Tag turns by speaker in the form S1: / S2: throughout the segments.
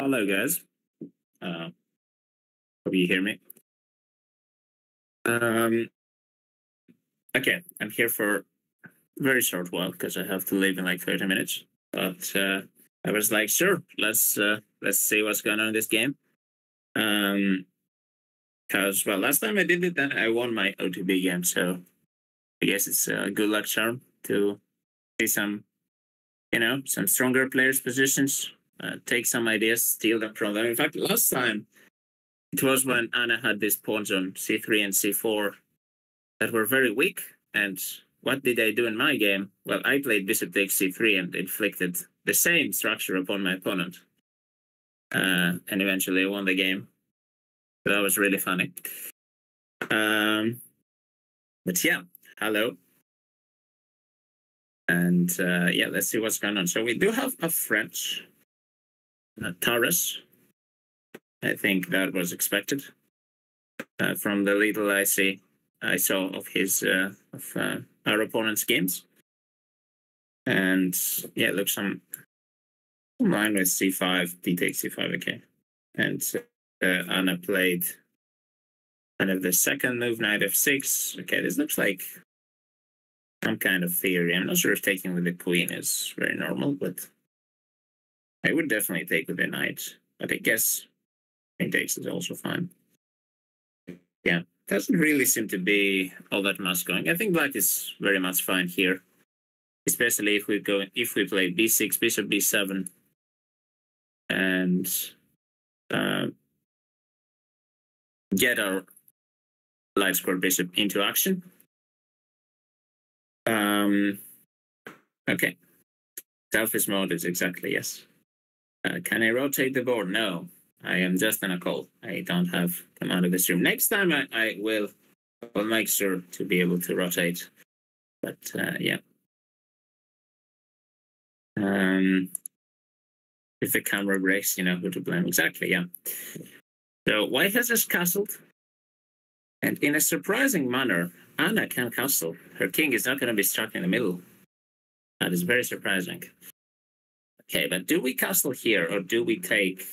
S1: Hello, guys. Hope you hear me. Um, okay, I'm here for a very short while because I have to leave in like 30 minutes. But I was like, sure, let's see what's going on in this game. Because last time I did it, then I won my OTB game, so I guess it's a good luck charm to see some stronger players' positions, take some ideas, steal them from them. In fact, last time it was when Anna had these pawns on c3 and c4 that were very weak. And what did I do in my game? Well, I played bishop takes c3 and inflicted the same structure upon my opponent. And eventually I won the game. So that was really funny. But yeah, hello. And yeah, let's see what's going on. So we do have a French, Taurus. I think that was expected from the little I saw of his of our opponent's games. And yeah, it looks some line with c5, d takes c5, okay. And Anna played kind of the second move, knight f6. Okay, this looks like some kind of theory. I'm not sure if taking with the queen is very normal, but I would definitely take with the knight. But I guess queen takes is also fine. Yeah, doesn't really seem to be all that much going. I think black is very much fine here, especially if we play b6, bishop b7, and get our light square bishop into action. Okay, selfish mode is exactly yes. Can I rotate the board? No. I am just in a call. I don't have command of this room. Next time I will make sure to be able to rotate. But yeah. If the camera breaks, you know who to blame. Exactly, yeah. So white has just castled. And in a surprising manner, Anna can castle. Her king is not going to be stuck in the middle. That is very surprising. Okay, but do we castle here or do we take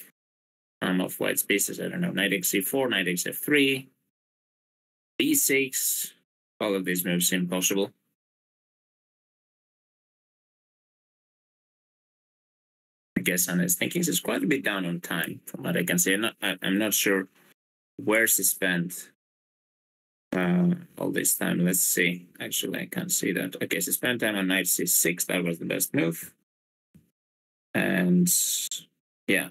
S1: some of white's pieces? I don't know. Knight x4, knight f3, b6. All of these moves seem possible. I guess Anna's thinking is quite a bit down on time from what I can see. I'm not sure where she spent all this time. Let's see. Actually, I can't see that. Okay, she spent time on knight c6. That was the best move. And yeah.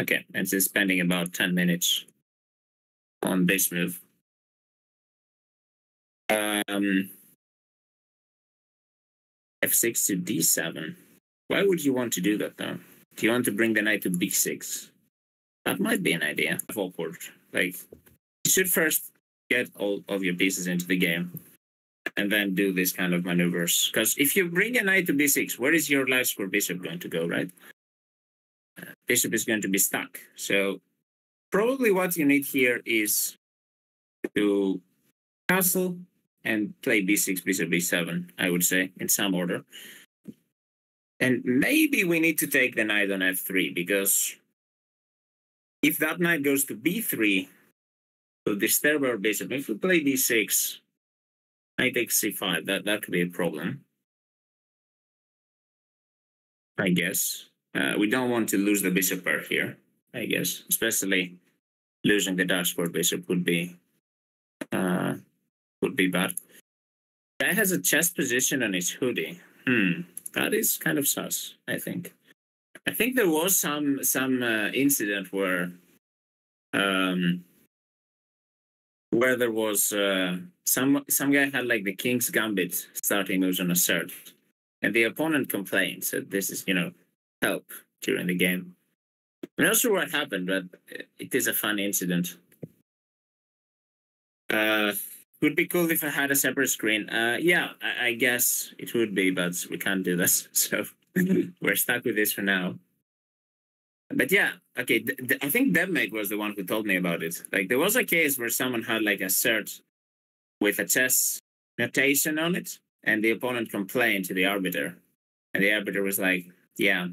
S1: Okay, and she's spending about 10 minutes on this move. f6 to d7. Why would you want to do that, though? Do you want to bring the knight to b6? That might be an idea. Awkward. Like, you should first get all of your pieces into the game and then do this kind of maneuvers. Because if you bring a knight to b6, where is your light square bishop going to go, right? Bishop is going to be stuck. So probably what you need here is to castle and play b6, bishop b7, I would say, in some order. And maybe we need to take the knight on f3, because if that knight goes to b3, to disturb our bishop, if we play d6, knight takes c5, that could be a problem, I guess. We don't want to lose the bishop pair here, I guess. Especially losing the dark square bishop would be bad. Guy has a chest position on his hoodie. That is kind of sus, I think. I think there was some incident where there was some guy had like the king's gambit starting moves on assert, and the opponent complained, said this is help during the game. I'm not sure what happened, but it is a fun incident. Would be cool if I had a separate screen. Yeah, I guess it would be, but we can't do this, so we're stuck with this for now. But yeah, okay, I think DevMake was the one who told me about it. Like, there was a case where someone had like assert with a chess notation on it, and the opponent complained to the arbiter. And the arbiter was like, yeah,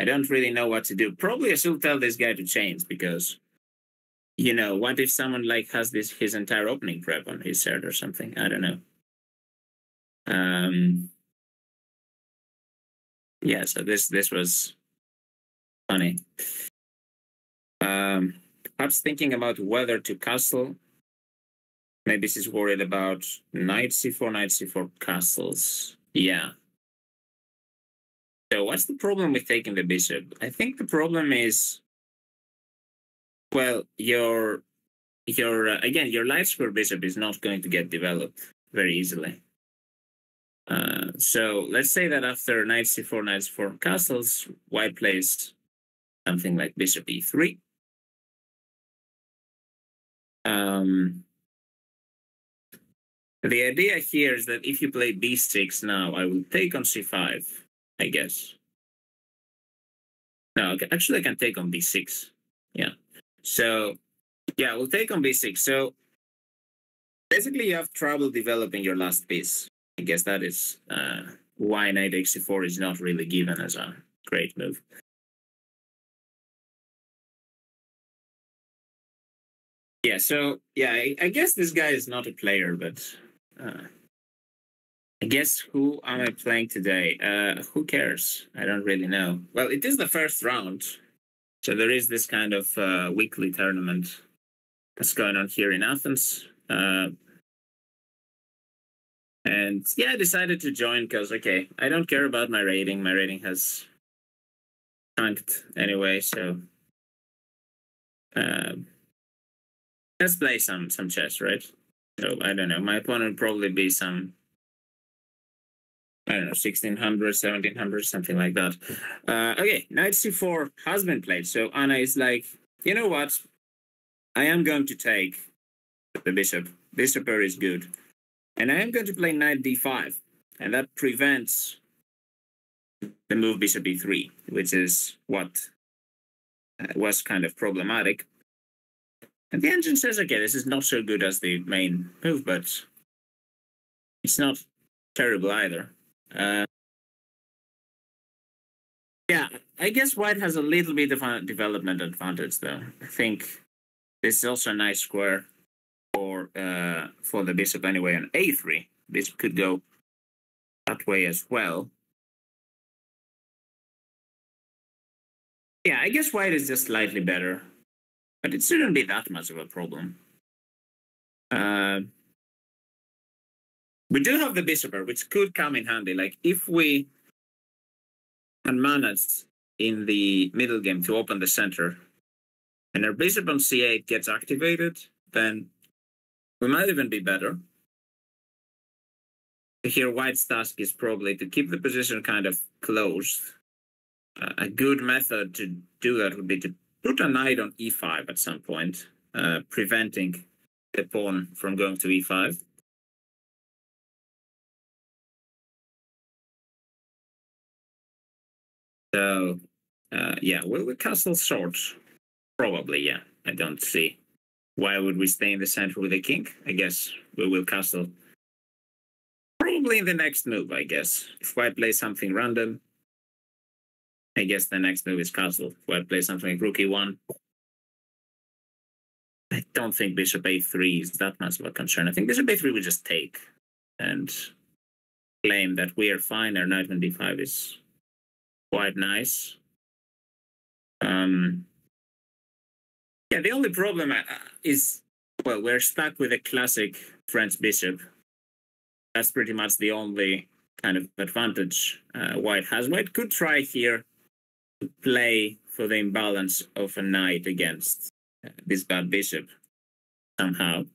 S1: I don't really know what to do. Probably I should tell this guy to change because, what if someone like has his entire opening prep on his shirt or something? I don't know. Yeah, so this was funny. Perhaps thinking about whether to castle. Maybe she's worried about knight c4 castles. Yeah. So what's the problem with taking the bishop? I think the problem is, well, your again, your light square bishop is not going to get developed very easily. So let's say that after knight c4 castles, white plays something like bishop e3. The idea here is that if you play b6 now, I will take on c5, I guess. No, actually I can take on b6. Yeah. So, yeah, we'll take on b6. So, basically you have trouble developing your last piece. I guess that is why knight h4 is not really given as a great move. Yeah, so, yeah, I guess this guy is not a player, but I guess who am I playing today? Who cares? I don't really know. Well, it is the first round, so there is this kind of weekly tournament that's going on here in Athens. And yeah, I decided to join because, okay, I don't care about my rating. My rating has tanked anyway, so let's play some chess, right? So I don't know. My opponent would probably be some, I don't know, 1600, 1700, something like that. Okay, knight c4 has been played. So Anna is like, you know what? I am going to take the bishop. Bishop pair is good. And I am going to play knight d5. And that prevents the move bishop e3, which is what was kind of problematic. And the engine says, okay, this is not so good as the main move, but it's not terrible either. Yeah, I guess white has a little bit of a development advantage, though. I think this is also a nice square for the bishop anyway on a3. Bishop could go that way as well. Yeah, I guess white is just slightly better, but it shouldn't be that much of a problem. We do have the bishop, which could come in handy. Like if we can manage in the middle game to open the center, and our bishop on c8 gets activated, then we might even be better. Here, white's task is probably to keep the position kind of closed. A good method to do that would be to put a knight on e5 at some point, preventing the pawn from going to e5. So, yeah, will we castle short? Probably, yeah. I don't see why would we stay in the center with the king. I guess we will castle probably in the next move, I guess. If white plays something random, I guess the next move is castle. If white plays something like rook e1, I don't think bishop a3 is that much of a concern. I think bishop a3 will just take and claim that we are fine. Our knight on d5 is quite nice. Yeah, the only problem is, well, we're stuck with a classic French bishop. That's pretty much the only kind of advantage white has. White could try here to play for the imbalance of a knight against this bad bishop somehow.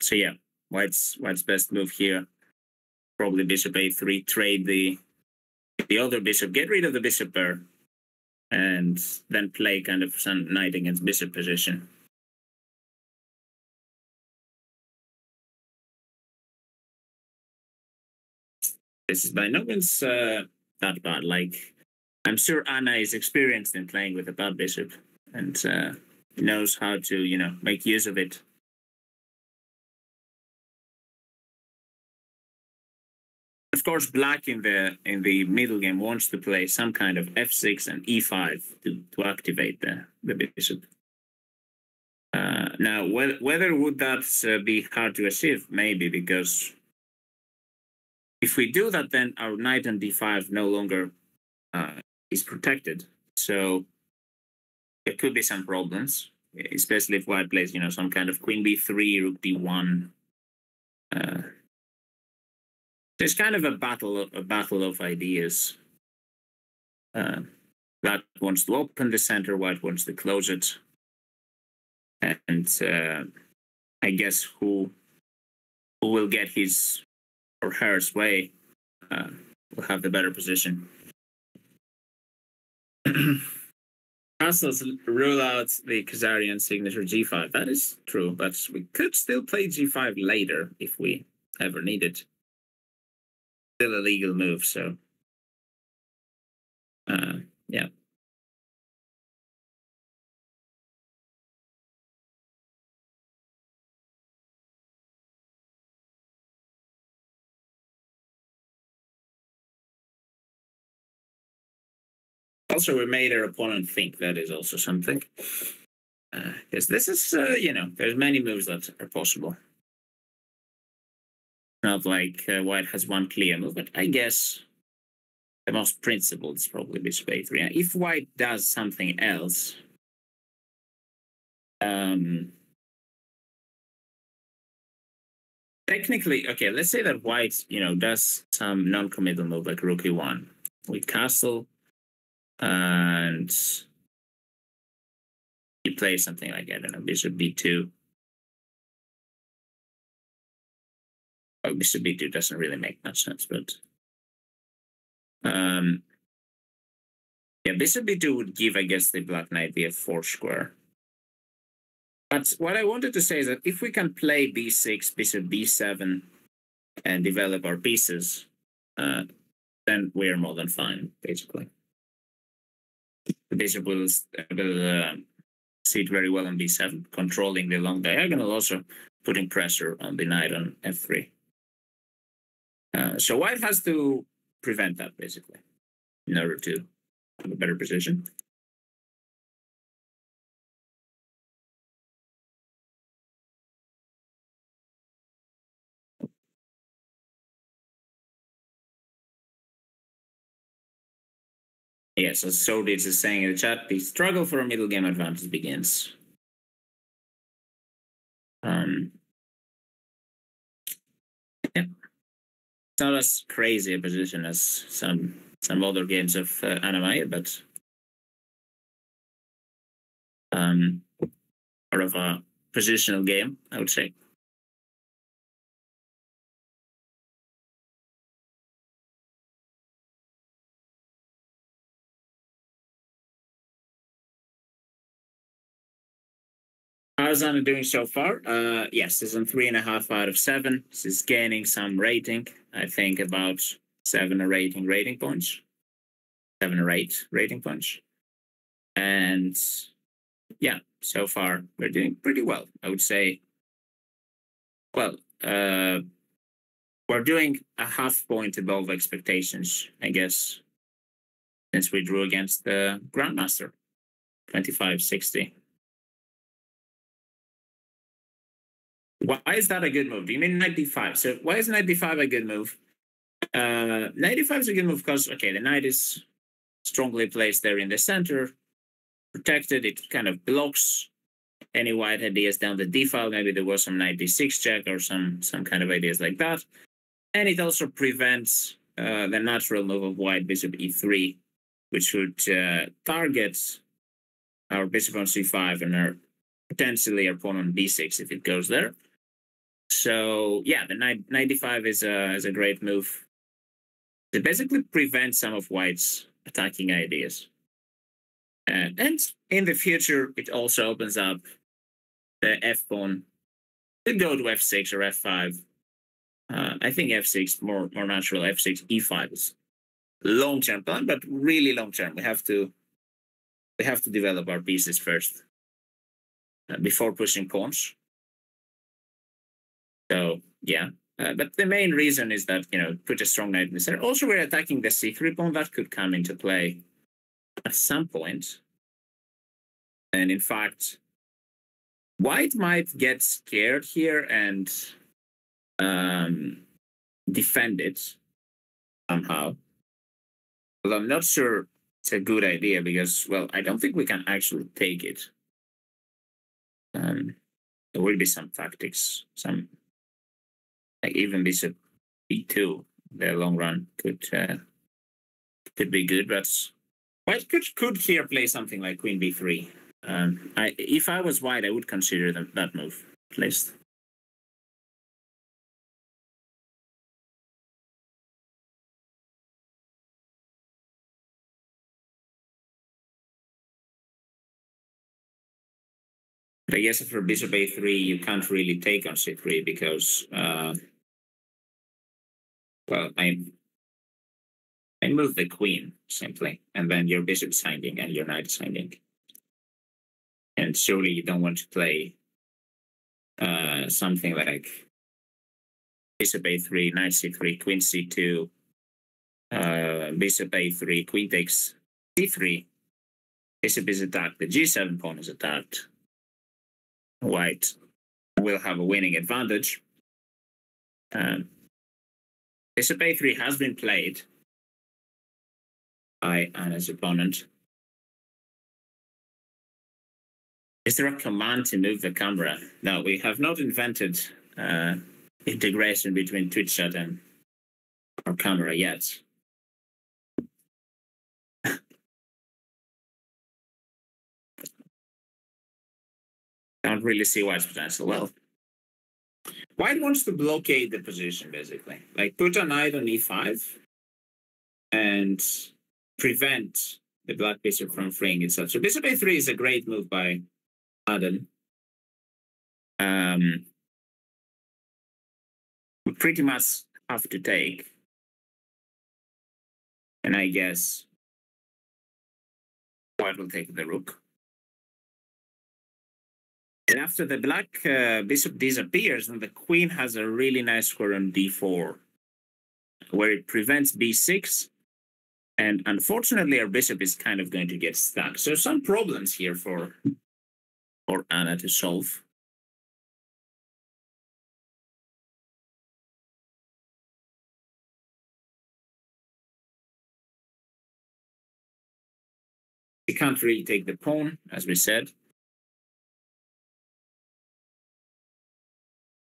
S1: So yeah, white's best move here, probably bishop a3, trade the other bishop, get rid of the bishop pair, and then play kind of some knight against bishop position. This is by no means that bad. Like, I'm sure Anna is experienced in playing with a bad bishop and knows how to, make use of it. Of course, black in the middle game wants to play some kind of f6 and e5 to activate the bishop. Now, whether would that be hard to achieve? Maybe, because if we do that, then our knight on d5 no longer is protected. So there could be some problems, especially if white plays, some kind of queen b3, rook d1. There's kind of a battle of ideas. Black wants to open the center, white wants to close it. And I guess who will get his or her's way will have the better position. Castles rule out the Khazarian signature g5. That is true, but we could still play g5 later if we ever need it. Still a legal move, so yeah. Also, we made our opponent think. That is also something. Because this is, there's many moves that are possible. Not like white has one clear move, but I guess the most principled is probably bishop a3. If white does something else, technically, okay, let's say that white, does some non-committal move like rook e1 with castle, and he plays something like, I don't know, bishop b2. Oh, bishop b2 doesn't really make much sense, but yeah, bishop b2 would give, I guess, the black knight the f4 square. But what I wanted to say is that if we can play b6, bishop b7, and develop our pieces, then we're more than fine, basically. The bishop will sit very well on b7, controlling the long diagonal, also putting pressure on the knight on f3. So white has to prevent that, basically, in order to have a better position. Yes, as Sodich is saying in the chat, the struggle for a middle game advantage begins. Yeah. It's not as crazy a position as some other games of Anna-Maja, but sort of a positional game, I would say. How's Anna doing so far? Yes, it's on 3.5 out of 7. She's gaining some rating. I think about 7 or 8 rating points. 7 or 8 rating points. And yeah, so far we're doing pretty well, I would say. Well, we're doing a half point above expectations, I guess, since we drew against the Grandmaster, 25-60. Why is that a good move? Do you mean knight d5? So why is knight d5 a good move? Knight d5 is a good move because, okay, the knight is strongly placed there in the center, protected. It kind of blocks any white ideas down the d file. Maybe there was some knight d6 check or some kind of ideas like that. And it also prevents the natural move of white bishop e3, which would target our bishop on c5 and potentially our pawn on b6 if it goes there. So yeah, the knight d5 is a great move. It basically prevents some of white's attacking ideas. And in the future, it also opens up the f-pawn to go to f6 or f5. I think f6 more natural. F6, e5 is long-term plan, but really long-term. We have to develop our pieces first before pushing pawns. So yeah, But the main reason is that, put a strong knight in the center. Also, we're attacking the c3 pawn. That could come into play at some point. And in fact, white might get scared here and defend it somehow. But I'm not sure it's a good idea because, well, I don't think we can actually take it. There will be some tactics, like even bishop b2, the long run could be good, but white could here play something like queen b3. If I was white, I would consider that move at least. But I guess for bishop a3, you can't really take on c3 because, well, I move the queen simply, and then your bishop is hanging and your knight is hanging. And surely you don't want to play something like bishop a3, knight c3, queen c2, bishop a3, queen takes c3, bishop is attacked, the g7 pawn is attacked. White will have a winning advantage. Bishop a3 has been played by Anna's opponent. Is there a command to move the camera? No, we have not invented integration between Twitch chat and our camera yet. Don't really see white's potential. Well, white wants to blockade the position, basically. Like put a knight on e5 and prevent the black bishop from freeing itself. So bishop a3 is a great move by Adam. We pretty much have to take. And I guess white will take the rook. And after the black bishop disappears, then the queen has a really nice square on d4, where it prevents b6. And unfortunately, our bishop is kind of going to get stuck. So some problems here for Anna to solve. We can't really take the pawn, as we said.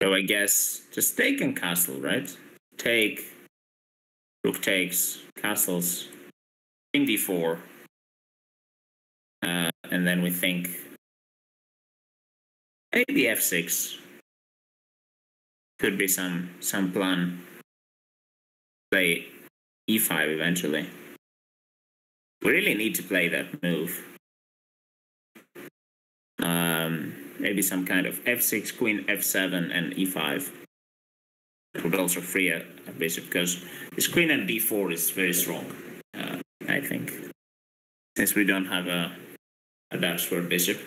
S1: So I guess just take and castle, right? Take, rook takes, castles, king d4. And then we think maybe f6 could be some plan. Play e5 eventually. We really need to play that move. Maybe some kind of f6, queen f7, and e5. It would also free a bishop because this queen and d4 is very strong, I think. Since we don't have a dark square bishop.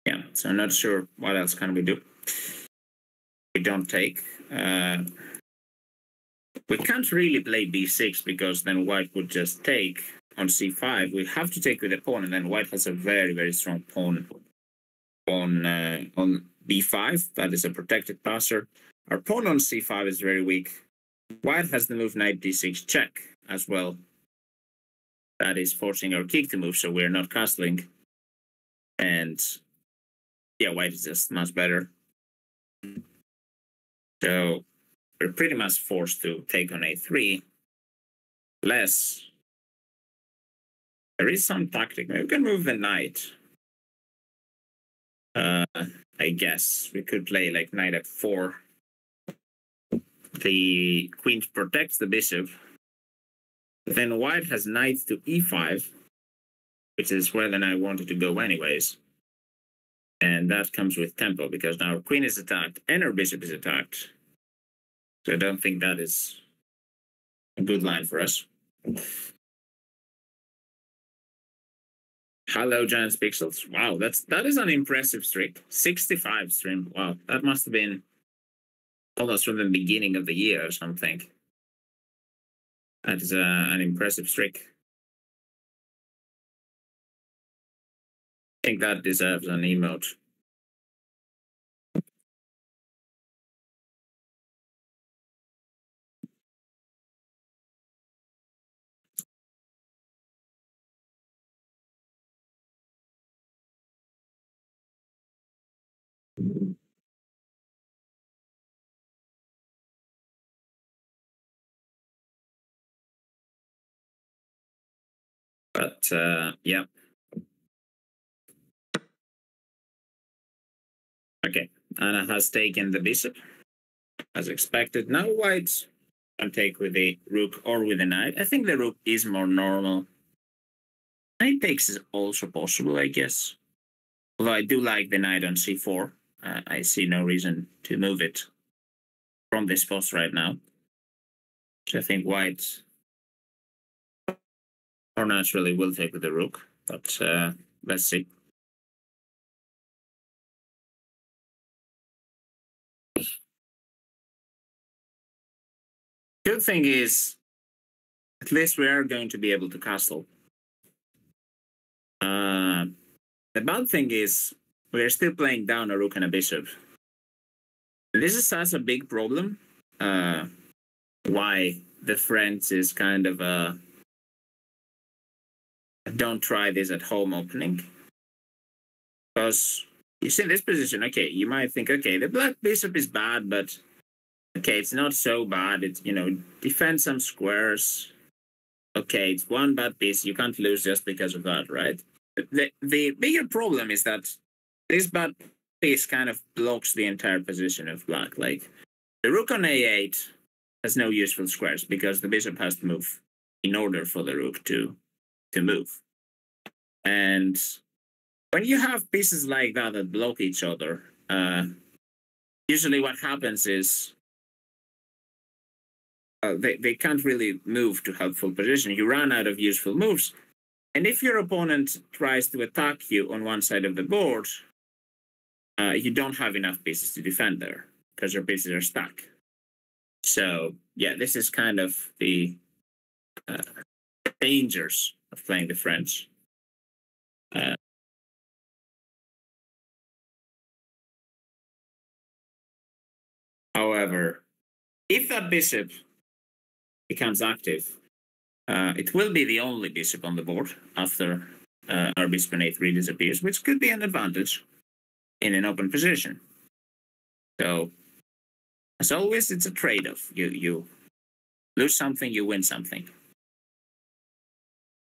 S1: Yeah, so I'm not sure what else can we do. We don't take. We can't really play b6 because then white would just take on c5. We have to take with the pawn, and then white has a very, very strong pawn on b5. That is a protected passer. Our pawn on c5 is very weak. White has the move knight d6 check as well. That is forcing our king to move, so we're not castling. And yeah, white is just much better. So we're pretty much forced to take on a3. Less. There is some tactic. Maybe we can move the knight. I guess we could play like knight f4. The queen protects the bishop. Then white has knight to e5, which is where the knight wanted to go anyways. And that comes with tempo because now our queen is attacked and our bishop is attacked. So I don't think that is a good line for us. Hello, Giants Pixels. Wow, that is an impressive streak. 65 stream. Wow, that must have been almost from the beginning of the year or something. That is an impressive streak. I think that deserves an emote. But yeah. Okay, Anna has taken the bishop as expected. Now white can take with the rook or with the knight. I think the rook is more normal. Knight takes is also possible, I guess. Although I do like the knight on c4. I see no reason to move it from this post right now. So I think white or naturally will take with the rook. But let's see. Good thing is, at least we are going to be able to castle. The bad thing is, we are still playing down a rook and a bishop. This is such a big problem. Why the French is kind of a don't try this at home opening. Because you see in this position, okay, you might think, okay, the black bishop is bad, but okay, it's not so bad. It's, you know, defend some squares. Okay, it's one bad piece. You can't lose just because of that, right? The bigger problem is that this bad piece kind of blocks the entire position of black. Like, the rook on a8 has no useful squares because the bishop has to move in order for the rook to move. And when you have pieces like that that block each other, usually what happens is they can't really move to helpful position. You run out of useful moves. And if your opponent tries to attack you on one side of the board, you don't have enough pieces to defend there because your pieces are stuck. So, yeah, this is kind of the dangers of playing the French. However, if that bishop becomes active, it will be the only bishop on the board after our bishop on a3 disappears, which could be an advantage in an open position. So, as always, it's a trade-off. You lose something, you win something.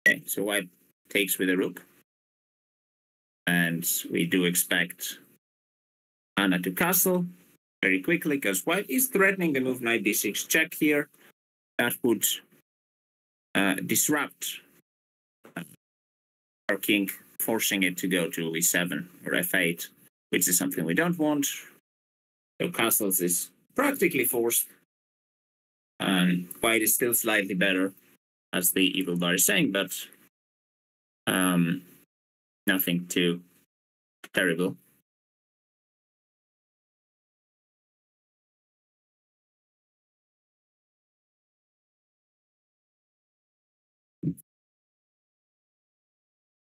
S1: Okay, so white takes with a rook. And we do expect Anna to castle very quickly because white is threatening the move knight d6 check here. That would disrupt our king, forcing it to go to e7 or f8, which is something we don't want. So castles is practically forced. White is still slightly better, as the evil bar is saying, but nothing too terrible.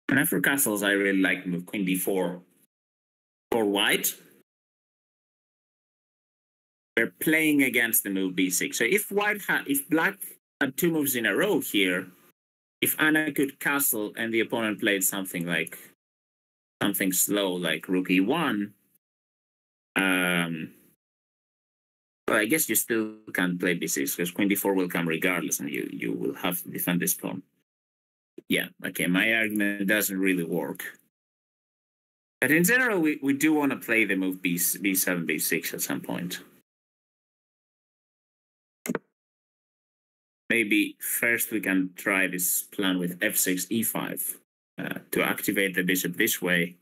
S1: And after castles, I really like move queen d4 for white. We're playing against the move b6. So if black had two moves in a row here, if Anna could castle and the opponent played something like something slow like rook e1, well, I guess you still can't play b6 because queen d4 will come regardless, and you will have to defend this pawn. Yeah, okay, my argument doesn't really work. But in general, we do want to play the move b7, b6 at some point. Maybe first we can try this plan with f6, e5 to activate the bishop this way.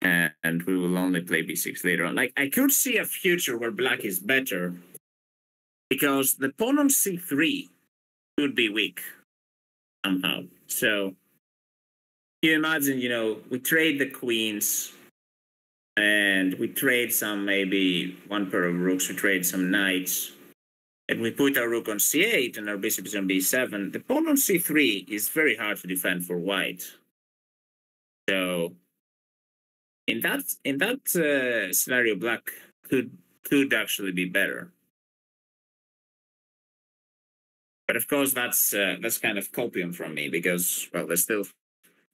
S1: And we will only play b6 later on. Like, I could see a future where black is better because the pawn on c3 could be weak somehow. So You imagine, we trade the queens and we trade some, maybe one pair of rooks, we trade some knights, and we put our rook on c8 and our bishop is on b7. The pawn on c3 is very hard to defend for white. So in that scenario, black could actually be better. But of course, that's kind of copium from me because, well, there's still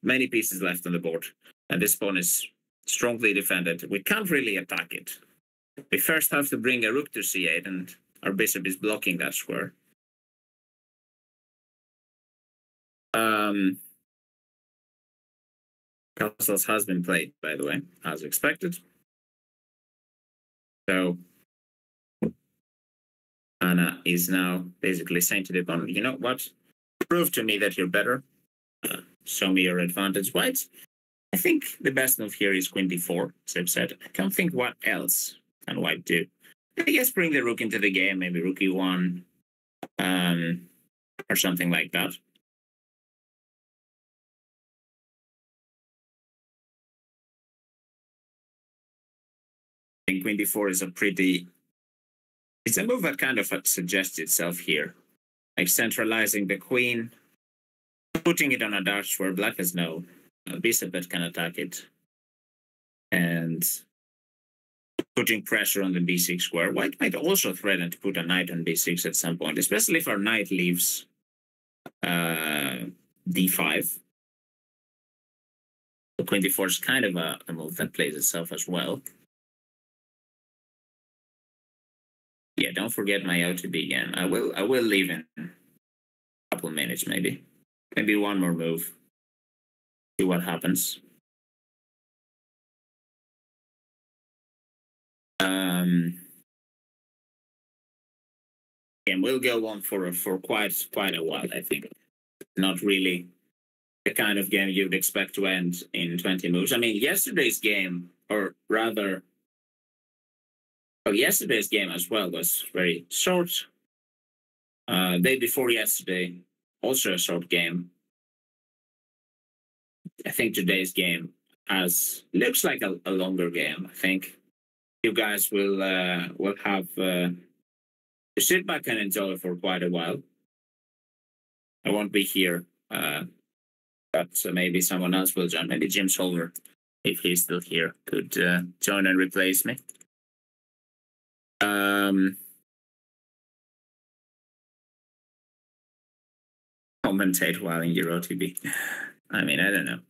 S1: many pieces left on the board, and this pawn is strongly defended. We can't really attack it. We first have to bring a rook to c8, and our bishop is blocking that square. Castles has been played, by the way, as expected. So Anna is now basically saying to the opponent, you know what? Prove to me that you're better. Show me your advantage. White, I think the best move here is queen d4, as I've said. I can't think what else can white do. I guess bring the rook into the game, maybe rook e1, or something like that. I think queen d4 is it's a move that kind of suggests itself here. Like centralizing the queen, putting it on a dash where black has no bishop that can attack it, and putting pressure on the b6 square. White might also threaten to put a knight on b6 at some point, especially if our knight leaves d5. So queen d4 is kind of a move that plays itself as well. Yeah, don't forget my OTB again. I will leave in a couple minutes, maybe one more move. See what happens. And we'll go on for quite a while, I think. Not really the kind of game you'd expect to end in 20 moves. I mean, yesterday's game, or rather, yesterday's game as well was very short. Day before yesterday, also a short game. I think today's game looks like a longer game. I think you guys will have to sit back and enjoy for quite a while. I won't be here, but maybe someone else will join. Maybe Jim Solver, if he's still here, could join and replace me. Commentate while in your OTB. I mean, I don't know.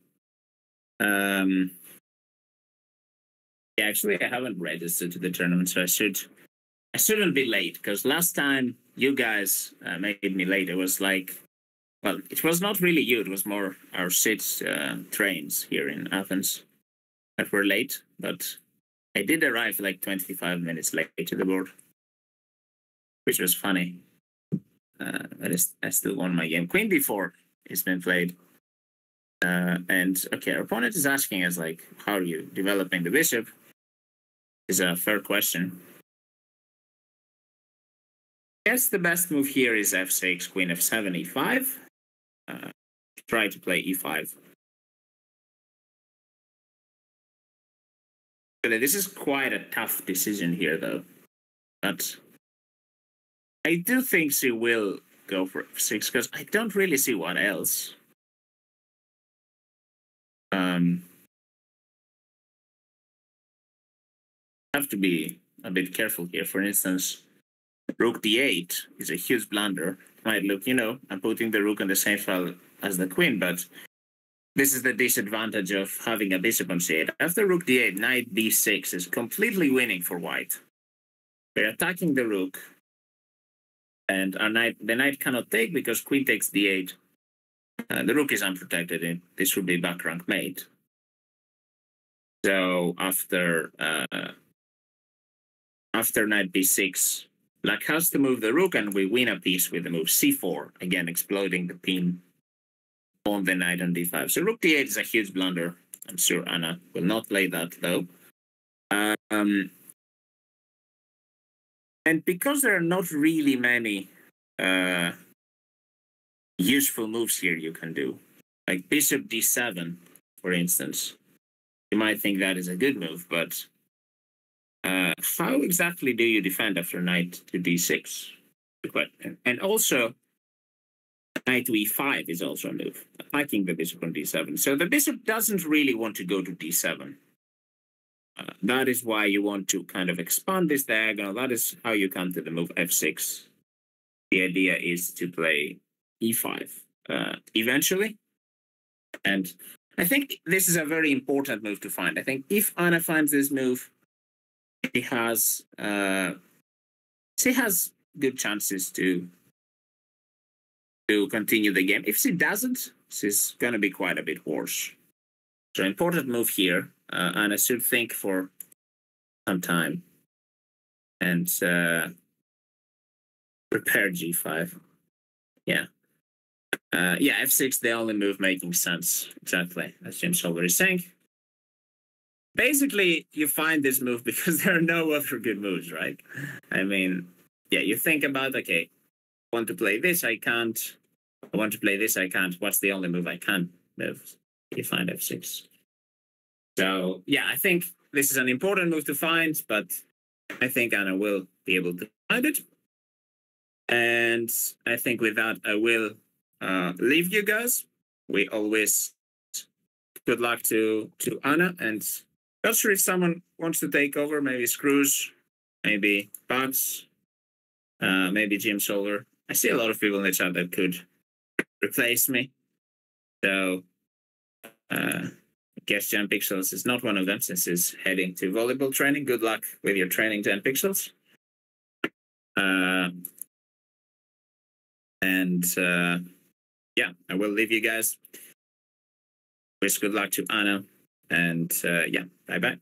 S1: Yeah, actually, I haven't registered to the tournament, so I shouldn't be late, because last time you guys made me late. It was like, well, it was not really you. It was more our SITS trains here in Athens that were late, but I did arrive like 25 minutes late to the board, which was funny. But I still won my game. Queen d4 has been played. And okay, our opponent is asking us, like, how are you developing the bishop? Is a fair question. I guess the best move here is f6, queen f7, e5. Try to play e5. This is quite a tough decision here, though. But I do think she will go for f6, because I don't really see what else. Have to be a bit careful here. For instance, rook d8 is a huge blunder. Might look, I'm putting the rook on the same file as the queen, but this is the disadvantage of having a bishop on c8. After rook d8, knight b6 is completely winning for white. We're attacking the rook, and the knight cannot take because queen takes d8. The rook is unprotected, and this would be back rank mate. So after knight b6, black has to move the rook, and we win a piece with the move c4, again exploiting the pin on the knight on d5. So rook d8 is a huge blunder. I'm sure Anna will not play that, though. And because there are not really many useful moves here you can do, like bishop d7, for instance. You might think that is a good move, but how exactly do you defend after knight to d6? And also, knight to e5 is also a move, attacking the bishop on d7. So the bishop doesn't really want to go to d7. That is why you want to kind of expand this diagonal. That is how you come to the move f6. The idea is to play e5 eventually. And I think this is a very important move to find. I think if Anna finds this move, she has good chances to continue the game. If she doesn't, she's going to be quite a bit worse. So important move here. Anna should think for some time and prepare g5. Yeah. Yeah, f6, the only move making sense. Exactly, as James already saying. Basically, you find this move because there are no other good moves, right? I mean, yeah, you think about, okay, I want to play this, I can't. I want to play this, I can't. What's the only move I can move? You find f6. So, yeah, I think this is an important move to find, but I think Anna will be able to find it. And I think with that, I will leave you guys. We always good luck to Anna, and not sure if someone wants to take over. Maybe Screws, maybe Bugs, maybe Jim Solar. I see a lot of people in the chat that could replace me. So I guess Jan Pixels is not one of them since he's heading to volleyball training. Good luck with your training, Jan Pixels. Yeah, I will leave you guys. Wish good luck to Anna. And yeah, bye-bye.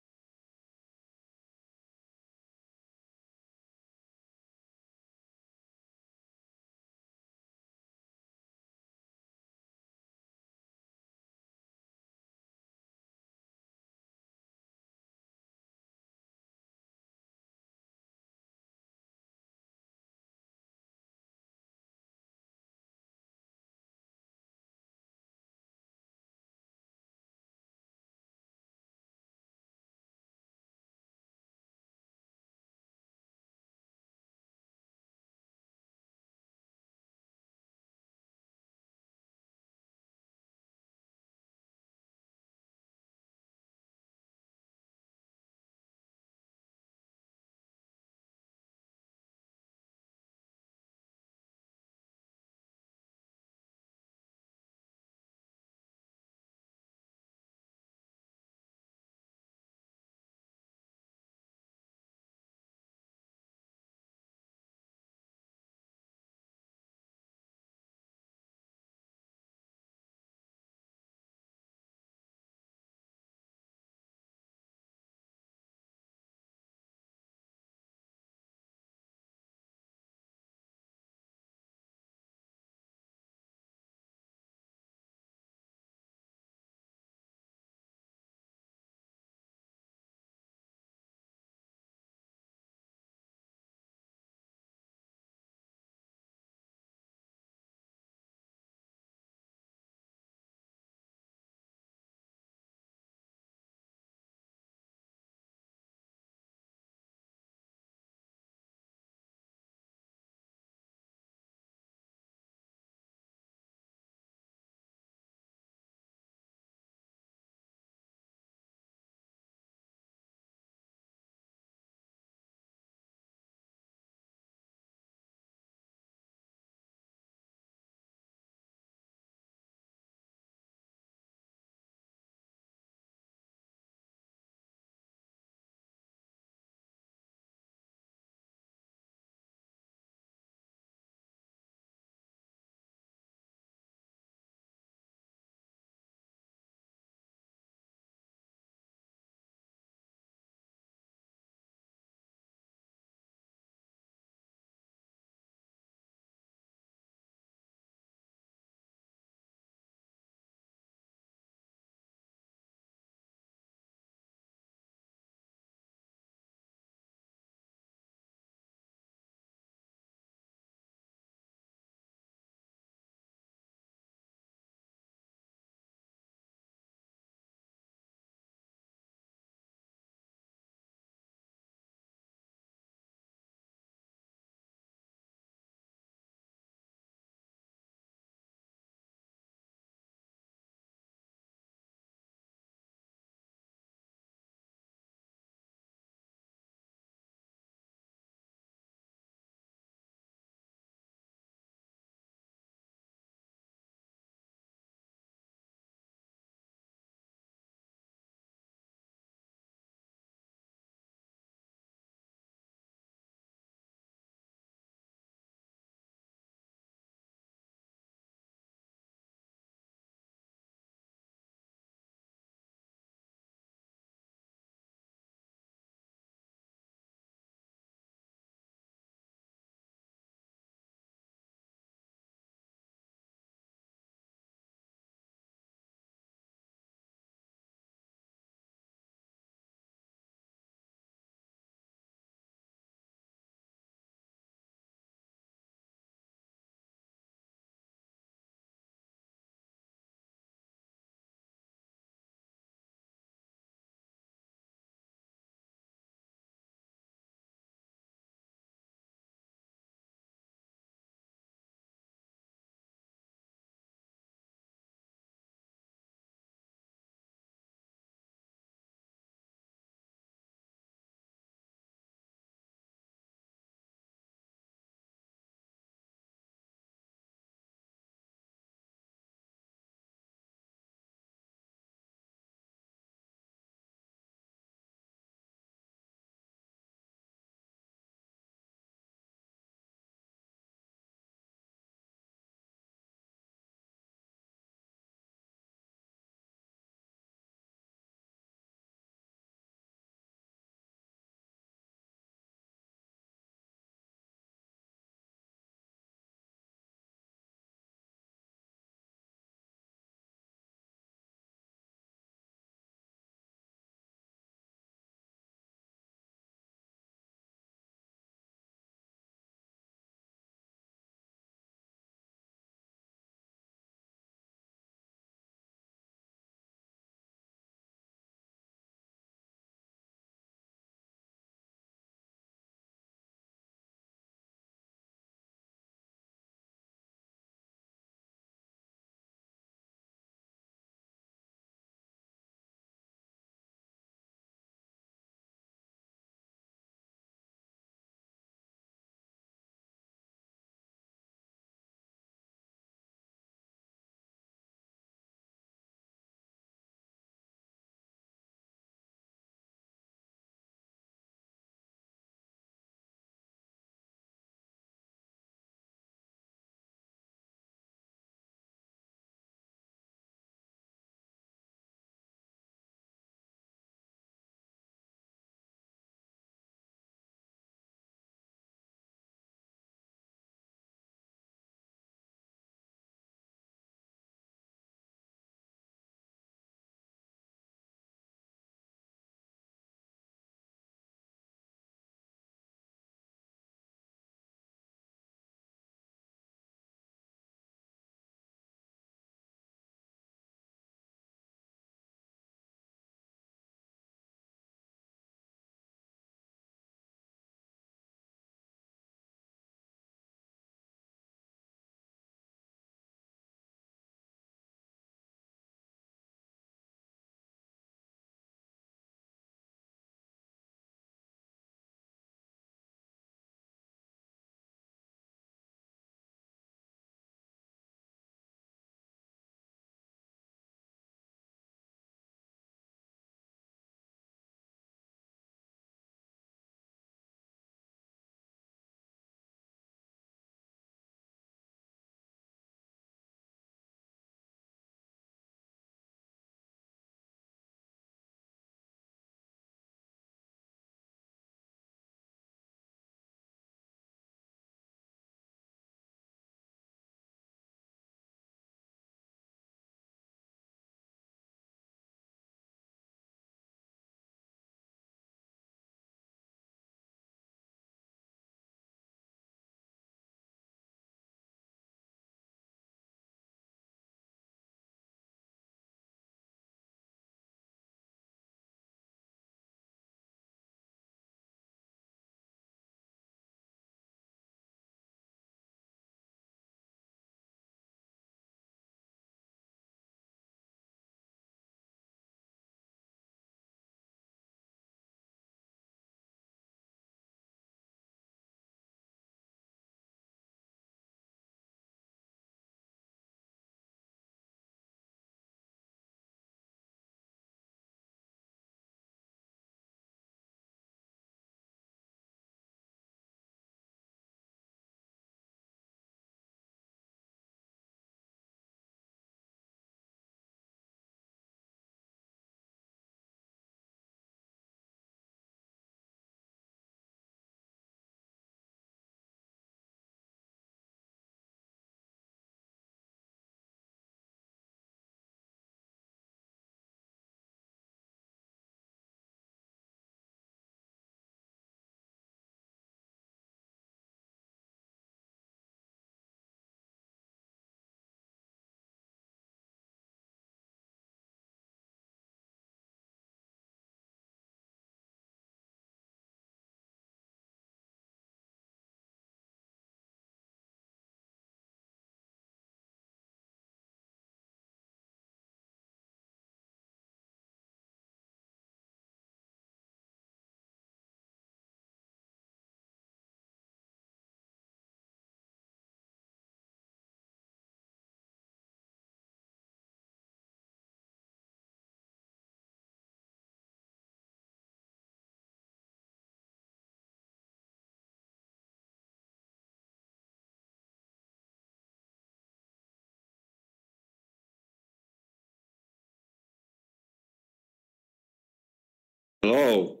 S2: Hello,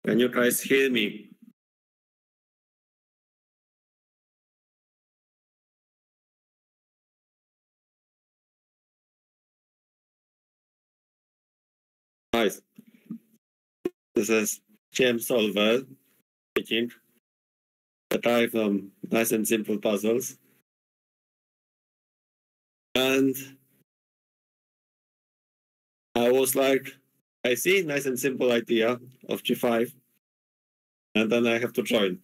S2: can you guys hear me? Nice. This is James Solver speaking. The guy from Nice and Simple Puzzles. And I was like, I see nice and simple idea of G5, and then I have to join.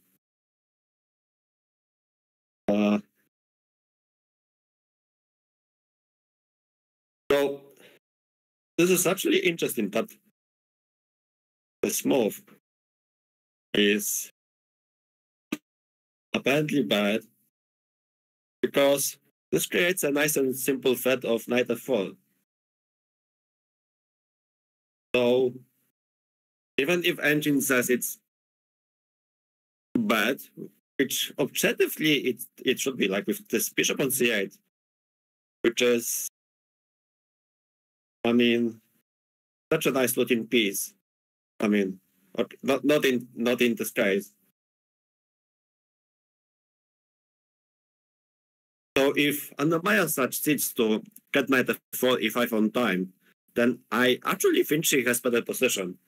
S2: So this is actually interesting that this move is apparently bad because this creates a nice and simple threat of knight f4. So even if engine says it's bad, which objectively it should be, like with this bishop on c8, which is, I mean, such a nice looking piece. I mean, not in disguise. So if Anna-Maja succeeds to get knight f4 e5 on time, then I actually think she has better position.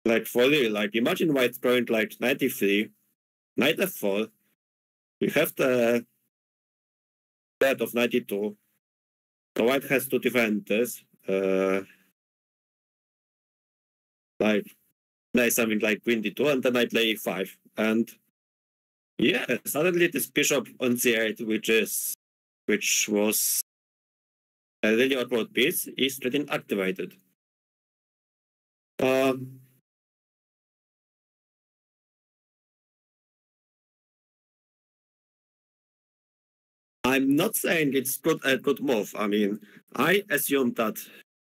S2: Like for real, like imagine white going like knight e3, knight f4. We have the threat of knight e2. The white has to defend this. Like play something like queen d2 and then I play e5. And yeah, suddenly this bishop on c8, which was a really awkward piece, is getting activated. I'm not saying it's a good move. I mean, I assume that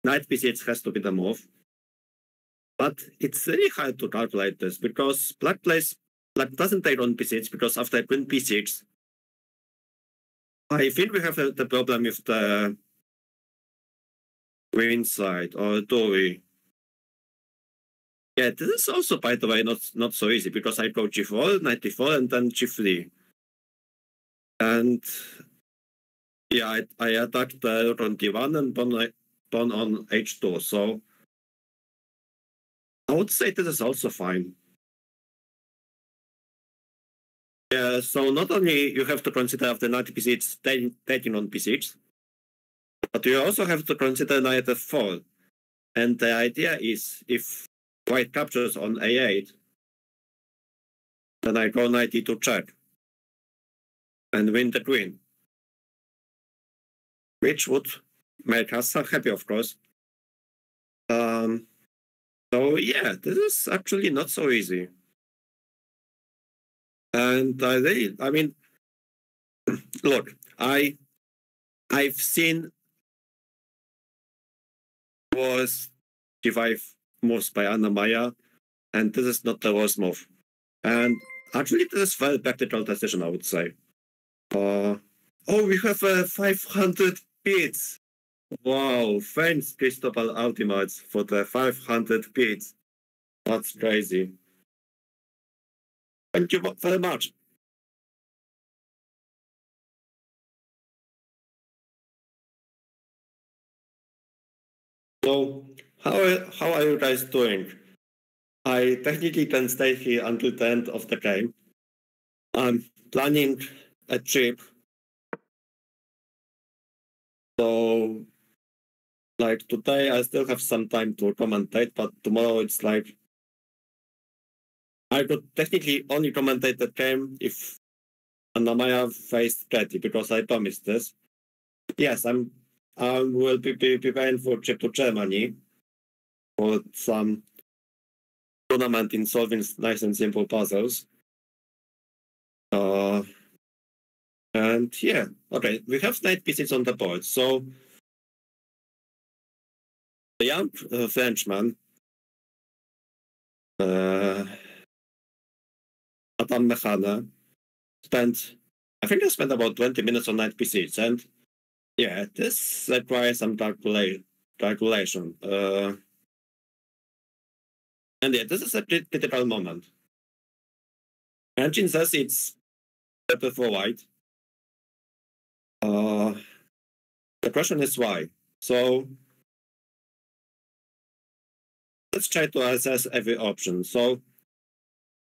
S2: knight b6 has to be the move. But it's really hard to calculate this because black doesn't take on b6 because after queen b6, I think we have the problem with the queen side, or do we? Yeah, this is also, by the way, not so easy because I go g4, knight d4, and then g3. And yeah, I attacked the on d1 and pawn on h2. So I would say this is also fine. Yeah, so not only you have to consider after knight b6 taking on b6, but you also have to consider knight f4. And the idea is if white captures on a8, then I go knight e2 check and win the queen, which would make us happy, of course. So yeah, this is actually not so easy. And I mean, look, I've seen was g5 moves by Anna-Maja, and this is not the worst move. And actually, this is a very practical decision, I would say. Oh, we have 500 bits. Wow, thanks, Cristobal Ultimates, for the 500 bits. That's crazy. Thank you very much. So, how are you guys doing? I technically can stay here until the end of the game. I'm planning a trip. So, like today, I still have some time to commentate, but tomorrow it's like I could technically only commentate the game if Anna-Maja faced Katie, because I promised this. Yes, I will be preparing for trip to Germany for some tournament in solving nice and simple puzzles. And yeah, okay, we have knight pieces on the board. So the young Frenchman, Anna-Maja, I think he spent about 20 minutes on knight p6, and Yeah, this requires some calculation. And yeah, this is a critical moment. Engine says it's better for white. The question is why. So let's try to assess every option. So,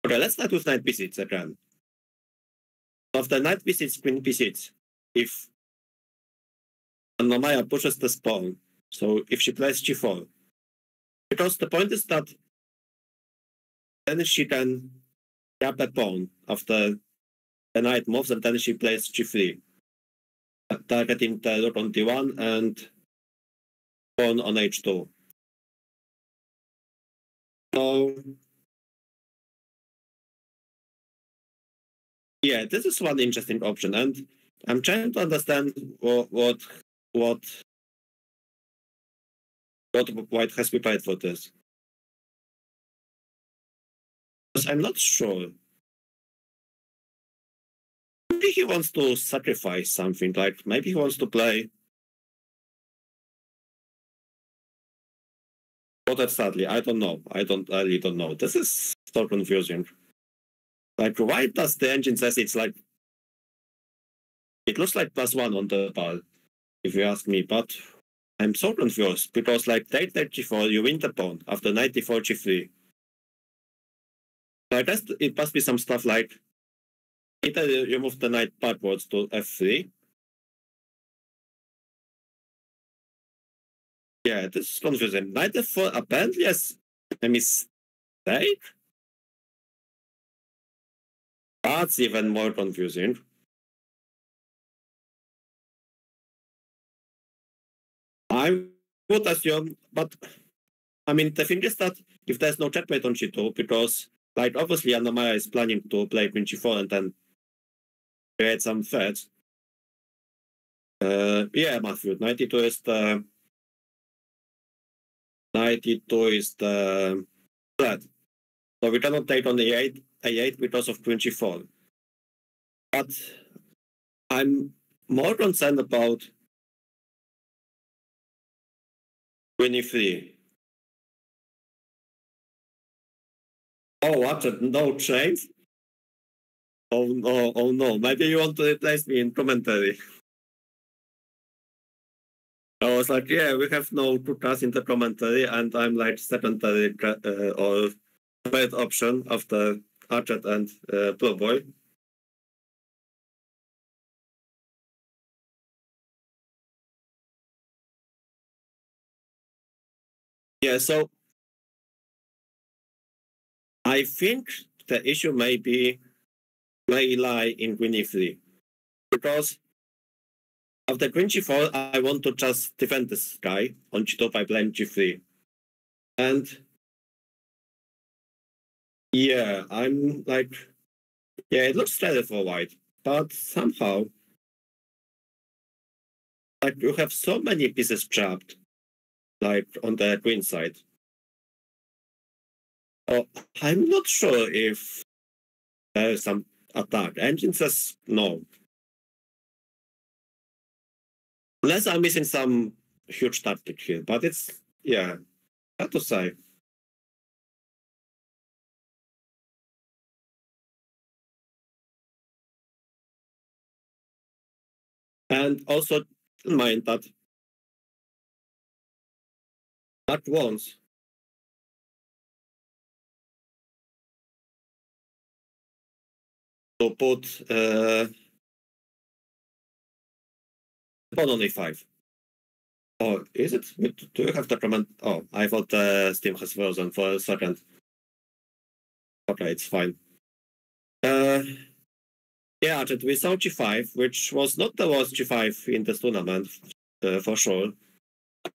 S2: okay, let's start with knight b6 again. After knight b6, queen b6, if Anna-Maja pushes this pawn, so if she plays g4, because the point is that then she can grab that pawn after the knight moves, and then she plays g3, targeting the rook on d1 and pawn on h2. So yeah, this is one interesting option, and I'm trying to understand what white has prepared for this. Because I'm not sure. Maybe he wants to sacrifice something, like maybe he wants to play. But sadly, I don't know. I really don't know. This is so confusing. Like, why does the engine says it's like it looks like +1 on the ball, if you ask me, but I'm so confused because like knight g4, you win the pawn after knight d4 g3. So I guess it must be some stuff like either you move the knight backwards to f3. Yeah, this is confusing. Knight f4 apparently has a mistake. That's even more confusing. I would assume, but I mean, the thing is that if there's no checkmate on g2, because like obviously Anna-Maja is planning to play queen g4 and then create some threats. Yeah, Matthew, 92 is the 92 is the threat. So we cannot take on the a8 because of queen g4. But I'm more concerned about queen e3. Oh, what? No change? Oh no. Maybe you want to replace me in commentary. I was like, yeah, we have no Kukas in the commentary, and I'm like secondary or third option after Archet and Pro Boy. Yeah, so I think the issue may lie in queen e3, because after queen g4, I want to just defend this guy on g2 by playing g3. And yeah, I'm like, yeah, it looks better for white, but somehow, like, you have so many pieces trapped, like, on the queen side. Oh, I'm not sure if there is some attack. Engine says no. Unless I'm missing some huge tactic here, but it's, yeah, hard to say. And also mind that that wants to put pawn on a5. Oh, is it? Do you have the command? Oh, I thought Steam has frozen for a second. Okay, it's fine. Yeah, we saw g5, which was not the worst g5 in this tournament, for sure.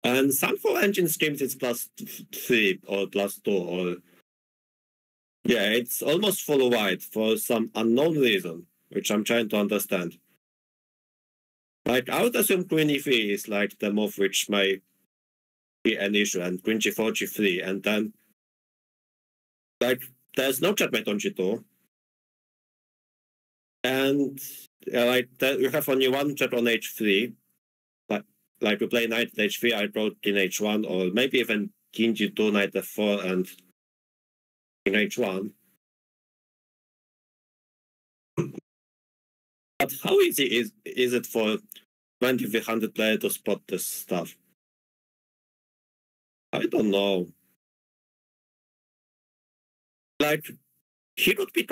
S2: And some for engine streams it's +3 or +2 or yeah, it's almost full white for some unknown reason, which I'm trying to understand. Like I would assume queen e3 is like the move which may be an issue, and queen g4, g3, and then like there's no checkmate on g2, and like you have only one check on h3, like we play knight h3, I draw king h1, or maybe even king g2, knight f4, and king h1. But how easy is it for 2300 player to spot this stuff? I don't know. Like, he could be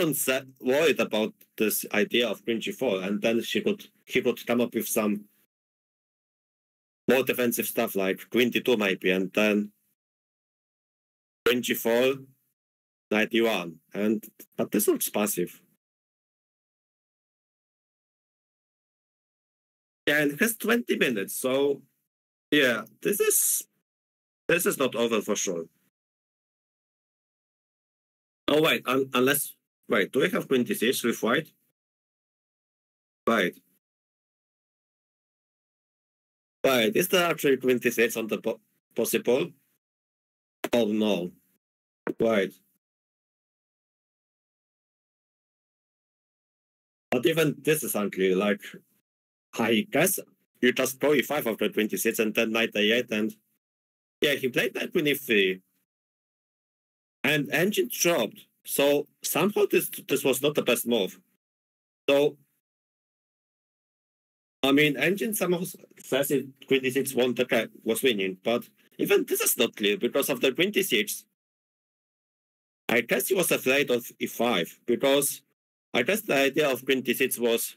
S2: worried about this idea of queen g4, and then he could come up with some more defensive stuff like queen d2 maybe, and then queen g4, knight e1, but this looks passive. Yeah, and it has 20 minutes, so yeah, this is not over for sure. Oh wait, unless do we have queen d6 with white? Right. Right, is there actually queen d6 on the possible? Oh no. Right. But even this is unclear, like, I guess you just go e5 after 26 and then knight a8, and yeah, he played knight queen e3. And engine dropped, so somehow this was not the best move. So, I mean, engine somehow says it, queen d6 was winning, but even this is not clear, because after queen d6, I guess he was afraid of e5, because I guess the idea of queen d6 was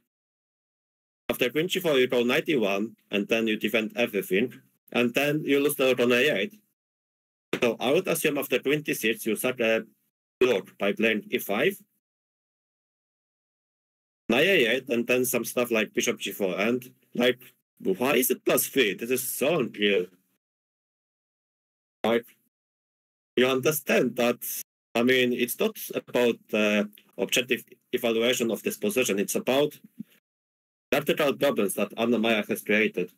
S2: after queen g4 you go knight e1, and then you defend everything, and then you lose the rook on a8. So I would assume after queen d6 you sack a block by playing e5, knight a8, and then some stuff like bishop g4. And like, why is it +3? This is so unclear. Like, you understand that, I mean, it's not about the objective evaluation of this position, it's about tactical problems that Anna-Maja has created.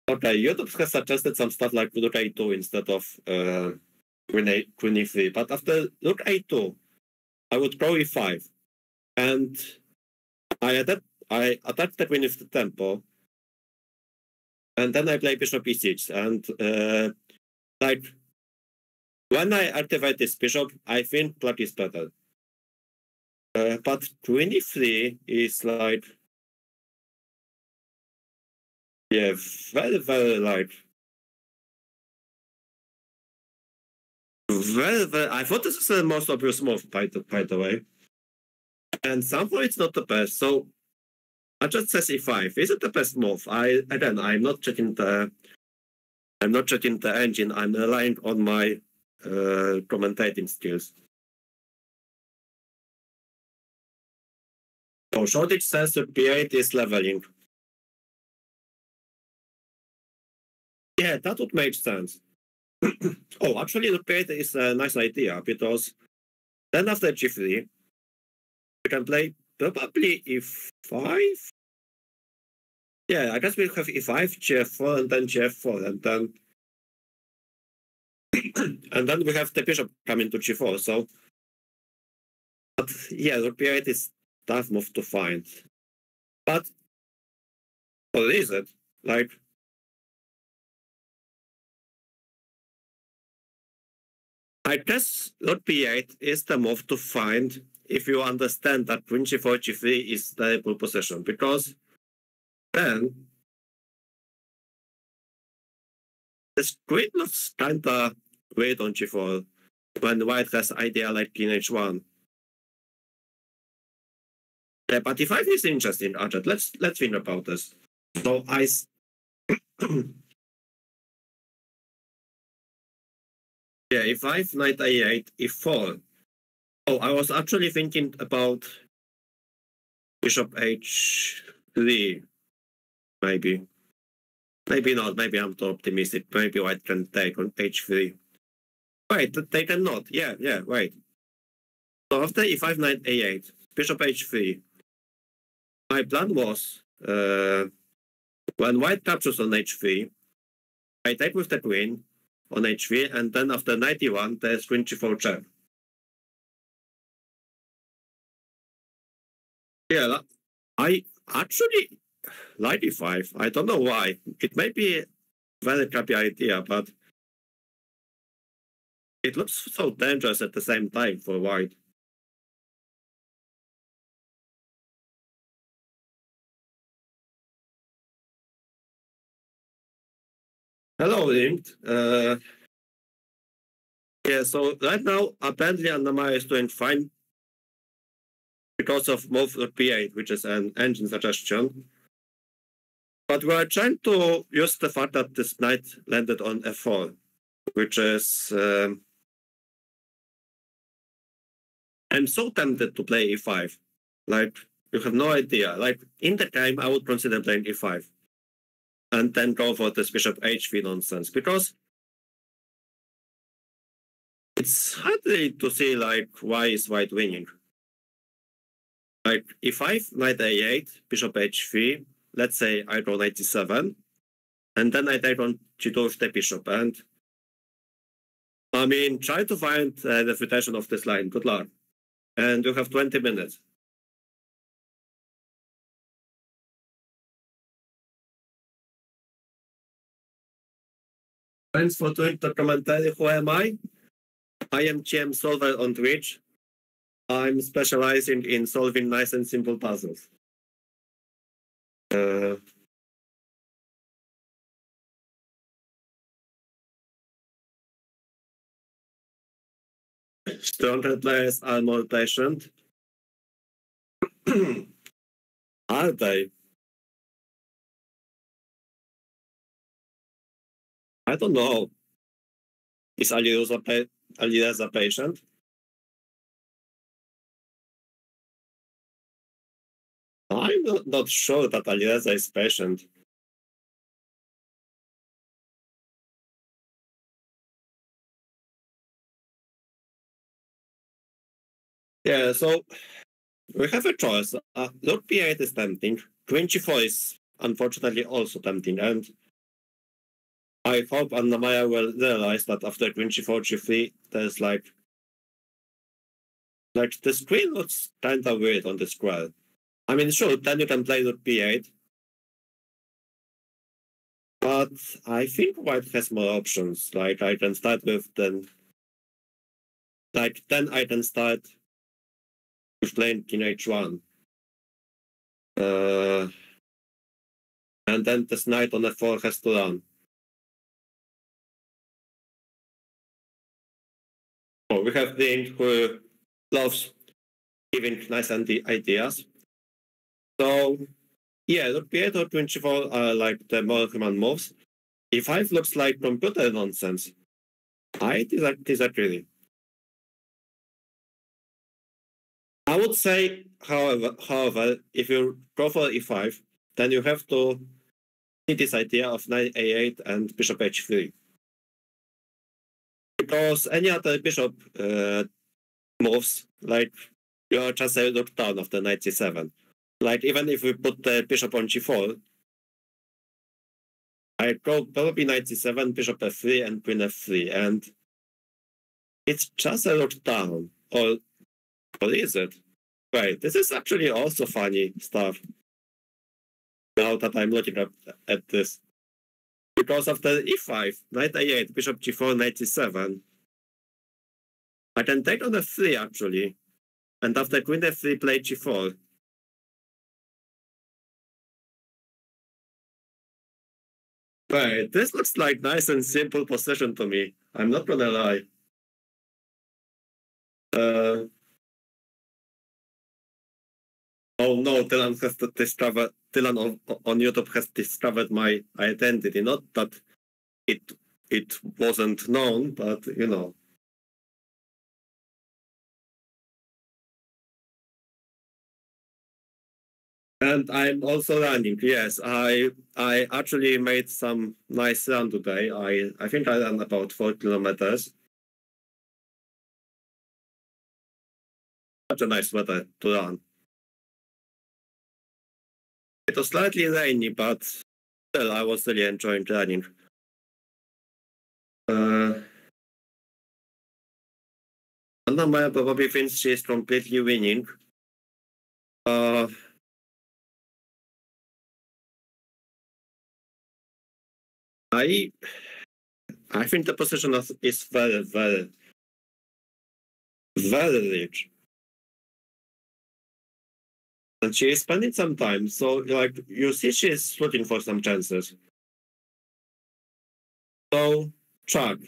S2: Okay, YouTube has suggested some stuff like rook a2 instead of queen e3, but after rook a2, I would go e5, and I attack the queen with the tempo, and then I play bishop e6, and like, when I activate this bishop, I think black is better. But queen e3 is like, yeah, very, very like, very, I thought this is the most obvious move, by the way. And somehow it's not the best, so I just says e5. Is it the best move? Again, I'm not checking the engine. I'm relying on my commentating skills. So Shotic says that b8 is leveling. Yeah, that would make sense. Oh, actually, the b8 is a nice idea, because then after g3, we can play probably e5. Yeah, I guess we'll have e5, gf4, and then gf4, and then and then we have the bishop coming to g4. So, but yeah, the b8 is tough move to find. But what is it? Like, I guess rook b8 is the move to find if you understand that queen g4, g3 is stable position, because then this queen looks kinda weird on g4 when white has idea like king h1. Yeah, but e5 is interesting, Arjad. Let's think about this. So yeah, e5, knight a8, e4. Oh, I was actually thinking about bishop h3, maybe. Maybe not, maybe I'm too optimistic. Maybe white can take on h3. Wait, they cannot. Yeah, wait. So after e5, knight a8, bishop h3. My plan was, when white captures on h3, I take with the queen on h3, and then after knight e1, there's queen g4 check. Yeah, I actually knight e5. I don't know why. It may be a very crappy idea, but it looks so dangerous at the same time for white. Hello, Linked. Yeah, so right now, apparently Anna-Maja is doing fine because of move p8, which is an engine suggestion. But we're trying to use the fact that this knight landed on f4, which is... I'm so tempted to play e5. Like, you have no idea. Like, in the game, I would consider playing e5. And then go for this bishop h3 nonsense. Because it's hard to see, like, why is white winning. Like, e5, knight a8, bishop h3, let's say I go knight e7, and then I take on g2 with the bishop. And, I mean, try to find the refutation of this line. Good luck. And you have 20 minutes. Thanks for doing the commentary. Who am I? I am GM Solver on Twitch. I'm specializing in solving nice and simple puzzles. Stronger players are more patient. Are they? I don't know. Is Alireza patient? I'm not sure that Alireza is patient. Yeah, so we have a choice. Lord p8 is tempting. Queen g4 is unfortunately also tempting, and I hope Anna-Maja will realize that after Queen g4, g3, there's like the screen looks kind of weird on the square. I mean, sure, then you can play Lord p8, but I think white has more options. Like I can start with then I can start with playing king h1. And then this knight on f4 has to run. Oh, we have Ding who loves giving nice ideas. So, yeah, Lord p8 or Queen g4 are like the more human moves. e5 looks like computer nonsense. I disagree. I would say, however, if you go for e5, then you have to see this idea of knight a8 and bishop h3. Because any other bishop moves, like you're just a look down of the knight c7. Like even if we put the bishop on g4, I go probably knight c7, bishop f3, and queen f3, and it's just a look down. Or is it? Right, this is actually also funny stuff. Now that I'm looking at this. Because after e5, knight a8, bishop g4, knight c7, I can take on f3 actually. And after queen f3, play g4. Right, this looks like nice and simple position to me. I'm not gonna lie. Oh no, Dylan has discovered. Dylan on YouTube has discovered my identity. Not that it wasn't known, but you know. And I'm also running. Yes, I actually made some nice run today. I think I ran about 4 kilometers. Such a nice weather to run. It was slightly rainy, but still I was really enjoying running. Anna-Maja probably thinks she's completely winning. I think the position is very, very, very rich. And she is spending some time, so like you see she's looking for some chances. So Chuck,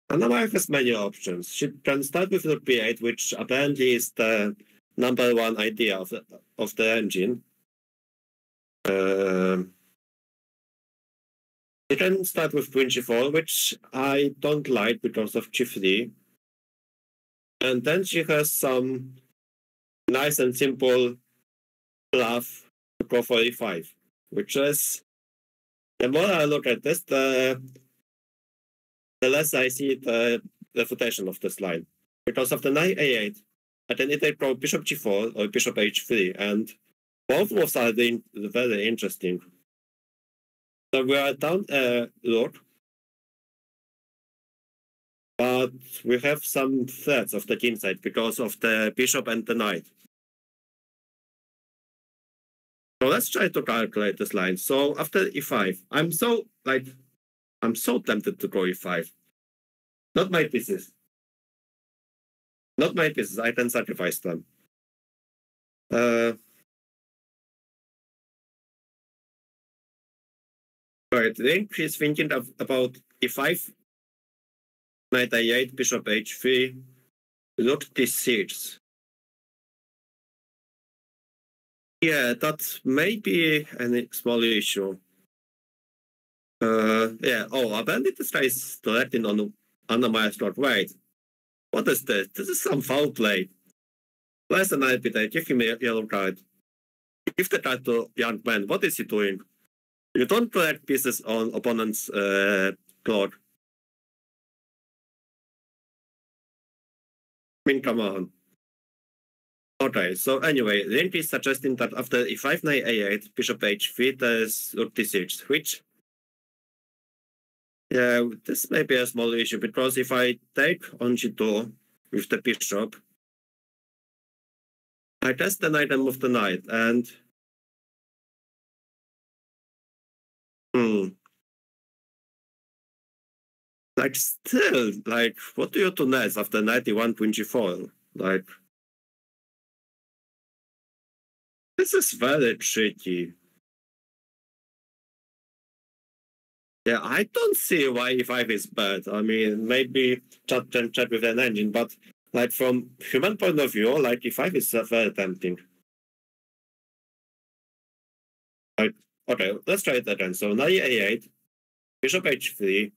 S2: Anna-Maja has many options. She can start with the P8, which apparently is the number one idea of the engine. She can start with Queen G4, which I don't like because of G3. And then she has some nice and simple bluff to go for E5, which is, the more I look at this, the less I see the refutation of this line. Because of the knight A8, and then it go bishop G4 or bishop H3, and both moves are very interesting. So we are down a rook, but we have some threats of the king side because of the bishop and the knight. So let's try to calculate this line. So after E5, I'm so tempted to go E5. Not my pieces. Not my pieces. I can sacrifice them. Right, then he's thinking about E5, knight A8, bishop H3, rook D6. Yeah, that may be a small issue. Yeah, oh, apparently this guy is directing on Anna-Maja's court. Wait, what is this? This is some foul play. Less than I give him a yellow card. Give the card to young man. What is he doing? You don't collect pieces on opponent's court. I mean, come on. Okay, so anyway, Link is suggesting that after E5, knight A8, bishop H3, there's rook D6, which, yeah, this may be a small issue, because if I take on G2 with the bishop, I guess then I can move the knight, and like still, like, what do you do next after 91 Queen G4? Like, this is very tricky. Yeah, I don't see why E5 is bad. I mean, maybe chat can chat with an engine, but like from human point of view, like E5 is very tempting. Like, okay, let's try it again. So knight A8, bishop H3.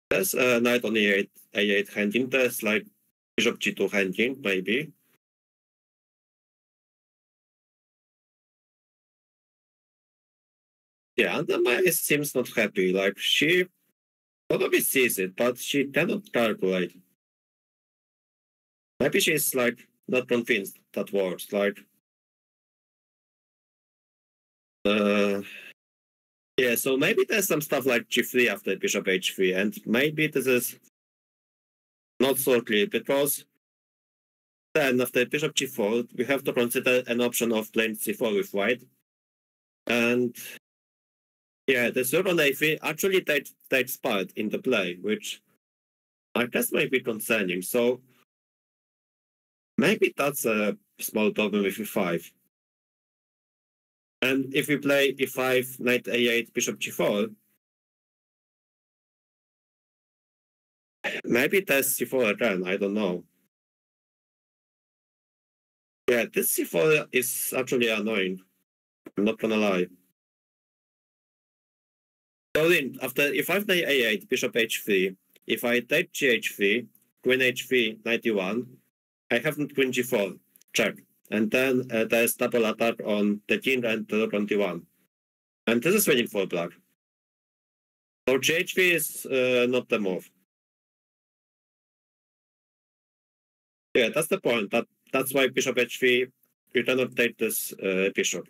S2: There's a knight on A8 handing. There's like bishop G2 handing, maybe. Yeah, Anna-Maja seems not happy. Like, she probably sees it, but she cannot calculate. Maybe she's like not convinced that works. Like, yeah, so maybe there's some stuff like G3 after bishop H3, and maybe this is not so clear, because then after bishop G4, we have to consider an option of playing C4 with white. And yeah, the rook on A3 actually takes part in the play, which I guess may be concerning. So maybe that's a small problem with E5. And if we play E5, knight A8, bishop G4, maybe there's C4 again, I don't know. Yeah, this C4 is actually annoying. I'm not gonna lie. So then, after E5, knight A8, bishop H3, if I take GH3, queen H3, knight E1, I have queen G4, check. And then there's double attack on the king and the rook on D1. And this is waiting for black. So GH3 is not the move. Yeah, that's the point. That's why bishop H3, you cannot take this bishop.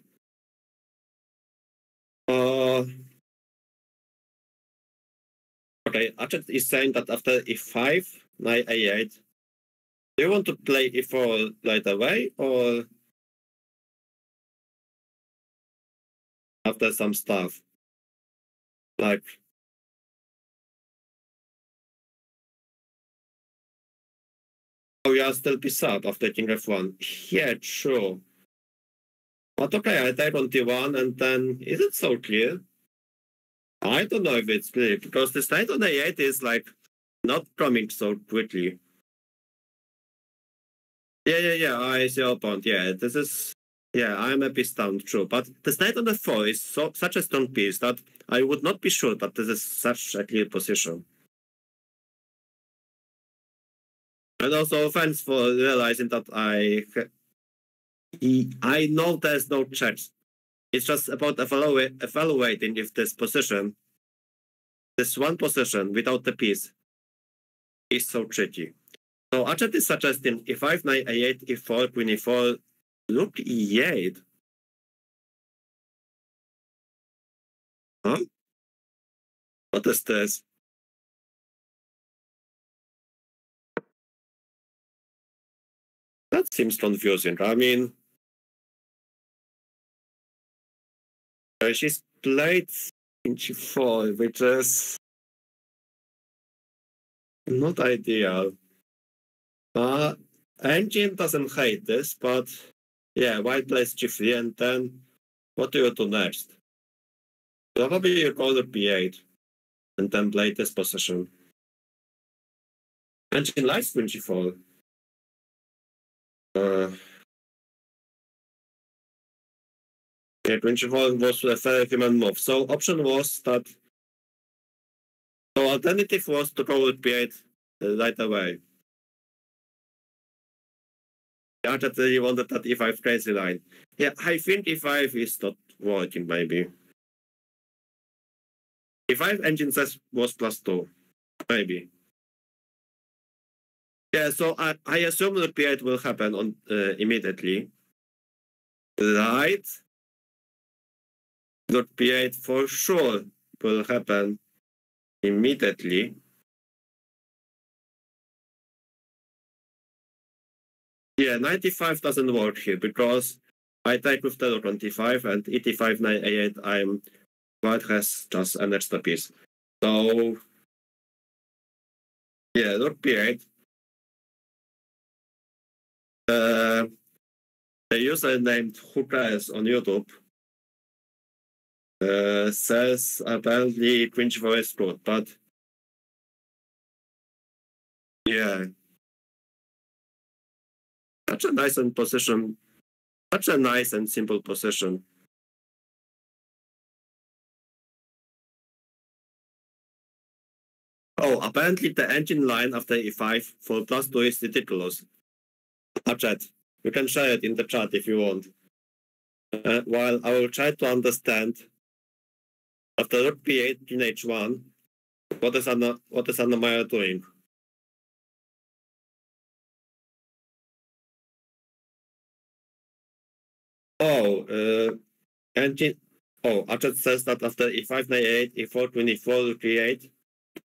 S2: Okay, Achet is saying that after E5, knight A8, Do you want to play e4 right away or after some stuff? Like, oh, you are still piece up after king f1. Yeah, true. But okay, I take on t1 and then is it so clear? I don't know if it's clear because this knight on a8 is like not coming so quickly. Yeah, I see your point. Yeah, this is, yeah, I'm a piece down, true. But this knight on f4 is such a strong piece that I would not be sure that this is such a clear position. And also, thanks for realizing that I know there's no checks. It's just about evaluating if this position, this one position without the piece, is so tricky. So Achat is suggesting e5, knight a8, e4, queen e4, rook e8. Huh? What is this? That seems confusing. I mean, she's played in g4, which is not ideal. Engine doesn't hate this, but yeah, white plays g3, and then what do you do next? Probably you go to b8 and then play this position. Engine likes queen g4. Yeah, queen g4 was a very human move. So option was that. So alternative was to go with b8 right away. Yeah, that you wanted that e5 crazy line. Yeah, I think e5 is not working, maybe. E5 engine says was +2, maybe. Yeah, so I assume that b8 will happen on immediately. Right? That b8 for sure will happen immediately. Yeah, 95 doesn't work here because I take with the rook on t5 and e5, knight a8, white has just an extra piece. So yeah, rook b8. A user named Hookers on YouTube says apparently queen g4 is good, but yeah, such a nice and position, such a nice and simple position. Oh, apparently the engine line after e5 for +2 is ridiculous. Chat, you can share it in the chat if you want. While I will try to understand after rook b8 in h1, what is Anna-Maja doing? Oh, engine. Oh, Achat says that after e5, knight a8, e4, queen e4, rook e8,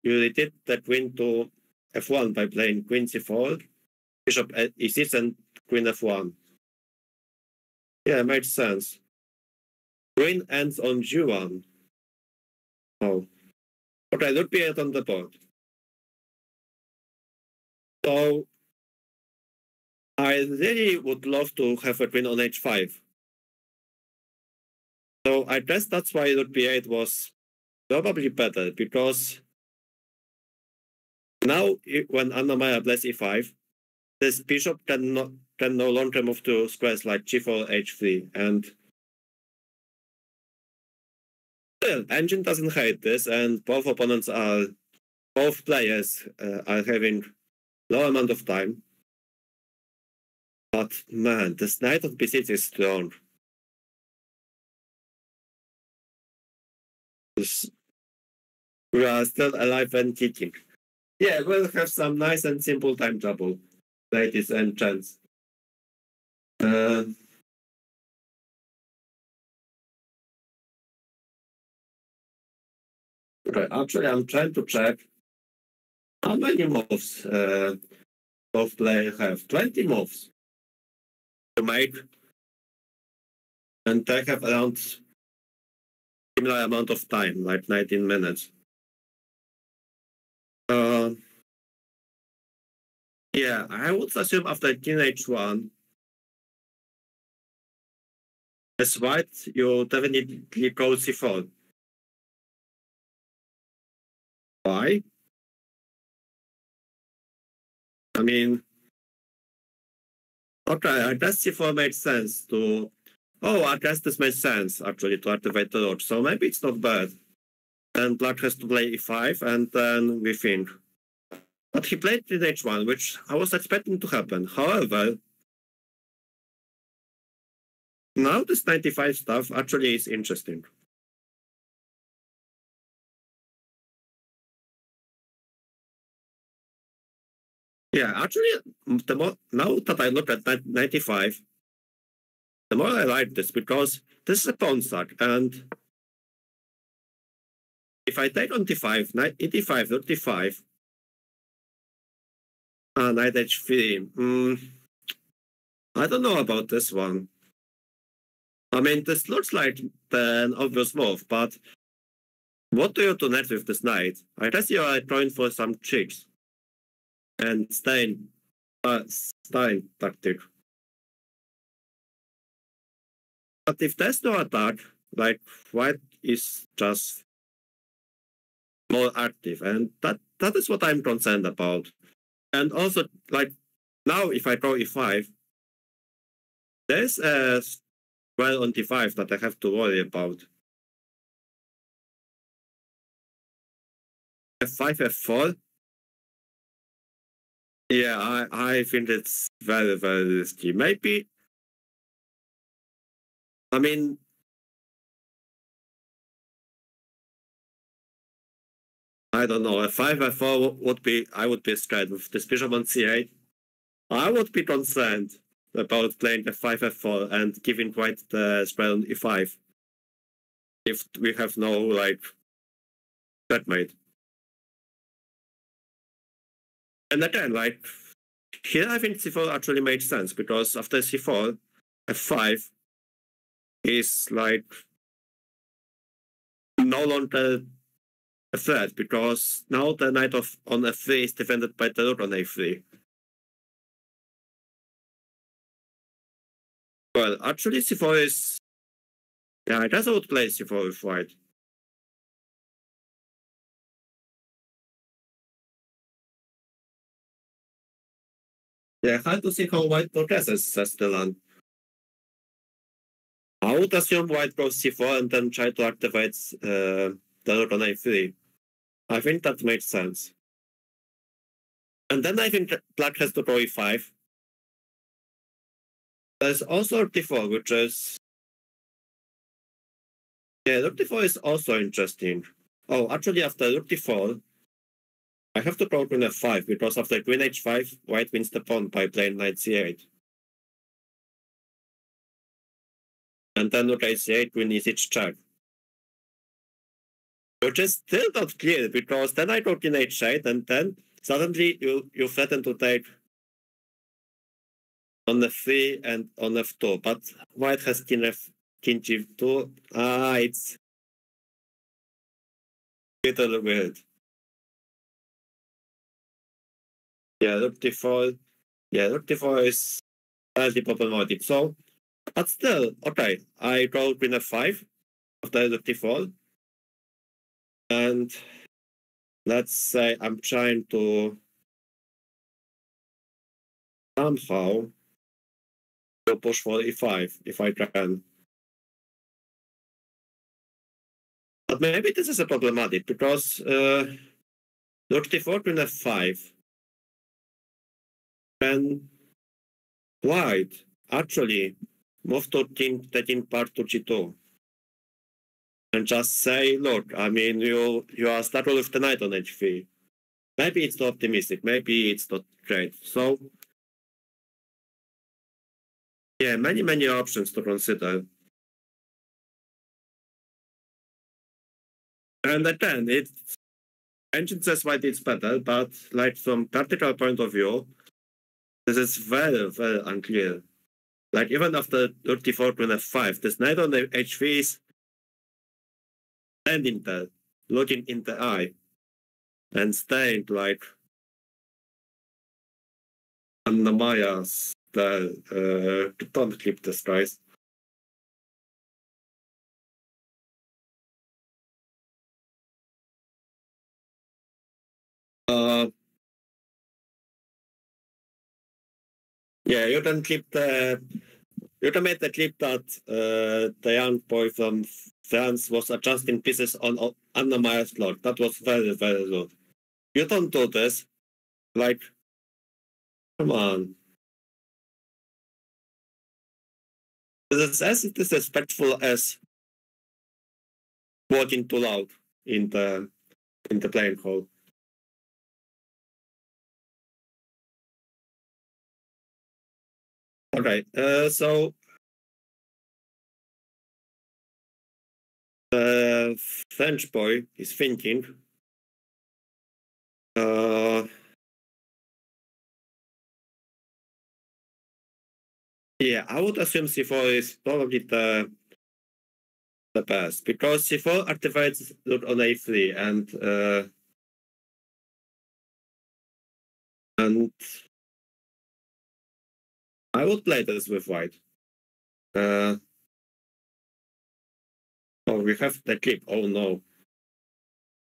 S2: you retreat the queen to f1 by playing queen c4, bishop e6, and queen f1. Yeah, makes sense. Queen ends on g1. Oh. Okay, rook b8 on the board. So, I really would love to have a queen on h5. So, I guess that's why rook b8 was probably better, because now when Anna-Maja plays e5, this bishop can no longer move to squares like g4, h3, and still, engine doesn't hate this, and both players are having low amount of time. But man, this knight of b6 is strong. We are still alive and kicking. Yeah, we'll have some nice and simple time trouble, ladies and gents. Okay, actually, I'm trying to check how many moves both players have 20 moves to make, and they have around similar amount of time, like 19 minutes. Yeah, I would assume after Teenage One, as white, you definitely go C4. Why? I mean, okay, I guess C4 makes sense to. Oh, I guess this makes sense actually to activate the roach, so maybe it's not bad. Then Black has to play E5, and then we think. But he played in H1, which I was expecting to happen. However, now this 95 stuff actually is interesting. Yeah, actually, the more now that I look at 95, the more I like this because this is a pawn stack, and if I take on d5, knight e5, rook d5, knight h3, I don't know about this one. I mean, this looks like an obvious move, but what do you do next with this knight? I guess you are trying for some tricks and staying tactic. But if there's no attack, like white is just more active, and that is what I'm concerned about. And also, like now, if I go e5, there's a square on d5 that I have to worry about. f5, f4. Yeah, I think it's very, very risky. Maybe, I mean, I don't know. F5, f4 would be, I would be scared with this bishop on c8. I would be concerned about playing f5, f4 and giving white the square on e5 if we have no, like, checkmate. And again, like, here I think c4 actually makes sense because after c4, f5 is like no longer a threat because now the knight on f3 is defended by the rook on a3. Well, actually c4 is... Yeah, I guess I would play c4 with white. Yeah, hard to see how white progresses, says Dylan. I would assume white goes c4 and then try to activate the rook on a3. I think that makes sense. And then I think black has to go e5. There's also rook d4, which is... Yeah, rook d4 is also interesting. Oh, actually after rook d4, I have to go queen f5 because after queen h5, white wins the pawn by playing knight c8. And then rook a8, queen e6 check. Which is still not clear because then I go queen h8 and then suddenly you threaten to take on f3 and on f2. But white has king g2. It's a little weird. Yeah, rook d4. Yeah, rook d4 is slightly problematic. So, but still, okay, I go queen f5 after rook d4. And let's say I'm trying to somehow push for e5 if I can. But maybe this is a problematic because rook d4, queen f5. Then white actually move to taking part to g2. And just say, look, I mean, you are stuck with the knight on h3. Maybe it's not optimistic, maybe it's not great. So, yeah, many options to consider. And again, engine says white it's better, but like from practical point of view, This is very, very unclear. Like, even after 34 to f5, this knight on the h3 is standing there, looking in the eye, and staying like Anna-Maja's don't clip this, guys. Yeah, you can clip the. You can make the clip that the young boy from France was adjusting pieces on Anna-Maja's slot. That was very, very rude. You don't do this. Like, come on. This is as disrespectful as walking too loud in the playing hall. Okay, so the French boy is thinking. Yeah, I would assume C4 is probably the best because C4 activates rook on A3 and I would play this with white. Oh, we have the clip. Oh no.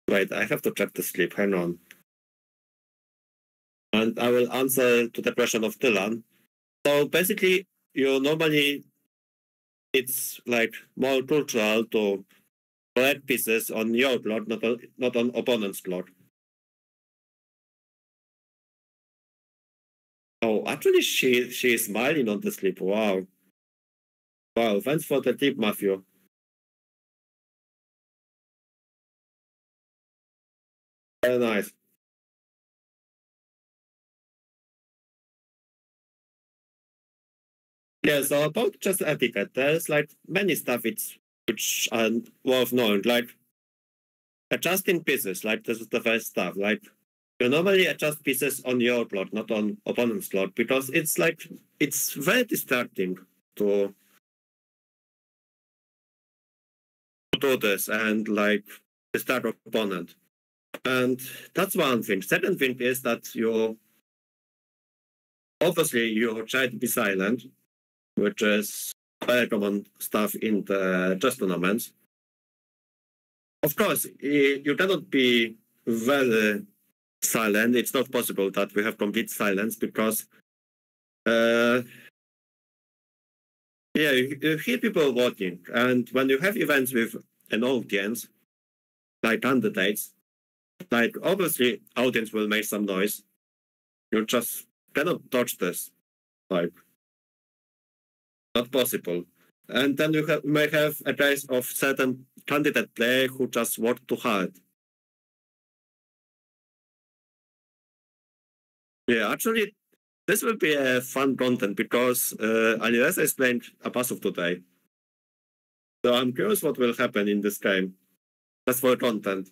S2: Wait, I have to check the clip. Hang on. And I will answer to the question of Dylan. So basically, you normally it's like more cultural to collect pieces on your plot, not on opponent's plot. Oh, actually, she is smiling on the slip. Wow. Wow, thanks for the tip, Matthew. Very nice. Yeah, so about just etiquette, there's like many stuff which are worth knowing, like adjusting pieces, like this is the first stuff. Like you normally adjust pieces on your plot, not on opponent's plot, because it's very distracting to do this and like disturb opponent. And that's one thing. Second thing is that you obviously you try to be silent, which is very common stuff in the chess tournaments. Of course, you cannot be very silent. It's not possible that we have complete silence because, yeah, you hear people voting. And when you have events with an audience, like candidates, like obviously audience will make some noise. You just cannot dodge this. Like, not possible. And then you may have a case of certain candidate player who just worked too hard. Yeah, actually, this will be a fun content because Alireza is playing a passive today. So I'm curious what will happen in this game. Just for content.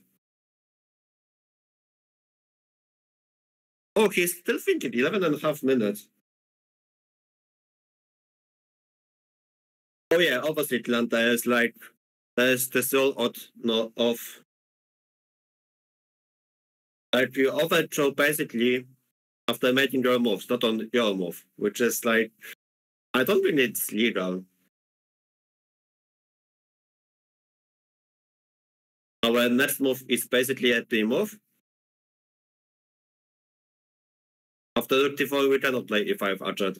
S2: Oh, he's still thinking 11 and a half minutes. Oh yeah, obviously Atlanta is like there's the soul of like you overthrow basically after making your moves, not on your move, which is like I don't think it's legal. Our next move is basically a P move. After rook d4, we cannot play e5 archer.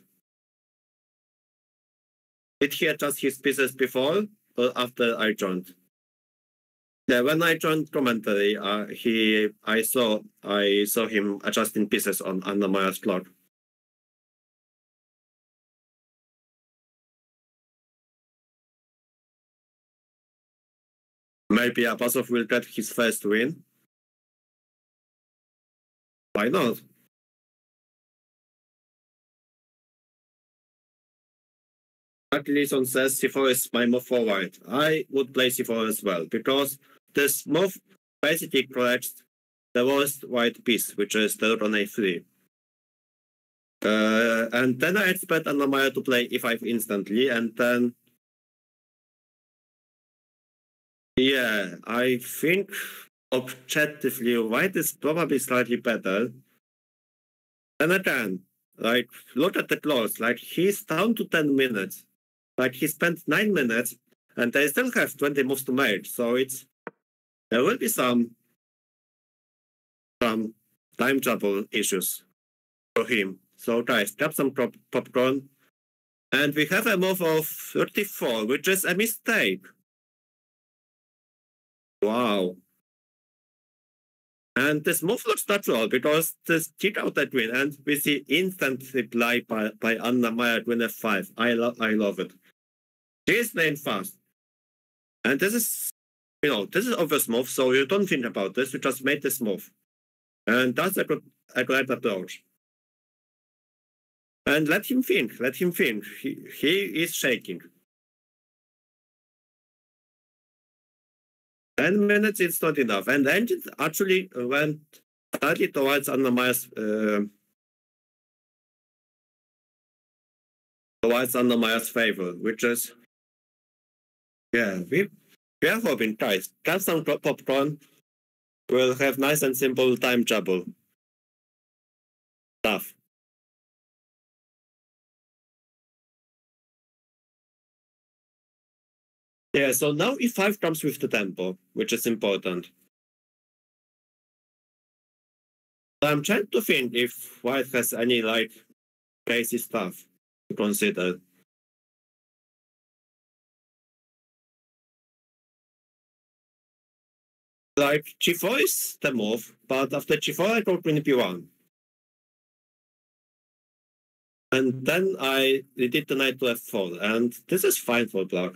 S2: Did he adjust his pieces before or after I joined? Yeah, when I joined commentary, I saw him adjusting pieces on Anna-Maja's clock. Maybe Apasov will get his first win. Why not? Leeson says c4 is my move forward. I would play c4 as well, because this move basically corrects the worst white piece, which is the rook on a3. And then I expect Anna-Maja to play e5 instantly, and then yeah, I think objectively white is probably slightly better. And again, like look at the close, like he's down to 10 minutes. Like he spent 9 minutes and they still have 20 moves to make. So there will be some time trouble issues for him. So guys, grab some popcorn. And we have a move of 34, which is a mistake. Wow. And this move looks natural because this kick out that win, and we see instant reply by Anna-Maja at win f5. I love it. She is playing fast. And this is, this is obvious move, so you don't think about this, you just made this move. And that's a great approach. And let him think. He is shaking. 10 minutes, it's not enough. And the engine actually went slightly towards Anna-Maja's favor, which is, yeah, we are hoping, guys. Grab some popcorn. We'll have nice and simple time trouble stuff. Yeah, so now e5 comes with the tempo, which is important. So I'm trying to think if white has any like crazy stuff to consider. Like g4 is the move, but after g4 I go queen b1. And then I did the knight to f4, and this is fine for black.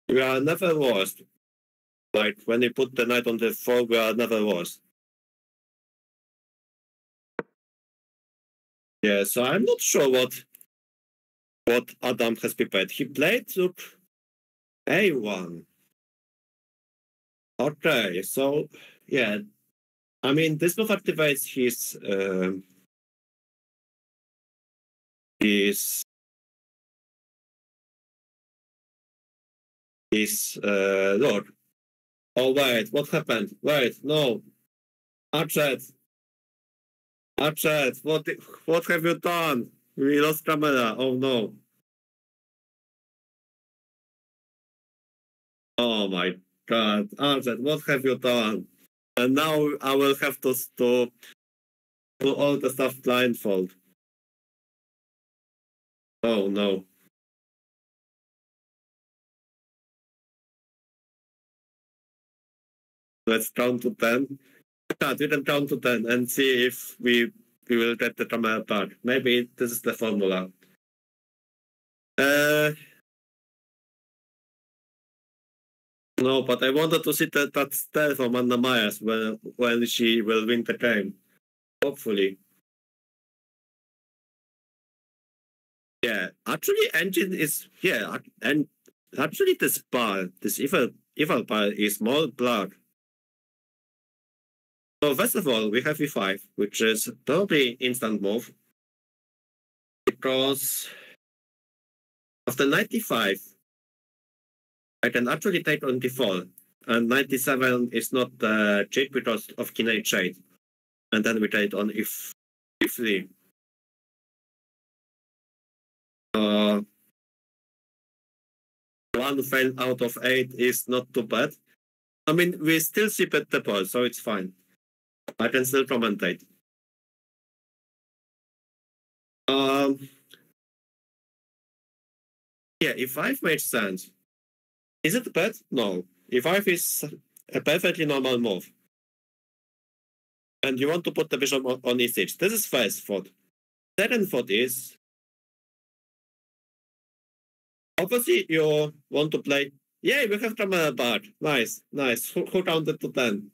S2: We are never worse. Like when you put the knight on the f4, we are never worse. Yeah, so I'm not sure what Adam has prepared. He played rook a1. Okay, so yeah, I mean this move activates his lord. Oh wait, what happened? Wait, no. Archet, what have you done? We lost camera. Oh no. Oh my god, Archet, what have you done? And now I will have to do all the stuff blindfold. Oh no. Let's count to 10. Yeah, we can count to 10 and see if we will get the camera back. Maybe this is the formula. No, but I wanted to see that stare from Anna-Maja when she will win the game. Hopefully. Yeah, actually engine is, yeah, and actually this evil bar is more black. So first of all, we have e5, which is probably instant move. Because after 95, I can actually take on d4. And 97 is not cheap because of king h8. And then we take on e3. One fail out of 8 is not too bad. I mean, we still ship at the ball, so it's fine. I can still commentate. Yeah, e5 makes sense. Is it bad? No. e5 is a perfectly normal move. And you want to put the bishop on e6. This is first thought. Second thought is, obviously you want to play. Yeah, we have camera back. Nice. Who counted to 10?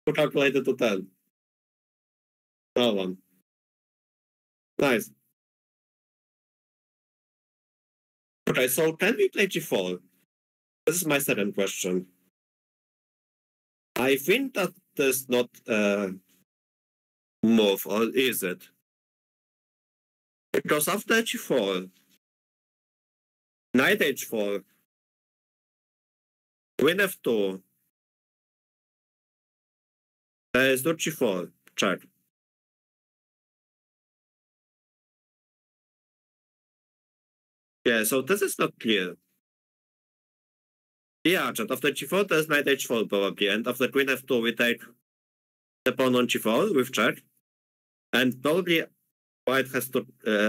S2: Who calculated to 10? No one. Nice. Okay, so can we play g4? This is my second question. I think that there's not move, or is it? Because after h4, knight h4, queen f2, there is rook g4, check. Yeah, so this is not clear. Yeah, just after g4, there's knight h4 probably, and after queen f2, we take the pawn on g4 with check, and probably white has to,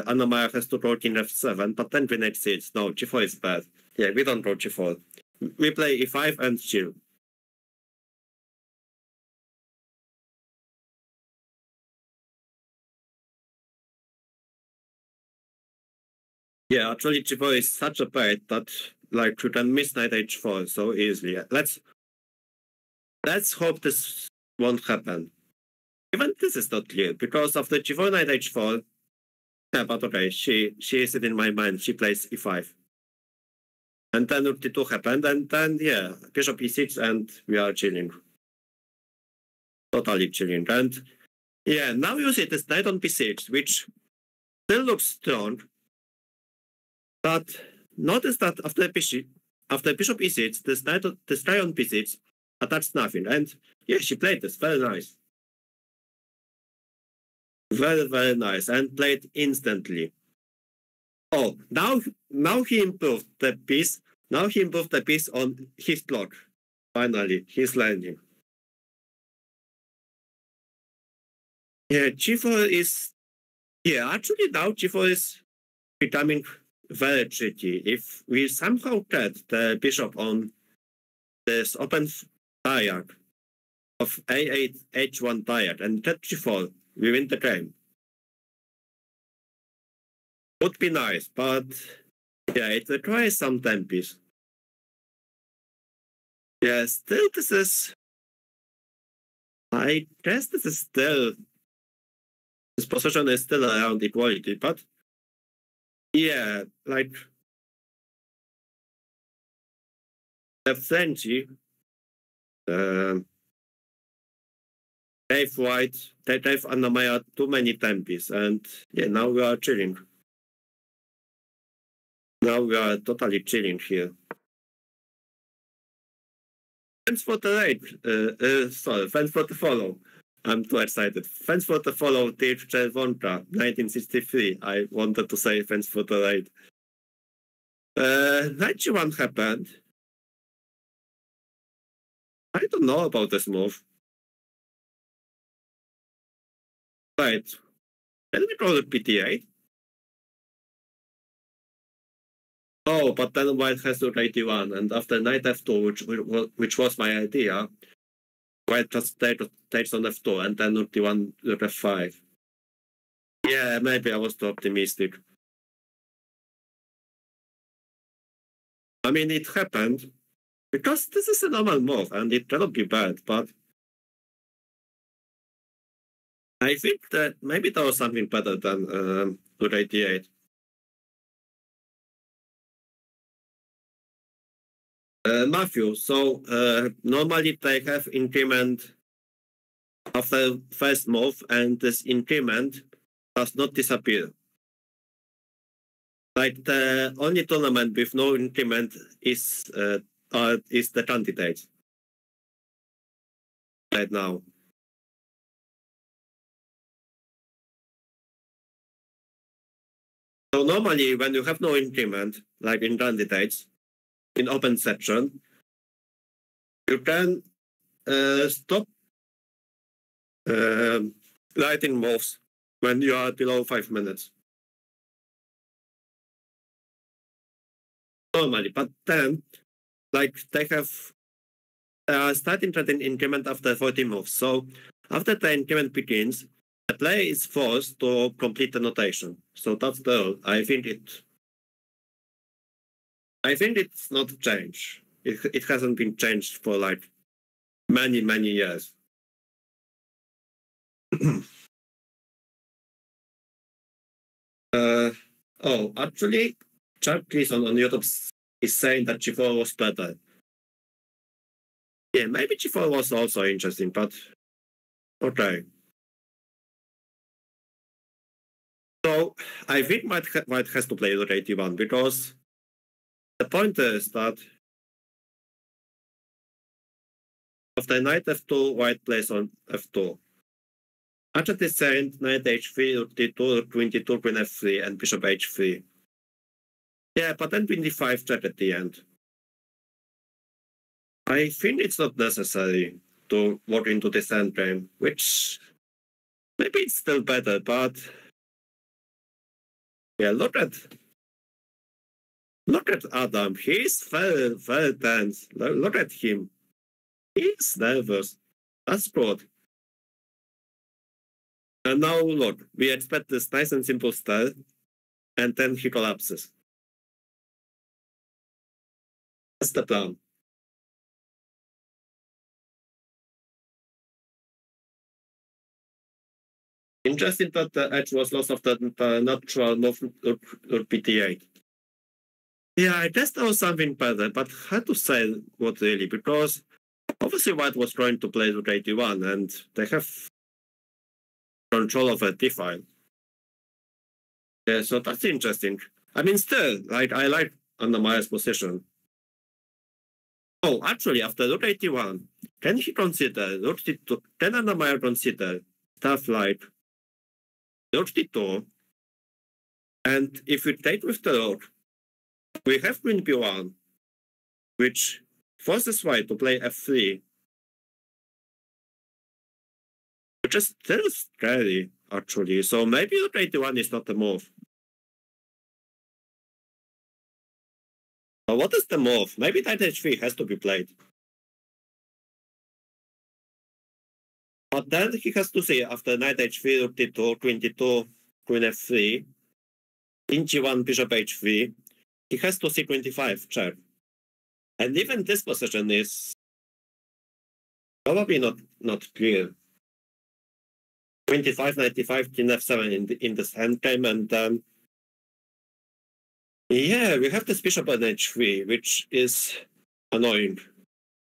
S2: Anna-Maja has to roll king f7, but then queen h6. No, g4 is bad. Yeah, we don't roll g4. We play e5 and chill. Yeah, actually g4 is such a bait that like you can miss knight h4 so easily. Let's hope this won't happen. Even this is not clear because after g4 knight h4, yeah, but okay, she is it in my mind. She plays e5. And then rook d2 happened, and then yeah, bishop e6, and we are chilling. Totally chilling. And yeah, now you see this knight on b6, which still looks strong. But notice that after bishop e6, this knight on b6 attacks nothing. And yeah, she played this very nice. Very, very nice. And played instantly. Oh, now he improved the piece. Now he improved the piece on his clock. Finally, he's learning. Yeah, g4 is... Yeah, actually now g4 is becoming very tricky. If we somehow get the bishop on this open diag of a8, h1 diag and get g4, we win the game. Would be nice, but yeah, it requires some tempis. Yeah, still this is... I guess this is still... This position is still around equality, but yeah, like f20 gave white, they gave Anna-Maja too many tempis, and yeah, now we are chilling. Now we are totally chilling here. Thanks for the raid. Sorry, thanks for the follow. I'm too excited. Thanks for the follow, Dave Cherwonka, 1963. I wanted to say thanks for the raid. Knight g1 happened. I don't know about this move. Right. Can we call it pt8? Oh, but then white has to knight d1, and after knight f2, which was my idea, white just takes on f2, and then rook d1, rook f5. Yeah, maybe I was too optimistic. I mean, it happened, because this is a normal move, and it cannot be bad, but I think that maybe there was something better than rook d8. Matthew, so normally they have increment after first move, and this increment does not disappear. Like the only tournament with no increment is the candidate right now. So normally when you have no increment, like in candidates, in open section, you can stop writing moves when you are below 5 minutes. Normally, but then, like they have starting to increment after 40 moves. So after the increment begins, the player is forced to complete the notation. So that's the rule. I think it's not changed. It hasn't been changed for like many, many years. Oh, actually, Chuck Gleason on YouTube is saying that g4 was better. Yeah, maybe g4 was also interesting, but okay. So I think white has to play rook 81 because the point is that after knight f2, white plays on f2. After this saying knight h3, rook d2, rook 22, queen f3, and bishop h3. Yeah, but then queen d5 check at the end. I think it's not necessary to walk into this endgame, which maybe it's still better, but yeah, look at Adam. He's very, very tense. Look at him. He's nervous. That's good. And now look, we expect this nice and simple style, and then he collapses. That's the plan. Interesting that the edge was lost after the natural move or PT8. Yeah, I guess there was something better, but hard to say what really, because obviously white was trying to play rook 81, and they have control of a d-file. Yeah, so that's interesting. I mean, still, like, I like Anna-Maja's position. Oh, actually, after rook 81, can he consider rook d2? Can Anna-Maja consider stuff like rook d2? And if we take with the rook, we have queen b1, which forces white to play f3, which is still scary, actually. So maybe rook 81 is not the move. But what is the move? Maybe knight h3 has to be played. But then he has to say after knight h3, rook d2, queen d2, queen f3, king g1, bishop h3, he has to see queen d5, check. And even this position is probably not clear. Queen d5, knight d5, king f7 in this endgame, and yeah, we have this bishop on h3, which is annoying.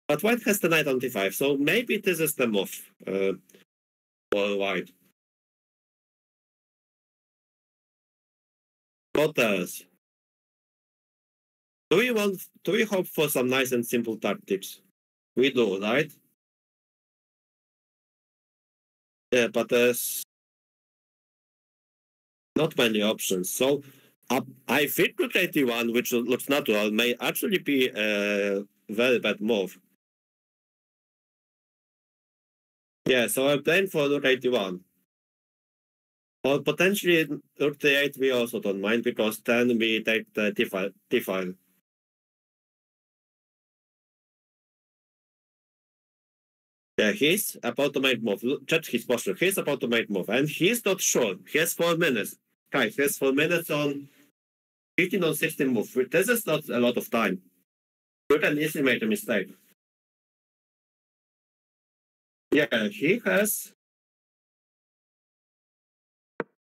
S2: But white has the knight on d5, so maybe this is the move for white. What else? Do we hope for some nice and simple tactics? We do, right? Yeah, but there's not many options. So I think rook 81, which looks natural, may actually be a very bad move. Yeah, so I'm playing for rook 81. Or potentially rook d8 we also don't mind, because then we take the d-file. Yeah, he's about to make move. Check his posture. He's about to make move, and he's not sure. He has 4 minutes. Guys, he has 4 minutes on 15 or 16 move. This is not a lot of time. You can easily make a mistake. Yeah, he has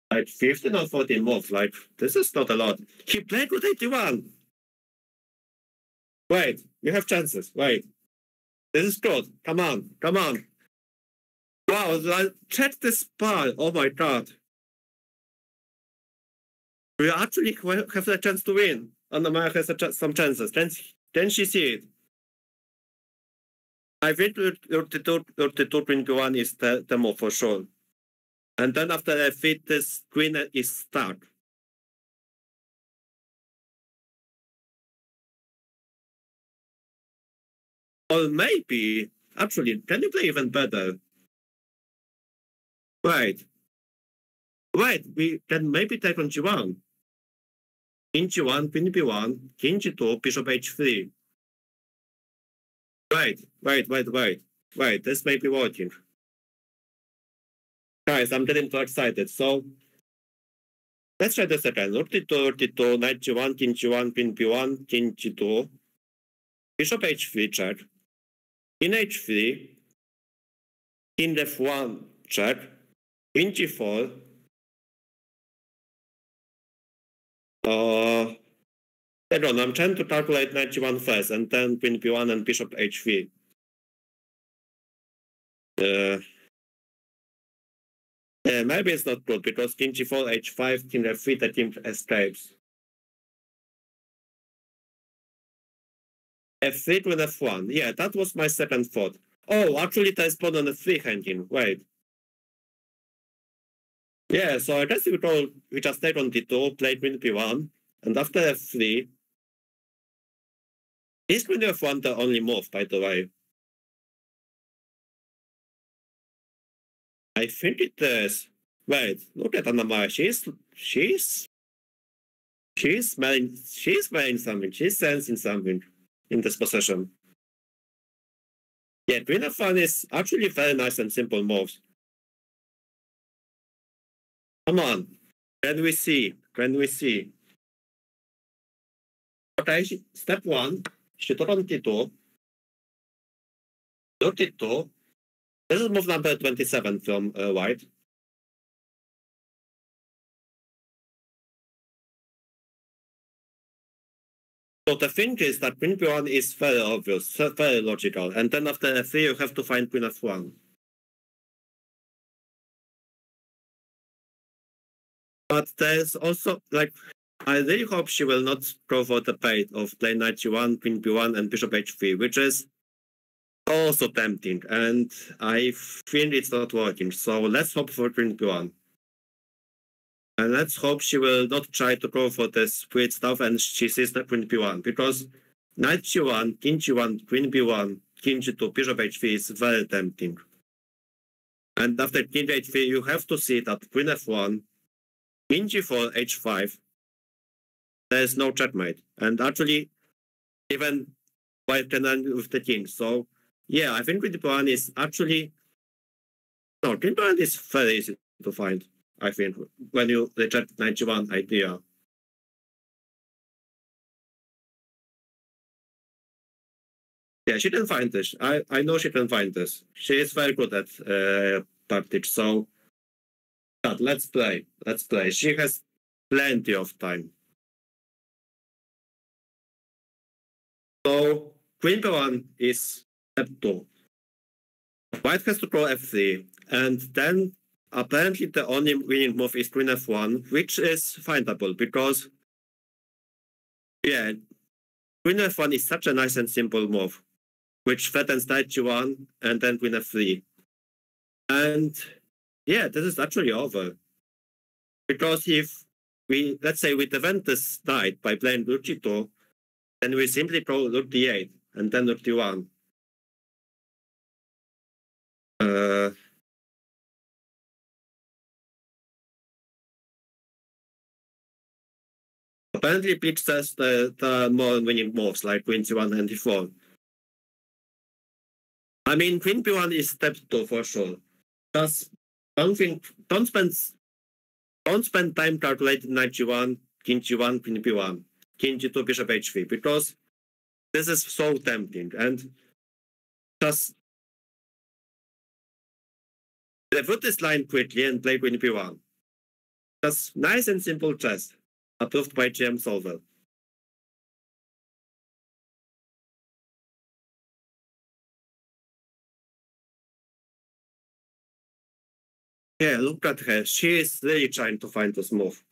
S2: like 15 or 14 moves. Like, this is not a lot. He played with 81. Wait, you have chances. Wait. This is good. Come on. Come on. Wow, check this spy. Oh my god. We actually have a chance to win. Anna-Maja has some chances. Can she see it? I think the queen b1 is the move for sure. And then after f8, this queen is stuck. Or maybe, actually, can you play even better? Wait, we can maybe take on g1. King g1, queen b1, king g2, bishop h3. Wait, this may be working. Guys, I'm getting too excited, so let's try this again. Rook d2, knight g1, king g1, queen b1, king g2, bishop h3 check, king h3, king f1 check, king g4, I don't know, I'm trying to calculate knight g1 first, and then queen b1 and bishop h3. Yeah, maybe it's not good because king g4, h5, king f3, the king escapes. f3 to f1. Yeah, that was my second thought. Oh, actually there's pawn on f3 hanging. Wait. Yeah, so I guess we just take on d2, play queen b1, and after f3, is queen f1 the only move, by the way? I think it is. Wait, look at Anna-Maja. She's smelling something. She's sensing something in this position. Yeah, queen f1 is actually very nice and simple moves. Come on. Can we see? Can we see? Okay, step 1. She took on t2. Look t2. This is move number 27 from white. So the thing is that queen b1 is very obvious, very logical. And then after f3, you have to find queen f1. But there's also, like, I really hope she will not go for the bait of play knight g1, queen b1, and bishop h3, which is also tempting. And I think it's not working. So let's hope for queen b1. And let's hope she will not try to go for this weird stuff and she sees the queen b1. Because knight g1, king g1, queen b1, king g2, bishop h3 is very tempting. And after king h3, you have to see that queen f1, king g4, h5, there's no checkmate. And actually, even white can end with the king. So, yeah, I think queen b1 is actually... No, queen b1 is very easy to find, I think, when you reject knight g1 idea. Yeah, she can find this. I know she can find this. She is very good at tactics. So, but let's play. Let's play. She has plenty of time. So, queen b1 is step 2. White has to go f3, and then apparently the only winning move is queen f1, which is findable because, yeah, queen f1 is such a nice and simple move, which threatens knight g1 and then queen f3. And yeah, this is actually over. Because if we, let's say we defend this knight by playing rook g2, then we simply go rook d8 and then rook d1. Apparently, Peach says the more winning moves like queen c1 and d4. I mean, queen b1 is step 2 for sure. Just don't spend time calculating knight g1, king g1, queen b1, king g2, bishop h3, because this is so tempting. And just revert this line quickly and play queen b1. Just nice and simple chess, approved by GM Solver. Yeah, look at her. She is really trying to find this move.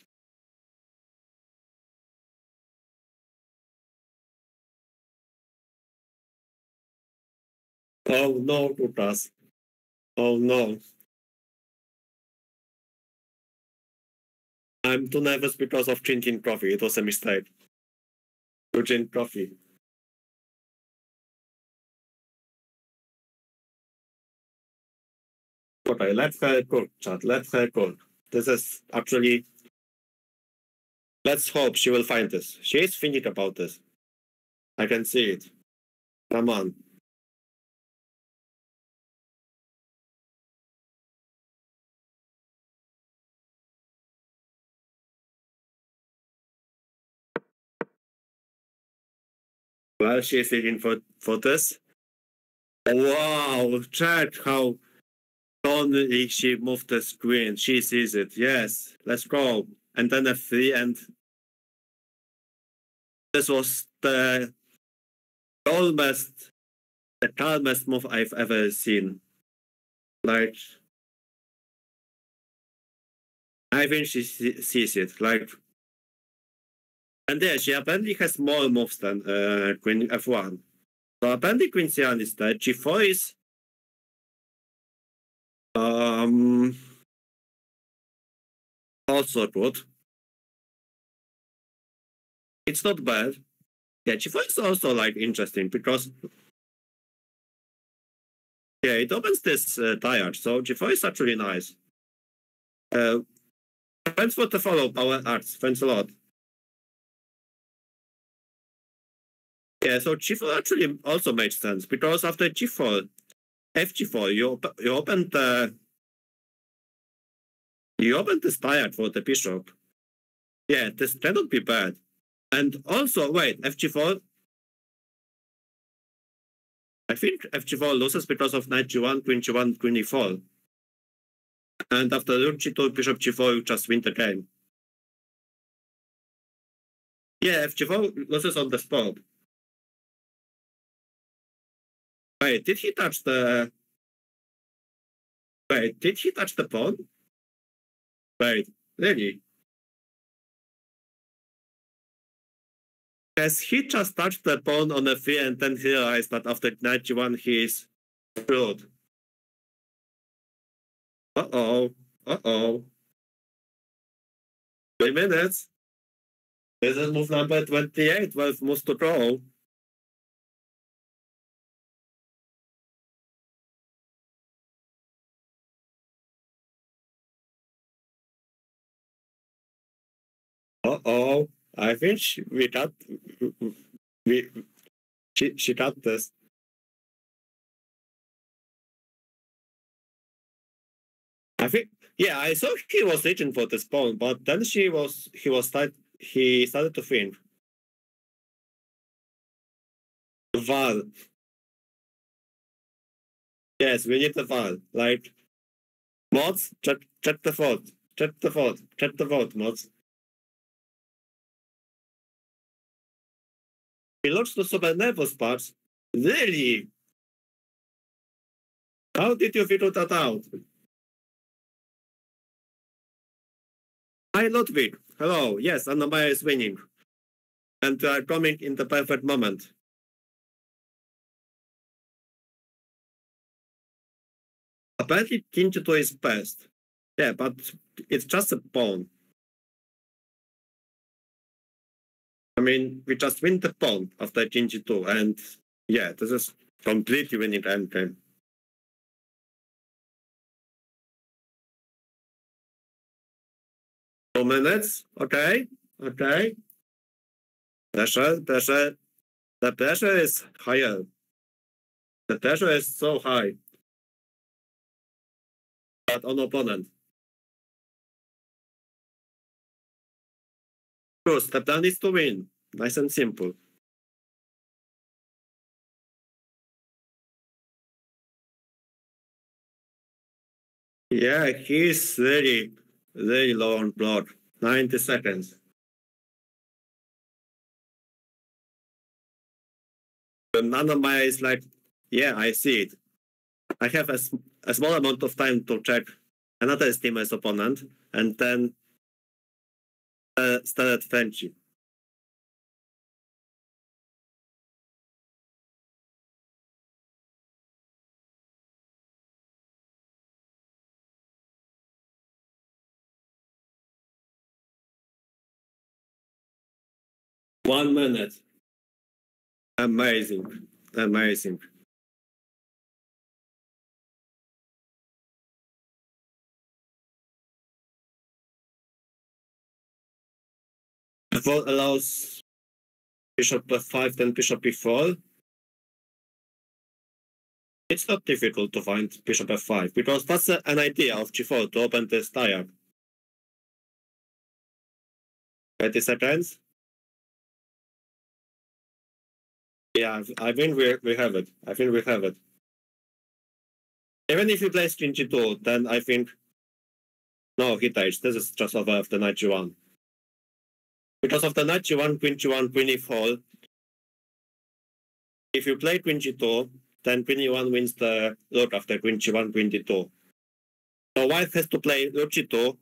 S2: Oh no, Lucas. Oh no. I'm too nervous because of drinking coffee. It was a mistake. To drink coffee. Okay, let her cook, chat. Let her cook. This is actually... Let's hope she will find this. She is thinking about this. I can see it. Come on. Well, she is looking for this. Wow, check how only she moved the screen. She sees it. Yes, let's go. And then f3, and this was the calmest move I've ever seen. Like, I think she sees it. Like, and yeah, she apparently has more moves than Queen F1. So apparently Queen C1 is dead. G4 is also good. It's not bad. Yeah, G4 is also like interesting because yeah, it opens this tired, so G4 is actually nice. Thanks for the follow, Power Arts. Thanks a lot. Yeah, so G4 actually also makes sense because after G4, FG4, you open this tired for the bishop. Yeah, this cannot be bad. And also, wait, FG4. I think FG4 loses because of knight G1, Queen G1, Queen E4. And after rook G2, bishop G4, you just win the game. Yeah, FG4 loses on the spot. Wait, did he touch the... Wait, did he touch the pawn? Wait, really? Has he just touched the pawn on f3 and then realized that after knight G1 he is screwed? Uh-oh. Uh-oh. 3 minutes. This is move number 28, 12 moves to go. Uh-oh. I think she got this. I think, yeah, I saw he was reaching for this pawn, but then he started to think. Val. Yes, we need the Val. Like, mods, check the vote. Check the vote, mods. He looks to super nervous parts. Really? How did you figure that out? Hi, Ludwig. Hello. Yes, Anna-Maja is winning. And we are coming in the perfect moment. Apparently, King G2 is best. Yeah, but it's just a pawn. I mean, we just win the pawn after King G2, and yeah, this is completely winning endgame. Two minutes, okay. Pressure. The pressure is higher. The pressure is so high. But on opponent. First, the plan is to win. Nice and simple. Yeah, he's really low on blood. 90 seconds. Anna-Maja is like, yeah, I see it. I have a small amount of time to check another esteemer's opponent, and then started friendship. One minute. Amazing. F4 allows bishop f5, then bishop e4. It's not difficult to find bishop f5 because that's an idea of g4 to open this diag. 30 seconds. Yeah, I think we have it. Even if he plays king g2, then I think no, he takes. This is just over after knight g1. Because of the knight g1, queen e4. If you play queen g2, then queen e1 wins the rook after queen g1, queen d2. So white has to play rook g2,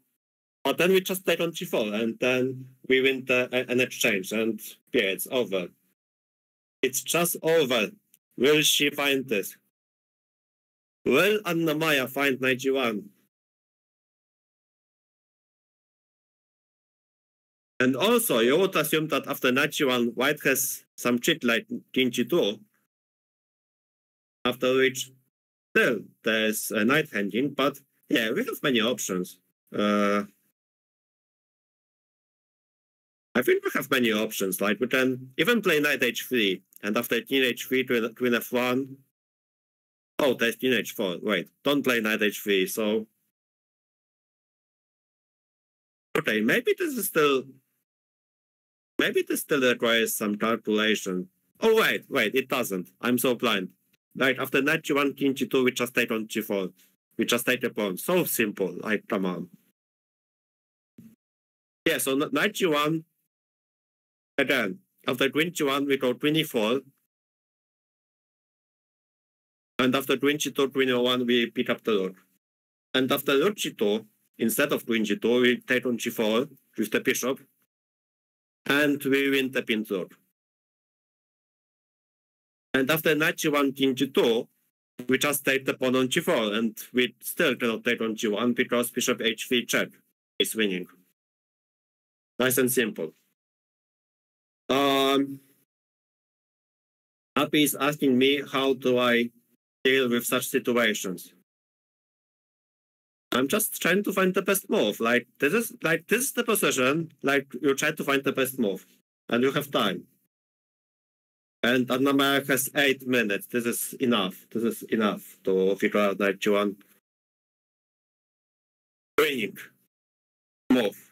S2: But then we just take on g4, and then we win an exchange, and yeah, it's over. It's just over. Will she find this? Will Anna-Maja find knight g1? And also, you would assume that after knight g1, white has some cheat like king g2, after which still there's a knight hanging, but yeah, we have many options. I think we have many options. Like we can even play knight h3, and after king h3, queen f1. Oh, there's king h4. Wait, don't play knight h3. So okay, maybe this still requires some calculation. Oh wait, it doesn't. I'm so blind. Right after knight g1, king g2, we just take on g4. We just take a pawn. So simple. Like come on. Yeah, so knight g1. Again, after queen g1, we go queen e4. And after queen g2, queen e1, we pick up the rook. And after rook g2, instead of queen g2, we take on g4 with the bishop. And we win the pin rook. And after knight g1, king g2, we just take the pawn on g4. And we still cannot take on g1 because bishop h3 check is winning. Nice and simple. Happy is asking me how do I deal with such situations. I'm just trying to find the best move. Like this is the position. Like you try to find the best move, and you have time. And Anna-Maja has 8 minutes. This is enough. This is enough to figure out knight g1 winning move.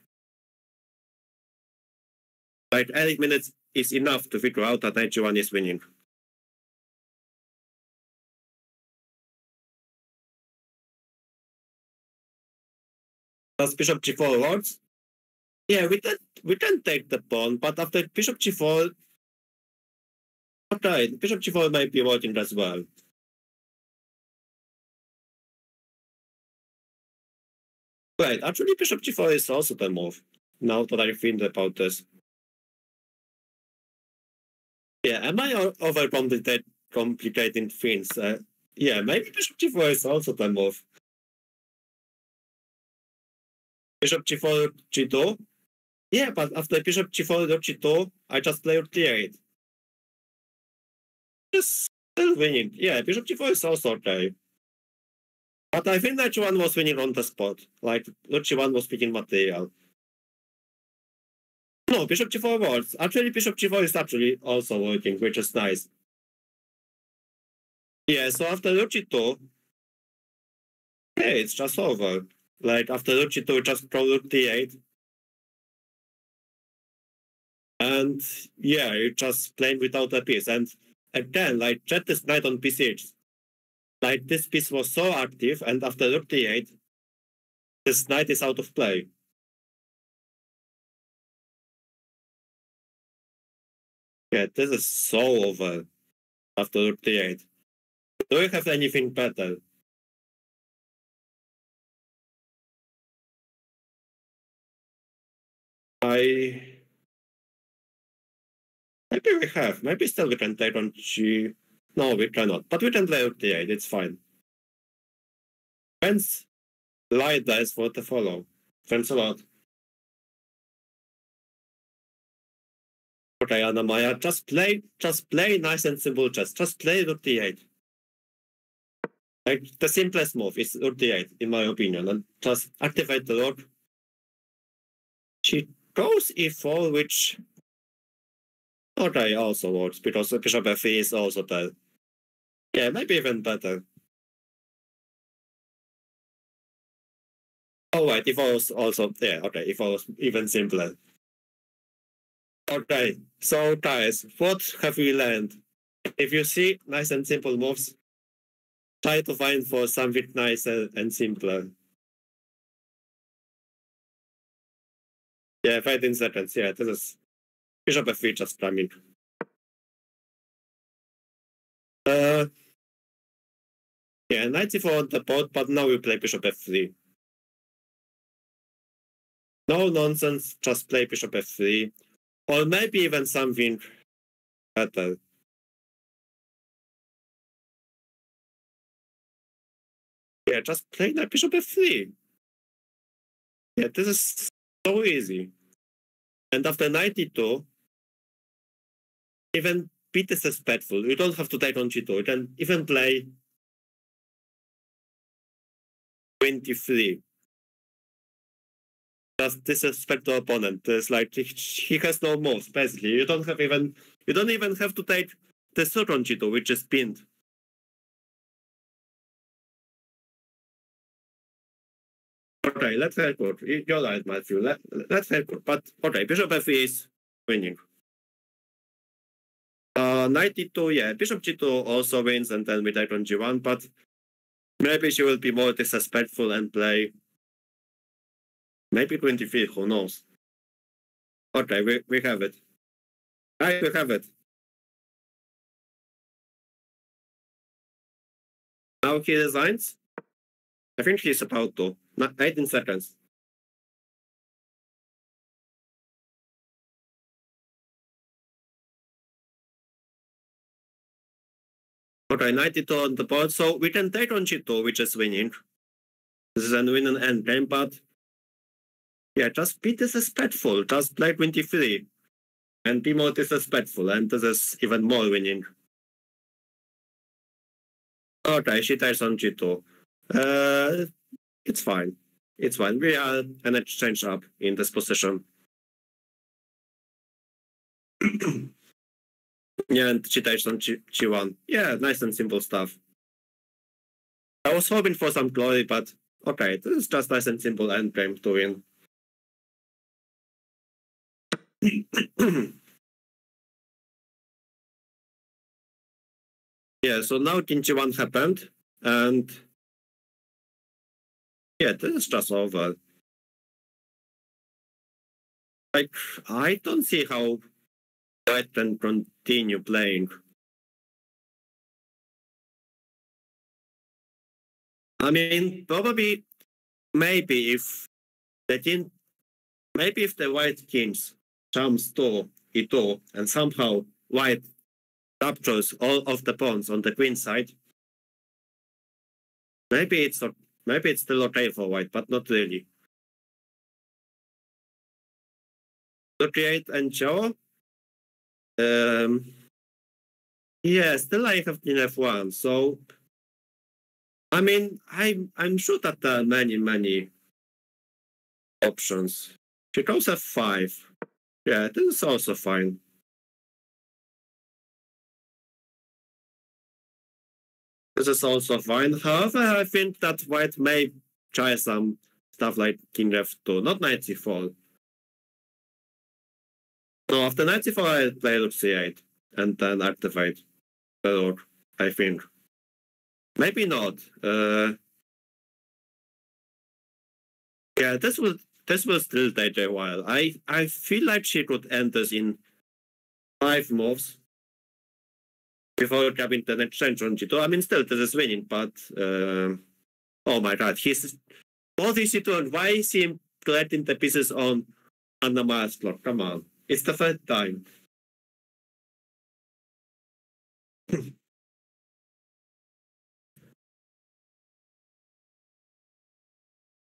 S2: Like 8 minutes is enough to figure out that knight g1 is winning. Does bishop g4 works? Yeah, we can take the pawn, but after bishop g4, okay, bishop g4 might be working as well. Right, actually bishop g4 is also the move, now that I think about this. Yeah, am I overcomplicating things? Yeah, maybe bishop g4 is also the move. Bishop g4, g2? Yeah, but after bishop g4, g2, I just play d8. Just still winning. Yeah, bishop g4 is also okay. But I think that g1 was winning on the spot. Like, g1 was picking material. No, bishop g4 works. Actually, bishop g4 is actually also working, which is nice. Yeah, so after rook g2, yeah, it's just over. Like, after rook g2, just pro rook d8. And yeah, you just playing without a piece. And again, like, check this knight on p6. Like, this piece was so active, and after rook d8, this knight is out of play. Yeah, this is so over after rook d8. Do you have anything better? Maybe we have. Maybe still we can take on g. No, we cannot. But we can play rook d8. It's fine. Thanks, light dice for the follow. Thanks a lot. Okay, Anna-Maja, just play nice and simple chess. Just play rook d8. Like the simplest move is rook d8, in my opinion, and just activate the rook. She goes e4, which okay also works because the bishop f3 is also there. Yeah, maybe even better. Oh right, e4 was also yeah. Okay, e4 was even simpler. Okay, so guys, what have we learned? If you see nice and simple moves, try to find for something nicer and simpler. Yeah, 15 seconds. Yeah, this is bishop f3 just coming. Yeah, knight c4 on the board, but now we play bishop f3. No nonsense, just play bishop f3. Or maybe even something better. Yeah, just play knight bishop f3. Yeah, this is so easy. And after knight e2, even be disrespectful. You don't have to take on g2. You can even play 23. Just disrespect the opponent. It's like he has no moves, basically. You don't even have to take the third on g2, which is pinned. Okay, let's help out. You're right, Matthew. Let's help out. But okay, bishop f3 is winning. Knight e2, yeah, bishop g2 also wins, and then we take on g1, but maybe she will be more disrespectful and play maybe 23, who knows. Okay, we have it. Right, we have it. Now he resigns. I think he's about to. 18 seconds. Okay, knight e2 on the board, so we can take on g2, which is winning. This is a winning endgame, but yeah, just be disrespectful. Just play 23 and be more disrespectful, and this is even more winning. Okay, she takes on g2. It's fine. It's fine. We are an exchange up in this position. Yeah, and she takes on g1. Yeah, nice and simple stuff. I was hoping for some glory, but okay, this is just nice and simple endgame to win. Yeah, so now king g1 happened, and yeah, this is just over. Like, I don't see how White can continue playing. I mean, probably, maybe if the White kings jumps to e2 and somehow White captures all of the pawns on the queen side, maybe it's still okay for White, but not really. To create and show, yeah, still I have king f1, so I mean, I'm sure that there are many options. She goes f5. Yeah, this is also fine. This is also fine. However, I think that White may try some stuff like king f2, not knight c4. No, after knight c4, I play rook c8 and then activate the rook, I think. Maybe not. Yeah, this will still take a while. I feel like she could end this in 5 moves before grabbing the next change on g2. I mean, still, this is winning, but oh my god, what is he doing? Why is he collecting the pieces on Anna-Maja's clock? Come on, it's the third time.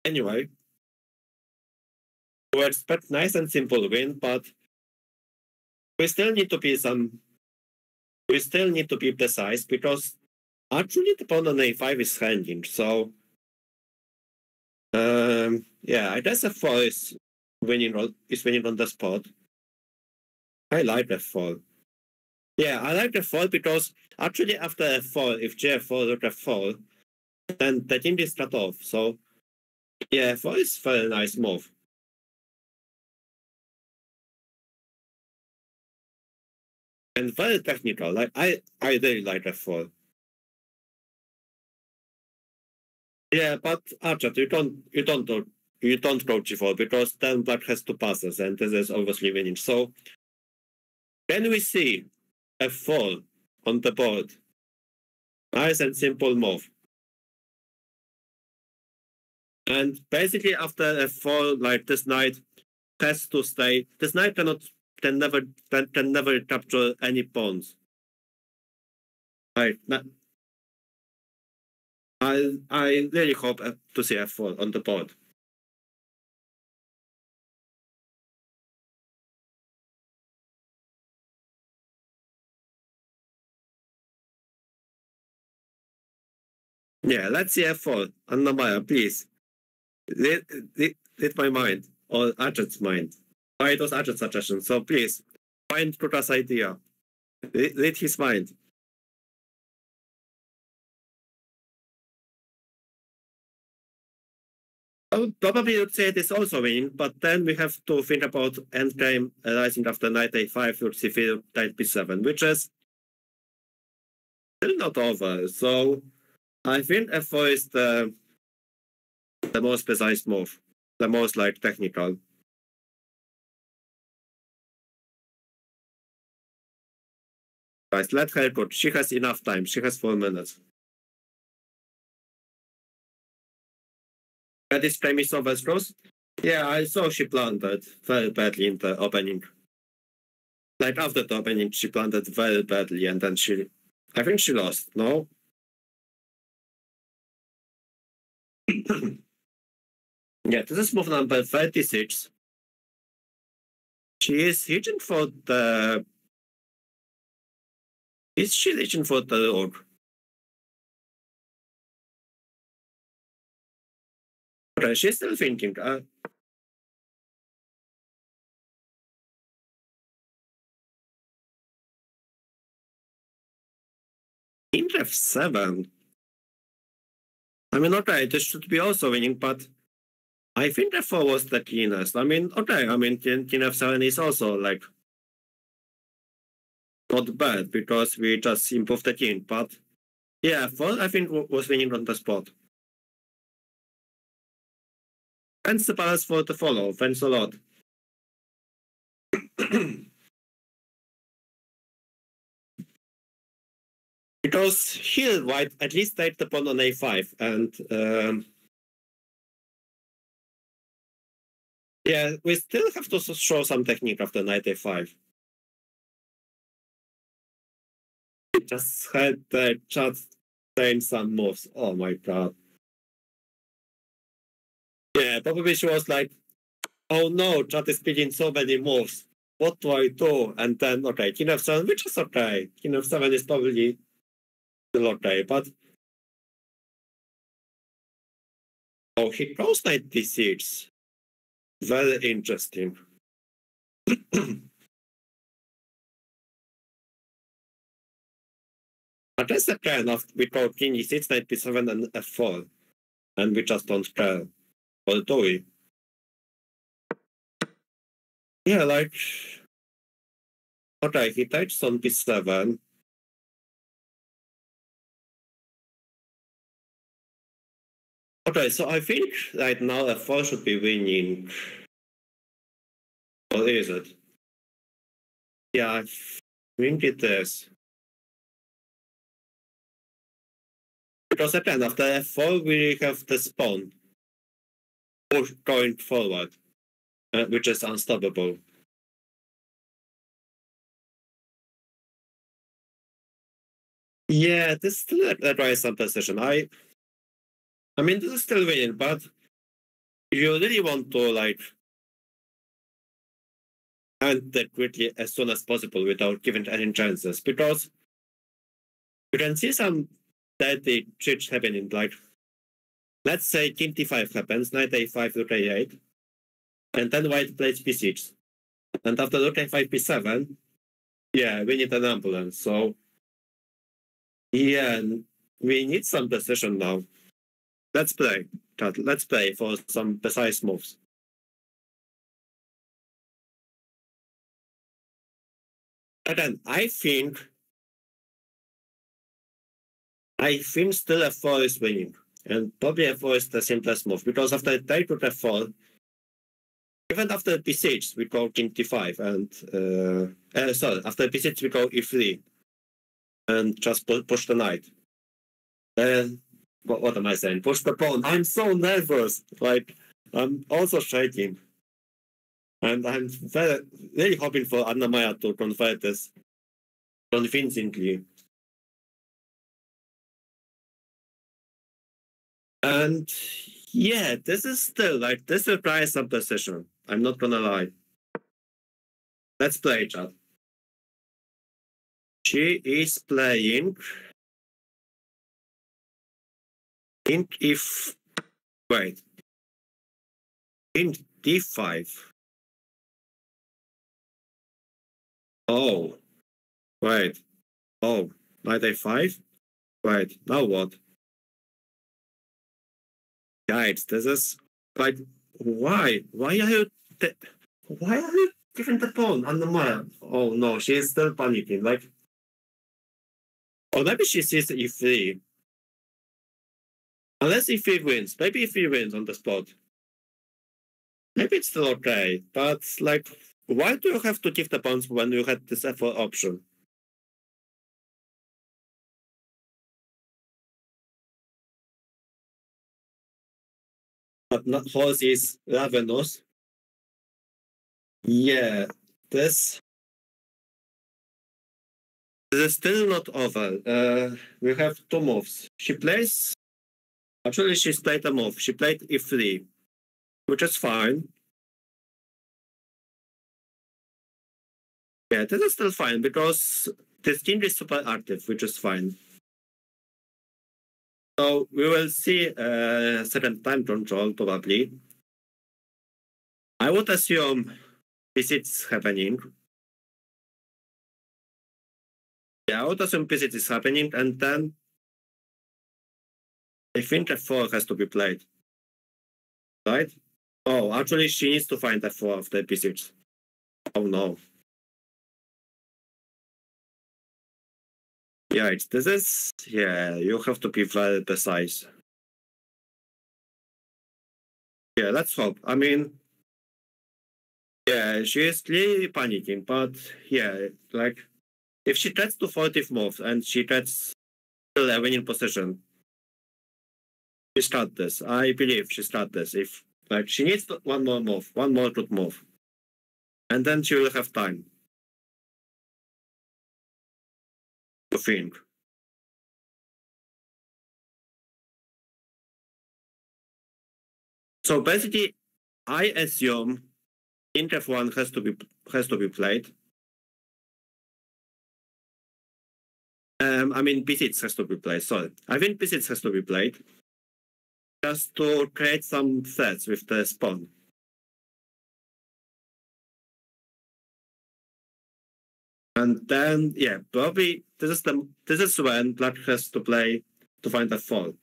S2: Anyway, we expect nice and simple win, but we still need to be precise because actually the pawn on a5 is hanging. So yeah, I guess f4 is winning on the spot. I like f4. Yeah, I like f4 because actually after f4, if g4 rook f4, then the king is cut off. So yeah, f4 is a very nice move. And very technical. Like I really like f4. Yeah, but Archer, you don't go g4 because then black has two passes, and this is obviously winning. So can we see f4 on the board? Nice and simple move. And basically after f4, like this knight has to stay. This knight can never capture any pawns. I really hope to see f4 on the board. Yeah, let's see f4. Anna-Maja, please. Read my mind, or Archer's mind. Oh, it was Archer's suggestion, so please, find Kruka's idea. Read his mind. I would probably would say it is also winning, but then we have to think about endgame rising after knight a5, rook c3, knight b7, which is still not over. So I think f4 is the most precise move, the most like technical. Guys, let her put. She has enough time. She has 4 minutes. That is premise of Westeros? Yeah, I saw she planted very badly in the opening. Like after the opening, she planted very badly, and then I think she lost, no? Yeah, this is move number 36. She is reaching for the... Is she reaching for the rook? Okay, she's still thinking. In f7. I mean, okay, this should be also winning, but I think f4 was the cleanest. I mean, okay, I mean, king f7 is also like not bad because we just improved the king, but yeah, f4 I think was winning on the spot. Thanks the palace for the follow. Thanks a lot. Because here white at least take the pawn on a5 and yeah, we still have to show some technique after knight a5. Just had the chat saying some moves. Oh my god. Yeah, probably she was like, oh no, chat is picking so many moves. What do I do? And then, okay, king f7, which is okay. King f7 is probably still okay, but... Oh, he goes knight d6. Very interesting. But that's the plan of we go king e6, knight b7, and f4. And we just don't care. Or do we? Yeah, like... Okay, he takes on b7. Okay, so I think right now f4 should be winning. Or is it? Yeah, I think it is. Because again, after f4, we have the pawn going forward, which is unstoppable. Yeah, this still requires some precision. I mean, this is still winning, but you really want to like end that quickly as soon as possible without giving any chances, because you can see some dirty tricks happening. Like, let's say king d5 happens, knight a5, rook a8, and then white plays b6, and after rook a5, b7, yeah, we need an ambulance. So yeah, we need some precision now. Let's play, chat. Let's play for some precise moves. Again, I think still f4 is winning, and probably f4 is the simplest move, because after take rook f4, even after b6 we go king d5, and sorry, after b6 we go e3, and just push the knight. what am I saying? Push the pawn. I'm so nervous. Like, I'm also shaking. And I'm really hoping for Anna-Maja to convert this convincingly. And yeah, this is still like, this requires some precision. I'm not gonna lie. Let's play, chat. She is playing in if wait in d5. Oh, wait. Oh, knight a5. Wait, now what? Guys, this is like why? Why are you? Why are you giving the pawn on the map? Oh no, she is still panicking. Like, or maybe she sees e3. Unless e3 wins, maybe e3 wins on the spot. Maybe it's still okay, but like, why do you have to give the pawns when you had this f4 option? But not horse is ravenous. Yeah, this is still not over. We have two moves. She plays. Actually, she's played a move. She played e3, which is fine. Yeah, this is still fine because this king is super active, which is fine. So we will see second time control probably. I would assume visits happening. Yeah, I would assume visit is happening, and then I think f4 has to be played. Right? Oh, actually, she needs to find f4 after b6. Oh no. Yeah, this is, yeah, you have to be very precise. Yeah, let's hope. I mean, yeah, she is clearly panicking, but yeah, like, if she tries to 40th move and she tries still a winning position, she got this. I believe she's got this. If, like, she needs one more move, one more good move. And then she will have time to think. So basically, I assume king f1 has to be played. I mean, b6 has to be played. Sorry, I think b6 has to be played just to create some threats with the pawn. And then, yeah, probably this is when black has to play to find a fall.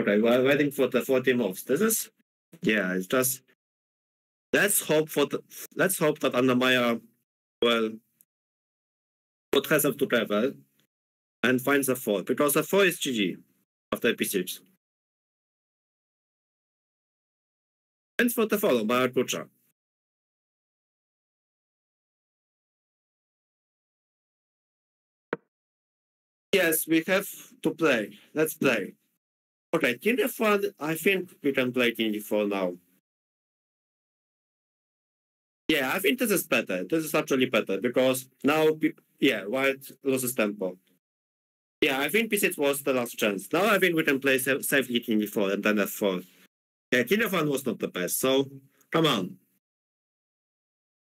S2: Okay, we're waiting for the 40 moves. This is, yeah, it's just let's hope that Anna-Maja will put herself together and finds a 4 because a 4 is GG after p6. Thanks for the follow, Maracucha. Yes, we have to play. Let's play. Okay, king f1, I think we can play king e4 now. Yeah, I think this is better. This is actually better because now, yeah, white loses tempo. Yeah, I think b6 was the last chance. Now I think we can play safely king e4 and then f4. Yeah, king f1 was not the best, so come on.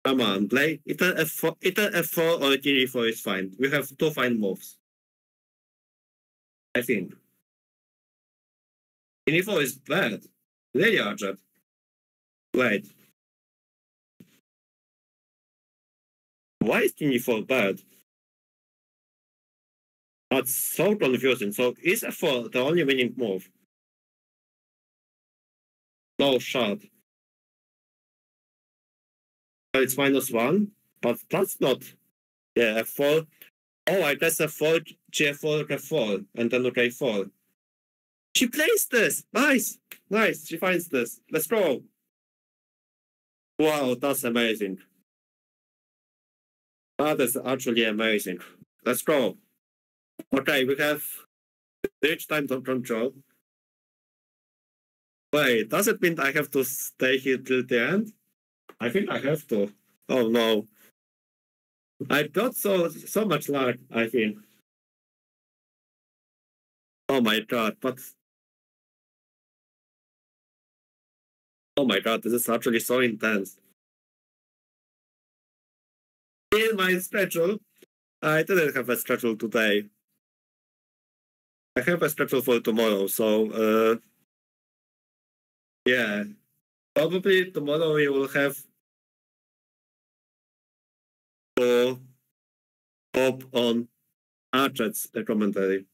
S2: Come on, play either f4 or king e4 is fine. We have two fine moves. I think. King e4 is bad. Really, Archer. Wait. Why is king e4 bad? That's so confusing. So is f4 the only winning move? No shot. Well, it's -1, but that's not. Yeah, f4. Oh, I guess f4, g4, f4, and then k4. She plays this. Nice. Nice. She finds this. Let's go. Wow, that's amazing. That is actually amazing. Let's go. Okay, we have reached time to control. Wait, does it mean I have to stay here till the end? I think I have to. Oh no. I got so much luck, I think. Oh my god, but oh my god, this is actually so intense. In my schedule, I didn't have a schedule today. I have a schedule for tomorrow, so yeah. Probably tomorrow you will have to hop on Archet's commentary.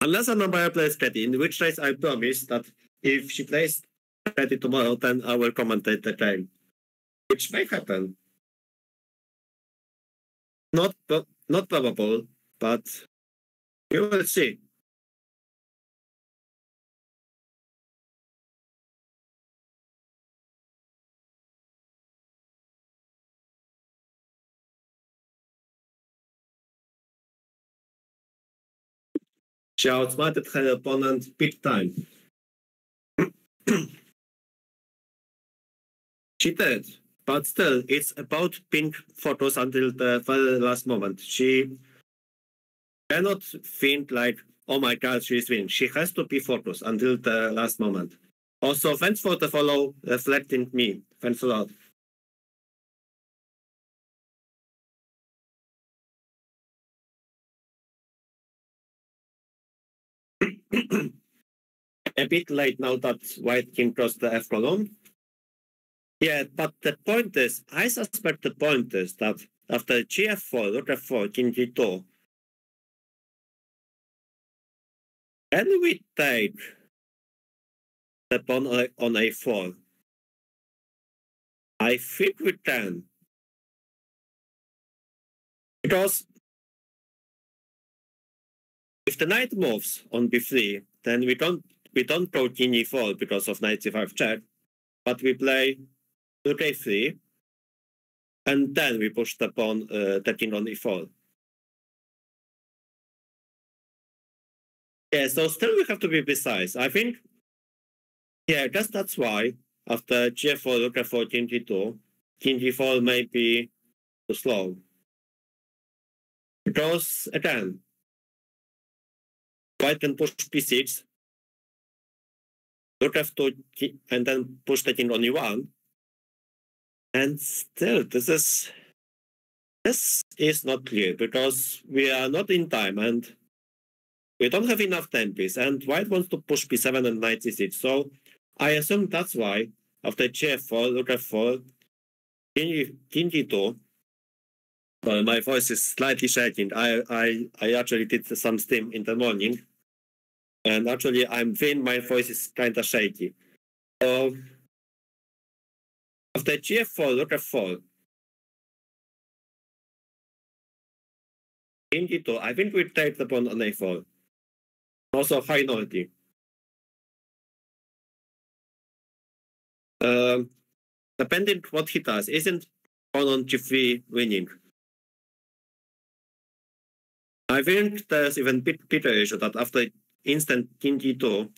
S2: Unless Anna-Maja plays Katie, in which case I promise that if she plays Katie tomorrow, then I will commentate the game. Which may happen. Not probable, but we will see. She outsmarted her opponent big time. She did, but still, it's about pink photos until the very last moment. She cannot think like, oh my god, she's winning. She has to be focused until the last moment. Also, thanks for the follow, reflecting me. Thanks a lot. A bit late now that white king crossed the F column. Yeah, but the point is, I suspect the point is that after gf4, rook f4, king g2, can we take the pawn on a4? I think we can. Because if the knight moves on b3, then we don't go king e4 because of knight c5 check, but we play rook a3, and then we push the pawn, the king on e4. Yeah, so still we have to be precise. I think, yeah, I guess that's why after g4, rook f4, king g2, king g4 may be too slow. Because, again, white can push b6, rook f2, and then push the king on e1. And still, this is not clear because we are not in time and we don't have enough tempos. And white wants to push b7 and knight c6. So I assume that's why after gf4, rook f4, king g2. Well, my voice is slightly shaking. I actually did some steam in the morning, and actually I'm feeling my voice is kind of shaky. So after gf4, rook f4, king g2, I think we take the pawn on a4. Also high novelty. Depending what he does, isn't pawn on g3 winning? I think there's even bigger issue that after instant king g2,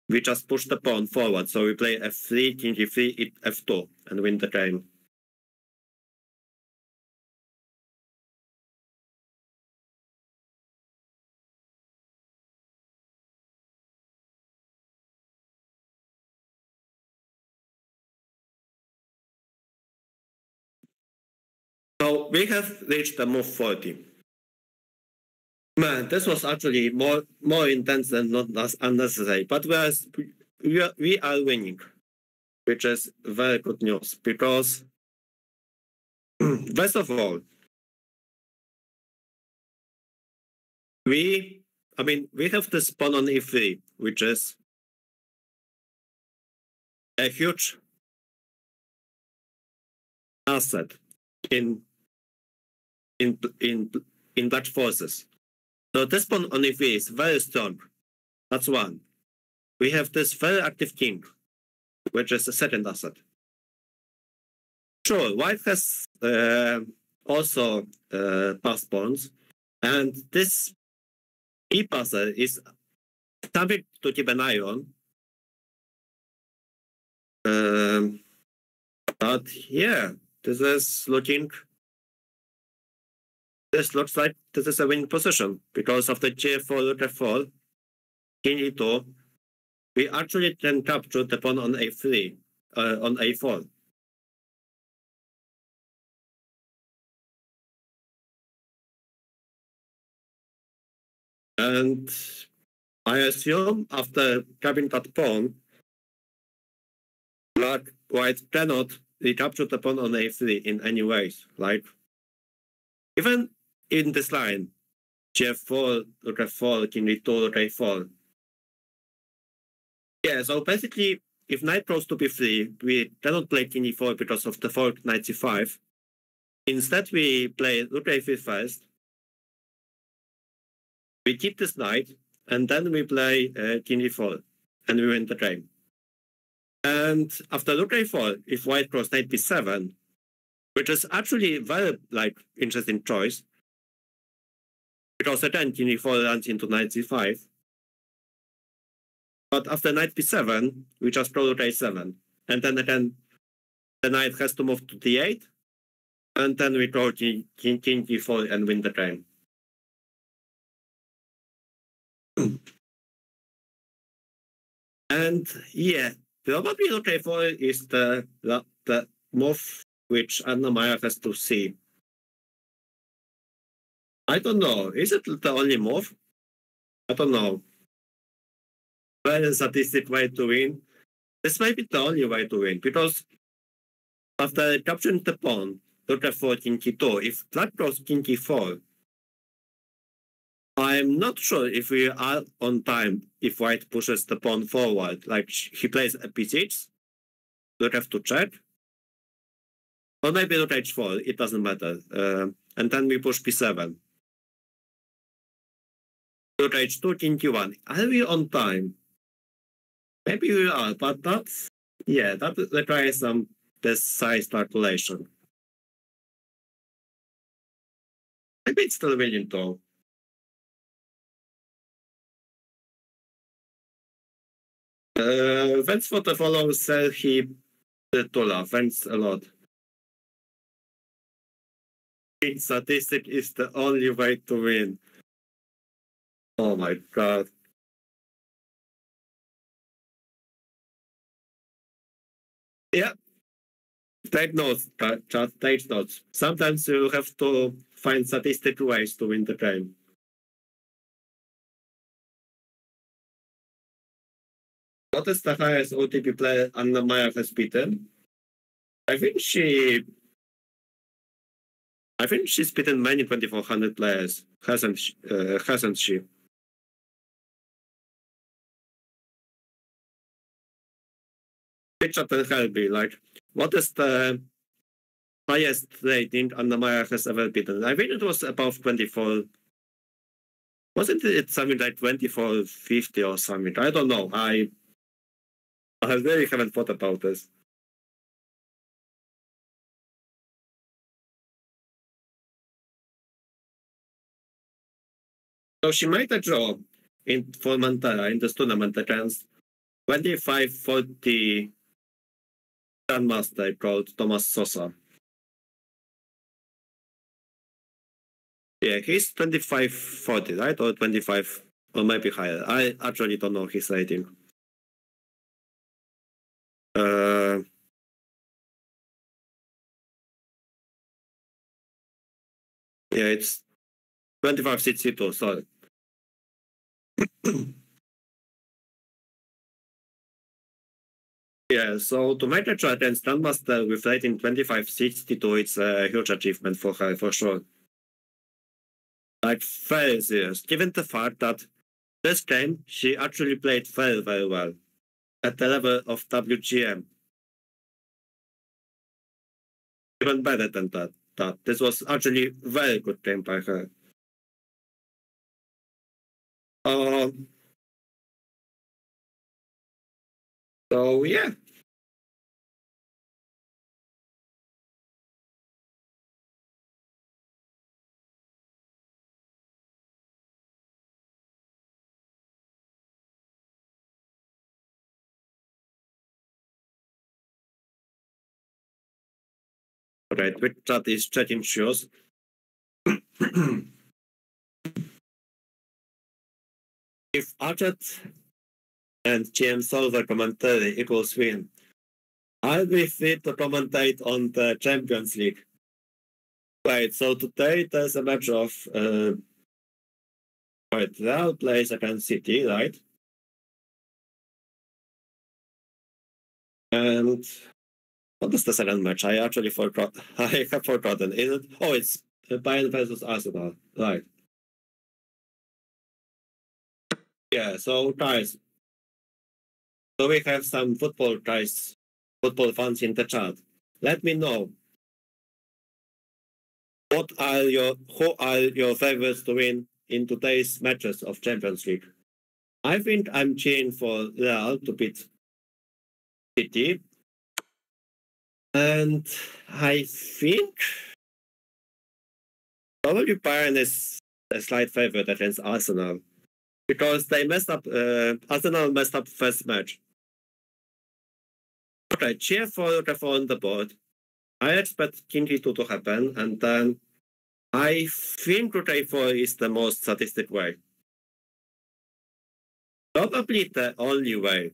S2: we just push the pawn forward. So we play f3, king g3, f2, and win the game. So we have reached the move 40. Man, this was actually more intense than not unnecessary, but we are winning, which is very good news because first of all, we have this pawn on e3, which is a huge asset in black forces. So this pawn on e3 is very strong. That's one. We have this very active king, which is the second asset. Sure, white has also passed pawns, and this e-puzzle is something to keep an eye on. But yeah, this is looking. This looks like this is a winning position because of the J4 rook F4, King E2. We actually can capture the pawn on A3, on A4. And I assume after grabbing that pawn, white cannot recapture the pawn on A3 in any ways. Like, even in this line, G4, rook F4, King E2, rook A4. Yeah, so basically, if knight goes to B3, we cannot play King E4 because of the fork knight C5. Instead, we play rook A3 first. We keep this knight, and then we play King E4, and we win the game. And after rook A4, if white goes knight B7, which is actually very interesting choice, because again King E4 runs into knight C5. But after knight B7, we just go rook A7, and then again the knight has to move to D8, and then we go King E4 and win the game. And yeah, probably rook A4 is the move which Anna-Maja has to see. I don't know. Is it the only move? I don't know. Very sadistic way to win. This might be the only way to win, because after capturing the pawn, rook F4, King E2, if black goes King E4, I'm not sure if we are on time if white pushes the pawn forward. Like, he plays a B6, rook F2 check, or maybe rook H4, it doesn't matter. And then we push B7. Rook H2, King E1. Are we on time? Maybe we are, but that's, yeah, that requires some precise calculation. Maybe it's still winning though. Thanks for the follow, Serhi Tula. Thanks a lot. Statistic is the only way to win. Oh my god. Yeah. Take notes, just take notes. Sometimes you have to find statistic ways to win the game. What is the highest OTP player Anna-Maja has beaten? I think she's beaten many 2400 players, hasn't she? Pitch up and help me, like, what is the highest rating Anna-Maja has ever beaten? I think it was above 24. Wasn't it something like 2450 or something? I don't know. I really haven't thought about this. So she made a draw in Formentera in this tournament against 2540 grandmaster called Thomas Sosa. Yeah, he's 2540, right? Or 25, or maybe higher. I actually don't know his rating. Yeah, it's 2562, sorry. Yeah, so to make a draw against grandmaster with rating 2562, it's a huge achievement for her, for sure. Like, very serious, given the fact that this game she actually played very, very well at the level of WGM. Even better than that. This was actually very good game by her. So yeah. Right, Twitch chat is checking shows. If Archet and GM Solver commentary equals win, I'll be fit to commentate on the Champions League. Right, so today there's a match of Real plays against City, right? And what is the second match? I actually forgot. I have forgotten. Is it? Oh, it's Bayern versus Arsenal, right? Yeah. So guys, so we have some football fans in the chat. Let me know who are your favorites to win in today's matches of Champions League. I think I'm cheering for Real to beat City, and I think probably Bayern is a slight favorite against Arsenal because they messed up. Arsenal messed up first match. Okay, cheer for Rafa on the board. I expect King 2 to happen, and then I think Route 4 is the most statistic way. Probably the only way.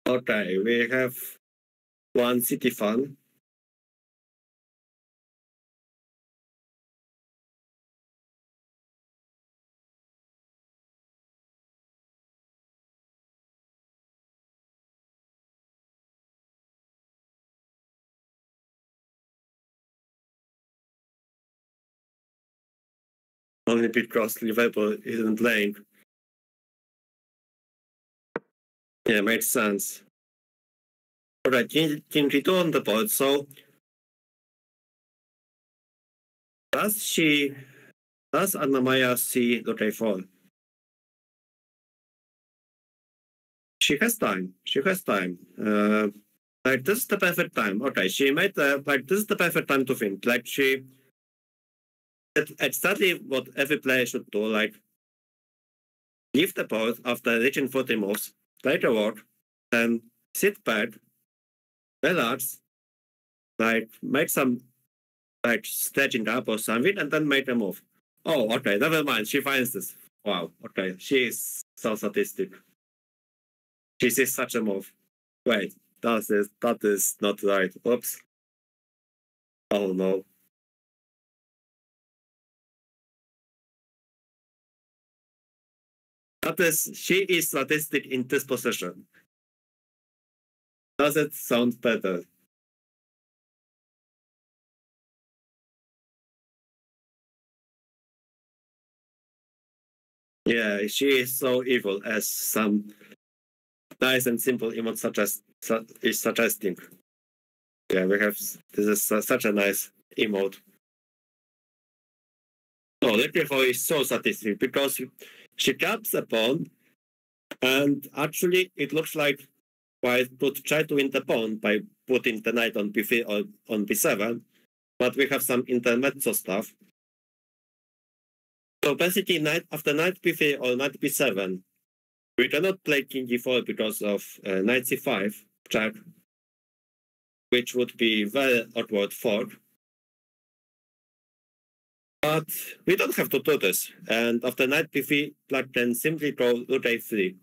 S2: Okay, we have one City fan. Only because Liverpool isn't playing. Yeah, makes sense. Alright, King 2 on the board, so does Anna-Maja see Route 4? She has time. Like, this is the perfect time. Okay, she made this is the perfect time to think. Like, she did exactly what every player should do. Like, leave the board after reaching 40 moves, play the work, then sit back, relax, like, make some, like, stretching up or something, and then make a move. Oh, okay, never mind. She finds this. Wow, okay. She is so sadistic. She sees such a move. Wait, that is not right. Oops. Oh no. She is sadistic in this position. Does it sound better? Yeah, she is so evil as some nice and simple emote is suggesting. Yeah, we have this is such a nice emote. No, Leprechaun is so sadistic because she grabs a pawn, and actually it looks like White could try to win the pawn by putting the knight on b3 or on b7, but we have some intermezzo stuff. So basically, after knight b3 or knight b7, we cannot play king e4 because of knight c5 check, which would be very awkward fork. But we don't have to do this. And after knight b3, black can simply go rook a3.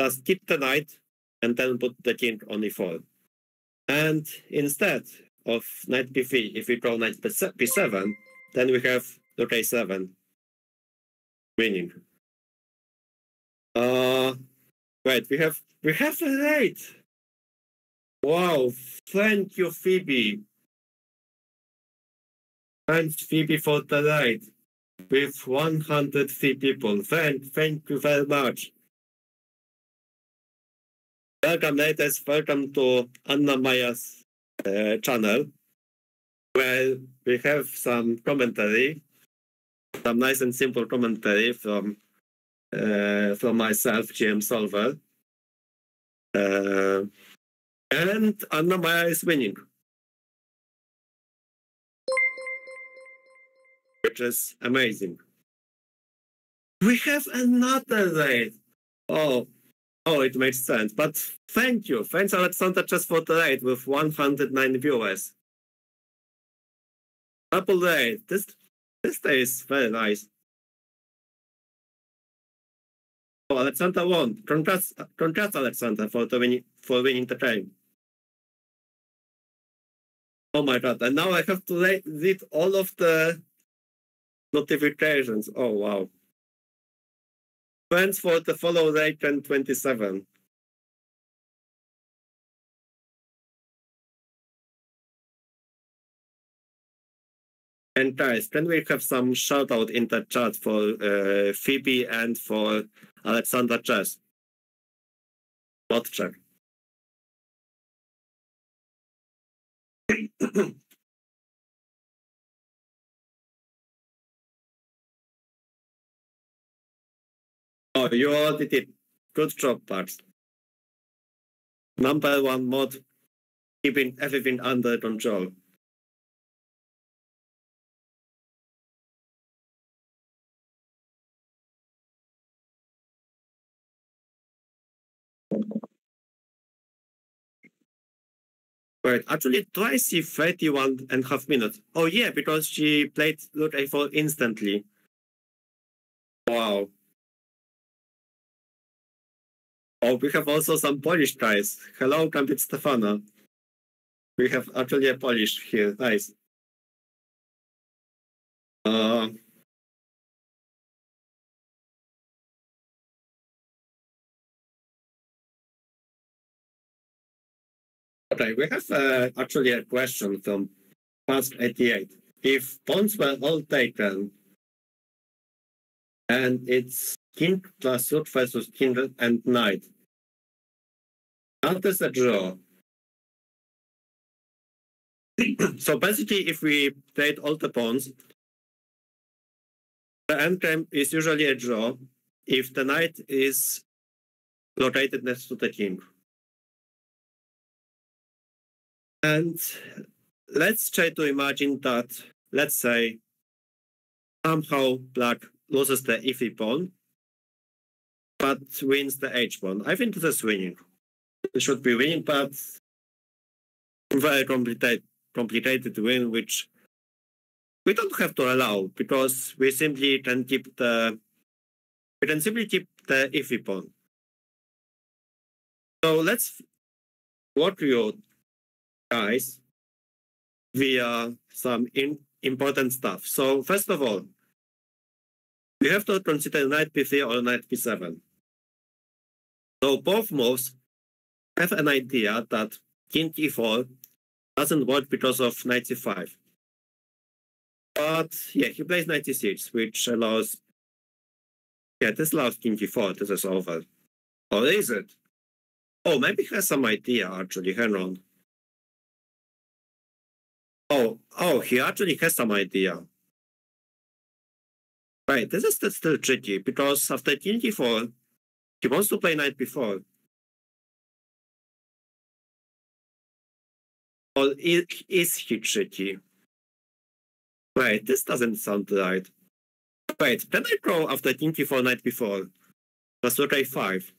S2: Just keep the knight and then put the king on e4. And instead of knight b3, if we go knight b7, then we have rook a7 winning. Wait, we have a raid. Wow, thank you, Phoebe. Thanks, Phoebe, for the raid. With 103 people. Thank you very much. Welcome, ladies. Welcome to Anna-Maja's channel, where we have some commentary, some nice and simple commentary from myself, GM Solver. And Anna-Maja is winning, which is amazing. We have another raid. Oh, Oh, it makes sense. But thank you. Thanks, Alexander, just for the raid with 109 viewers. Double raid. This day is very nice. Oh, Alexander won. Congrats, Alexander, for winning the game. Oh my god! And now I have to read all of the notifications. Oh wow! Thanks for the follow rate and 27. And guys, can we have some shout out in the chat for Phoebe and for Alexander Chess? Bot check. Oh, you already did. Good job, Parks. Number one mod, keeping everything under control. Wait, actually, twice she 31.5 minutes. Oh yeah, because she played Rook A4 instantly. Wow. Oh, we have also some Polish guys. Hello, Gambit Stefana. We have actually a Polish here. Nice. Okay, we have actually a question from past 88. If pawns were all taken and it's king plus rook versus king and knight, does a draw? So basically, if we played all the pawns, the endgame is usually a draw if the knight is located next to the king. And let's try to imagine that, let's say, somehow black loses the iffy pawn, but wins the h pawn. I think this is winning. It should be winning, but very complicated win, which we don't have to allow because we simply can keep the iffy pawn. So let's walk you guys via some important stuff. So first of all, we have to consider knight b3 or knight b7. So both moves have an idea that king e4 doesn't work because of knight c5. But yeah, he plays knight e6, which allows... Yeah, this allows king e4. This is over. Or is it? Oh, maybe he has some idea, actually. Hang on. Oh, he actually has some idea. Right, this is still tricky, because after king e4, he wants to play knight b4. Or is he tricky? Wait, this doesn't sound right. Wait, can I go after king e4, knight b4? Plus rook a5.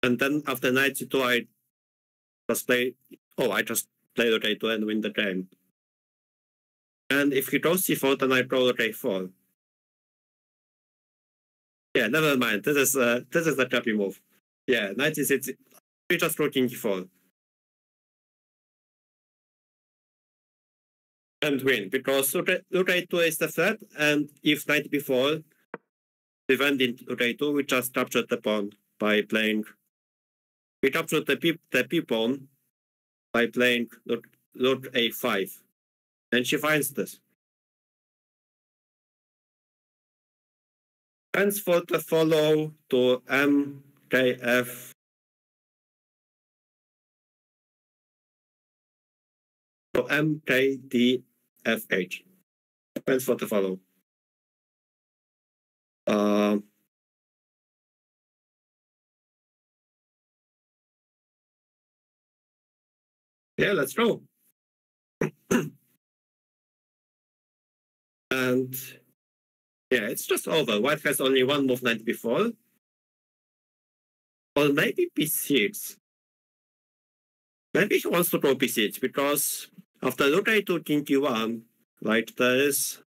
S2: And then after knight c2, I just play... Oh, I just play rook a2 and win the game. And if he goes c4, then I go rook a4. Yeah, never mind. This is a crappy move. Yeah, knight e6. We just go king e4. And win, because rook a2 is the threat, and if knight b4 preventing rook a2, we just captured the pawn by playing... We captured the p pawn by playing rook a5. And she finds this. Thanks for the follow to MKF. So MKDFH. Thanks for the follow. Yeah, let's go. And yeah, it's just over. White has only one move knight before. Or maybe p6. Maybe he wants to go p6 because after rook a2 king e1, like there is.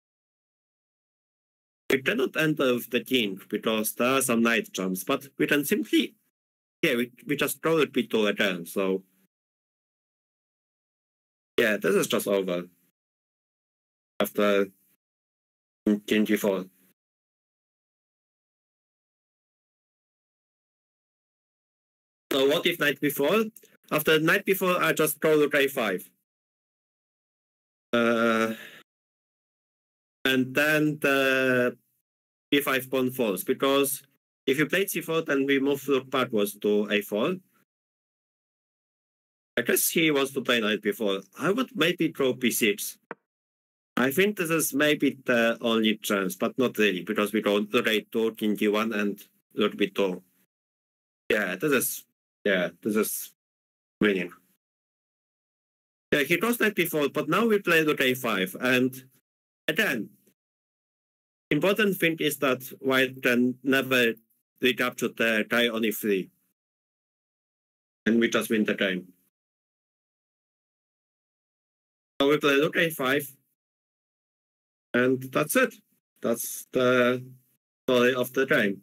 S2: We cannot enter with the king because there are some knight jumps, but we can simply. Yeah, we just throw it b2 again, so. Yeah, this is just over. After king g4. So what if knight b4? After knight b4, I just throw rook a5. And then the b5 pawn falls, because if you play c4, then we move rook backwards to a4. I guess he wants to play knight b4. I would maybe throw b6. I think this is maybe the only chance, but not really, because we go rook a2, king g1, and rook b2. Yeah, this is winning. Yeah, he goes knight b4, but now we play rook a5, and again, important thing is that white can never recapture the guy on e3. And we just win the game. So we play rook a5. And that's it. That's the story of the game.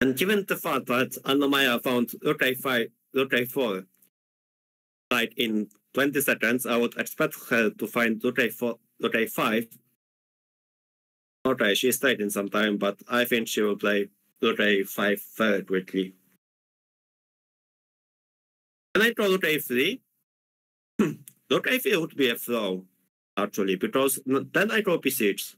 S2: And given the fact that Anna-Maja found rook a5, rook a4, like in 20 seconds, I would expect her to find rook a4, rook a5. Okay, she stayed in some time, but I think she will play rook a5 very quickly. Can I draw rook a3? Rook a3 would be a throw, actually, because then I go b6.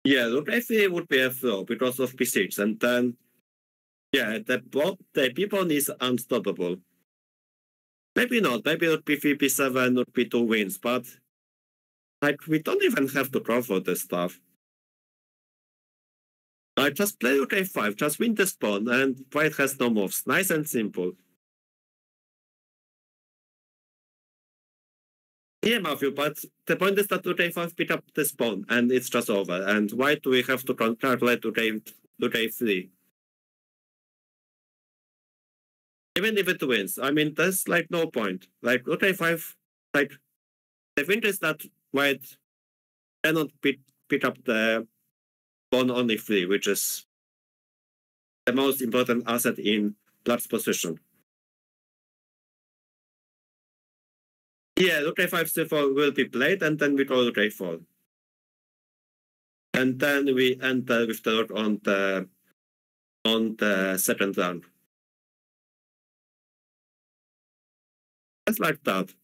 S2: Yeah, rook a3 would be a throw because of b6, and then yeah, the b-pawn is unstoppable. Maybe not. Maybe rook b3, b7, rook b2 wins, but like we don't even have to go for this stuff. I just play rook a5, just win this pawn, and white has no moves. Nice and simple. Yeah, Matthew, but the point is that rook a5 pick up this pawn, and it's just over. And why do we have to calculate rook a3? Even if it wins, I mean, there's like no point. Like rook a5, like the thing is that white cannot pick up the pawn on e3, which is the most important asset in black's position. Yeah, rook a5 c4 will be played, and then we go rook a4. And then we enter with the rook on the second round. Just like that.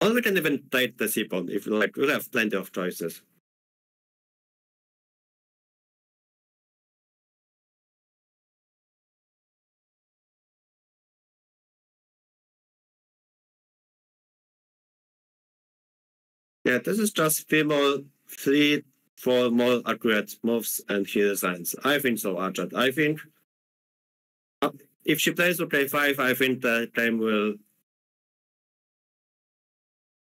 S2: Or we can even trade the c-pawn if like we have plenty of choices. Yeah, this is just three, four more accurate moves, and he resigns. I think so, Archad. I think if she plays rook a5, I think the game will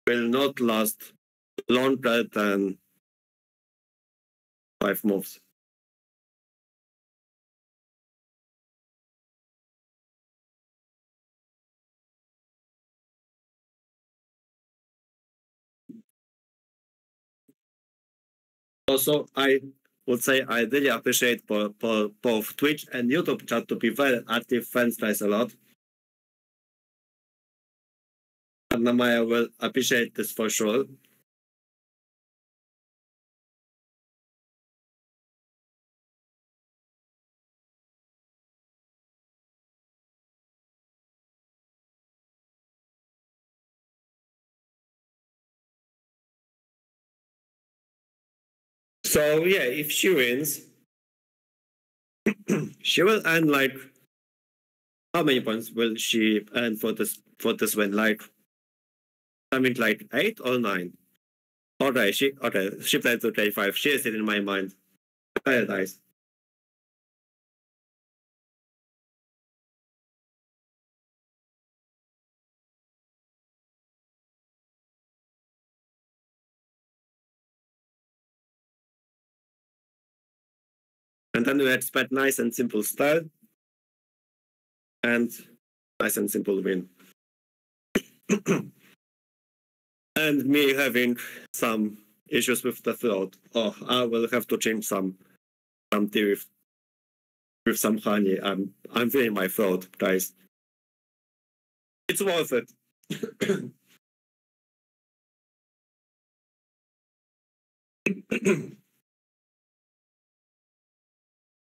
S2: not last longer than 5 moves. Also, I would say I really appreciate for both Twitch and YouTube chat to be very active. Thanks guys a lot. Anna-Maja will appreciate this for sure. So yeah, if she wins, she will earn like how many points will she earn for this win? Like I mean, like 8 or 9. She played to K5. She is it in my mind. Very nice. And then we had spent nice and simple style. And nice and simple win. And me having some issues with the throat. Oh, I will have to change some tea with some honey. I'm feeling my throat, guys. It's worth it.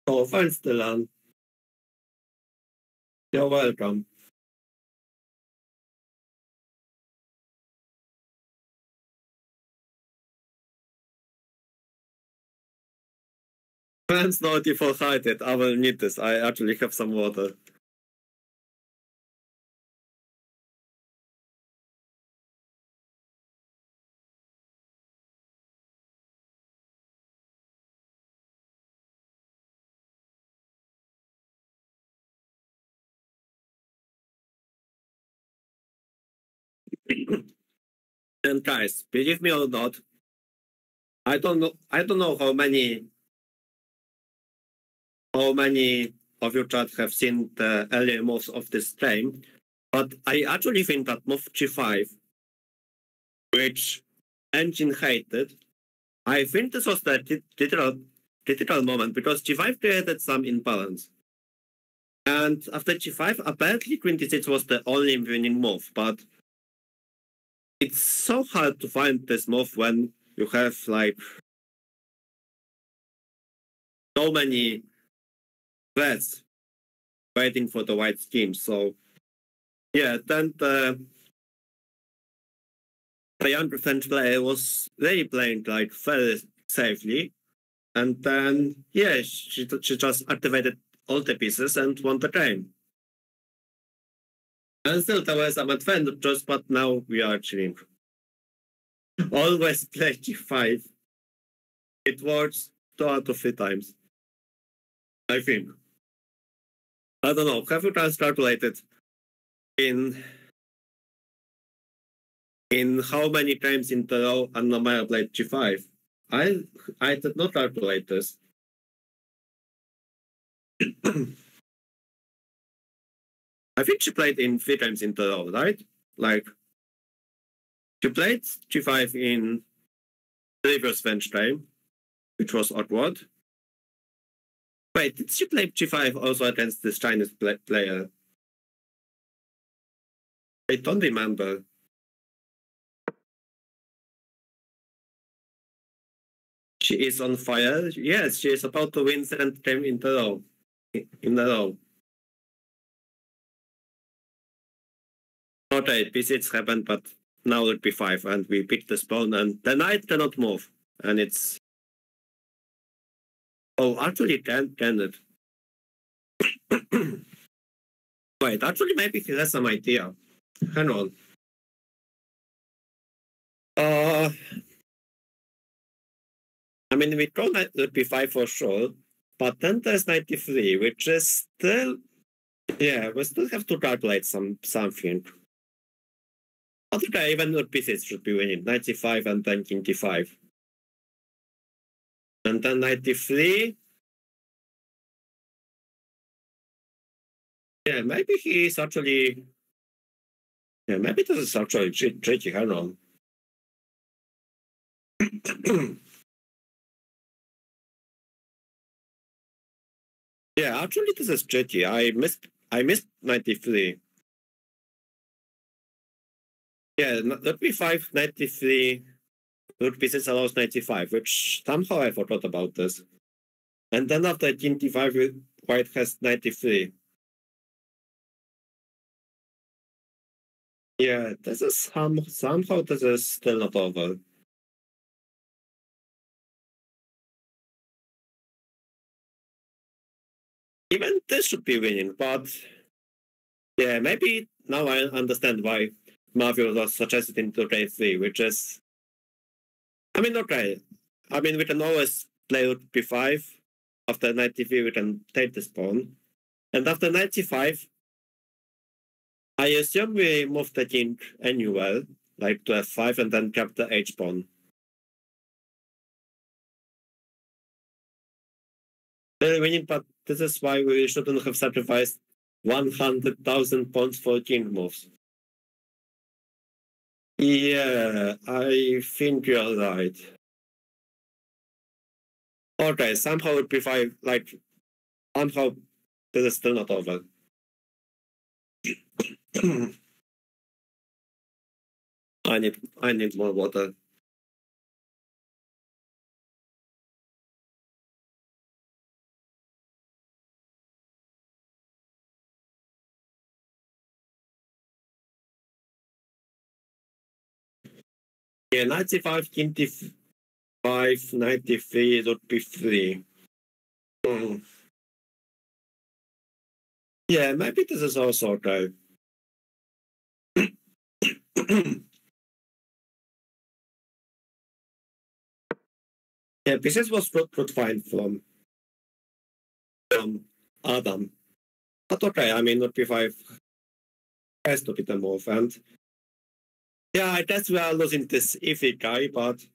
S2: Oh, thanks, Dylan. You're welcome. Thanks, Naughty, for hydrated. I will need this. I actually have some water. And guys, believe me or not, I don't know how many of you chat have seen the earlier moves of this game, but I actually think that move G5, which Engine hated, I think this was the critical moment because G5 created some imbalance. And after G5, apparently Queen D6 was the only winning move, but it's so hard to find this move when you have like so many threats waiting for the white scheme. So yeah, then the younger French player was really playing like very safely. And then yeah, she just activated all the pieces and won the game. And still there were some advantages, but now we are chilling. Always play G5. It works 2 out of 3 times. I think. I don't know. Have you guys calculated in how many times in the row Anna-Maja played G5? I did not calculate this. I think she played in 3 times in the row, right? Like, she played G5 in the previous French game, which was awkward. Wait, did she play G5 also against this Chinese player? I don't remember. She is on fire. Yes, she is about to win 7th game in a row. Okay, P6 happened, but now it'll be 5, and we pick the spawn, and the knight cannot move. And it's... Oh, actually can it? Wait, actually maybe he has some idea. Hang on. I mean, we draw knight p5 for sure, but then there's 93, which is still... Yeah, we still have to calculate something. Okay, even with pieces should be winning. 95 and then king d5. And then 93. Yeah, maybe he is actually... Yeah, maybe this is actually tricky, hang on. Yeah, actually this is tricky. I missed 93. Yeah, rook b5, 93. Rook b6 allows 95, which somehow I forgot about this. And then after king d5, white has 93. Yeah, this is somehow this is still not over. Even this should be winning, but yeah, maybe now I understand why Marvel was suggested into day 3, which is, I mean, okay. I mean, we can always play rook b5. After knight d3, we can take this pawn. And after knight c5, I assume we move the king anywhere, like to f5 and then grab the h pawn. Very winning, but this is why we shouldn't have sacrificed 100,000 pawns for king moves. Yeah, I think you're right. Okay, somehow b5, like, somehow this is still not over. I need more water. Yeah, 95, king d5, 93, rook b3. Yeah, maybe this is also okay. Yeah, pieces was put fine from Adam. But okay, I mean, rook b5 has to be the move. And yeah, I guess we are losing this iffy guy, but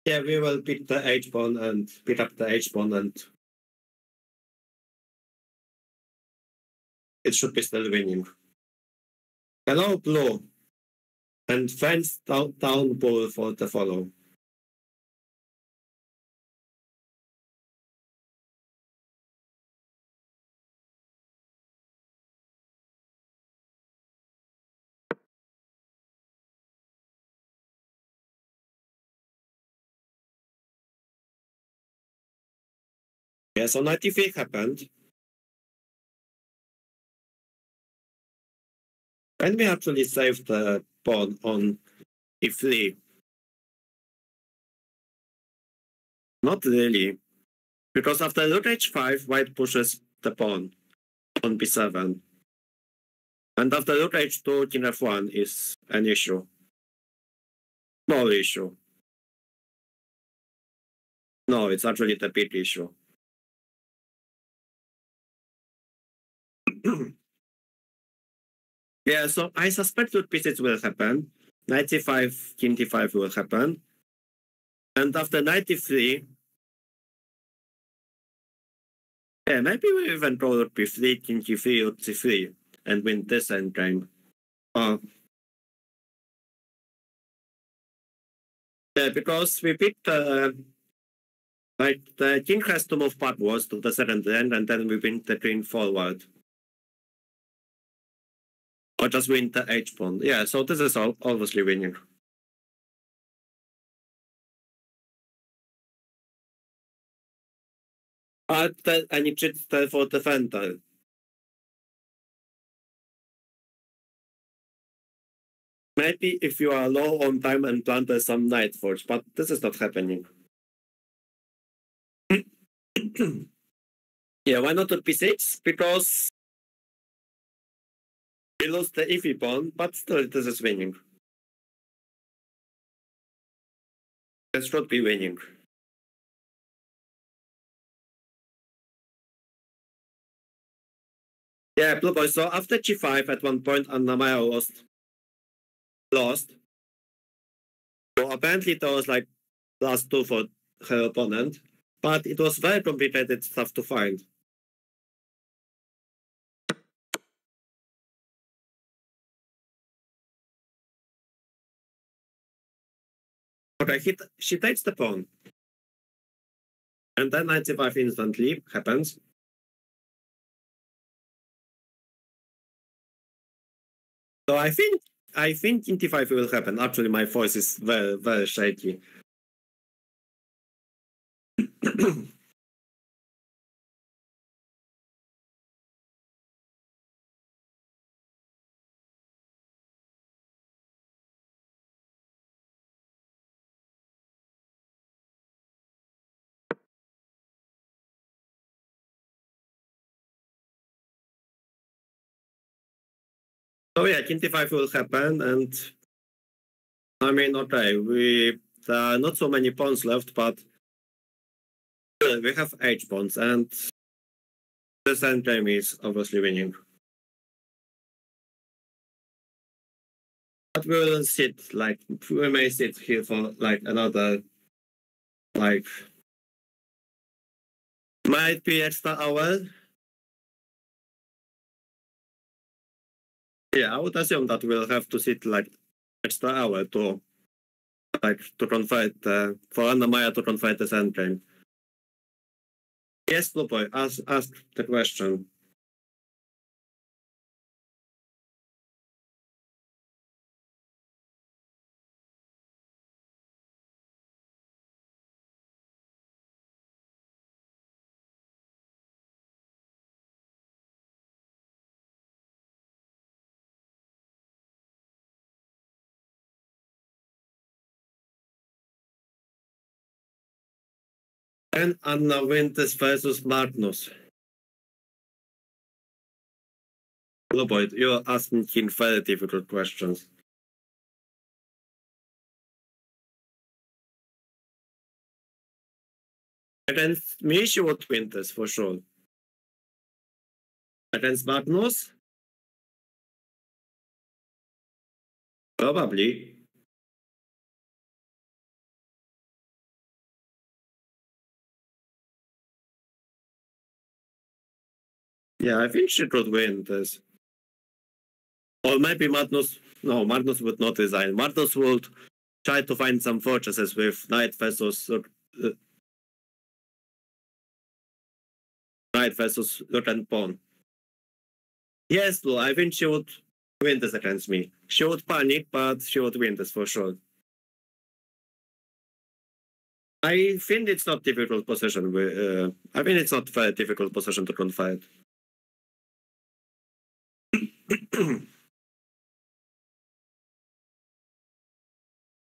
S2: yeah, we will beat the h pawn and beat up the h pawn, and it should be still winning. Hello, blue. And fence down ball for the follow. Yeah, so 93 happened. And we actually saved the pawn on e3. Not really. Because after rook h5, white pushes the pawn on b7. And after rook h2, king f1 is an issue. No issue. No, it's actually the big issue. Yeah, so I suspect that pieces will happen. 95, king d5 will happen. And after 93, yeah, maybe we even go rook b3, king g3, rook c3, and win this endgame. Yeah, because we picked like the king has to move backwards to the second end, and then we win the queen forward. Or just win the h pawn. Yeah, so this is obviously winning. I need to for defender. Maybe if you are low on time and plan some knight forge, but this is not happening. Yeah, why not at b6? Because we lost the iffy pawn, but still this is winning. This should be winning. Yeah, blue boy. So after g5, at one point, Anna-Maja lost. So apparently there was like +2 for her opponent, but it was very complicated stuff to find. Okay, she takes the pawn. And then knight c5 instantly happens. So I think king d5 will happen. Actually, my voice is very, very shaky. So yeah, king d5 will happen, and I mean, okay, there are not so many pawns left, but we have H pawns, and the endgame is obviously winning. But we will sit, like, we may sit here for, like, another, like, might be extra hour. Yeah, I would assume that we'll have to sit, like, extra hour to, like, to confide, for Anna-Maja to confide the endgame. Yes, Blue Boy, ask the question. And Anna Winters versus Magnus. Blue Boy, you're asking him very difficult questions. Against me, she would win this for sure. Against Magnus? Probably. Yeah, I think she could win this. Or maybe Magnus. No, Magnus would not resign. Magnus would try to find some fortresses with Knight versus Rook and Pawn. Yes, Blue, I think she would win this against me. She would panic, but she would win this for sure. I think it's not difficult position. I think it's not very difficult position to confide.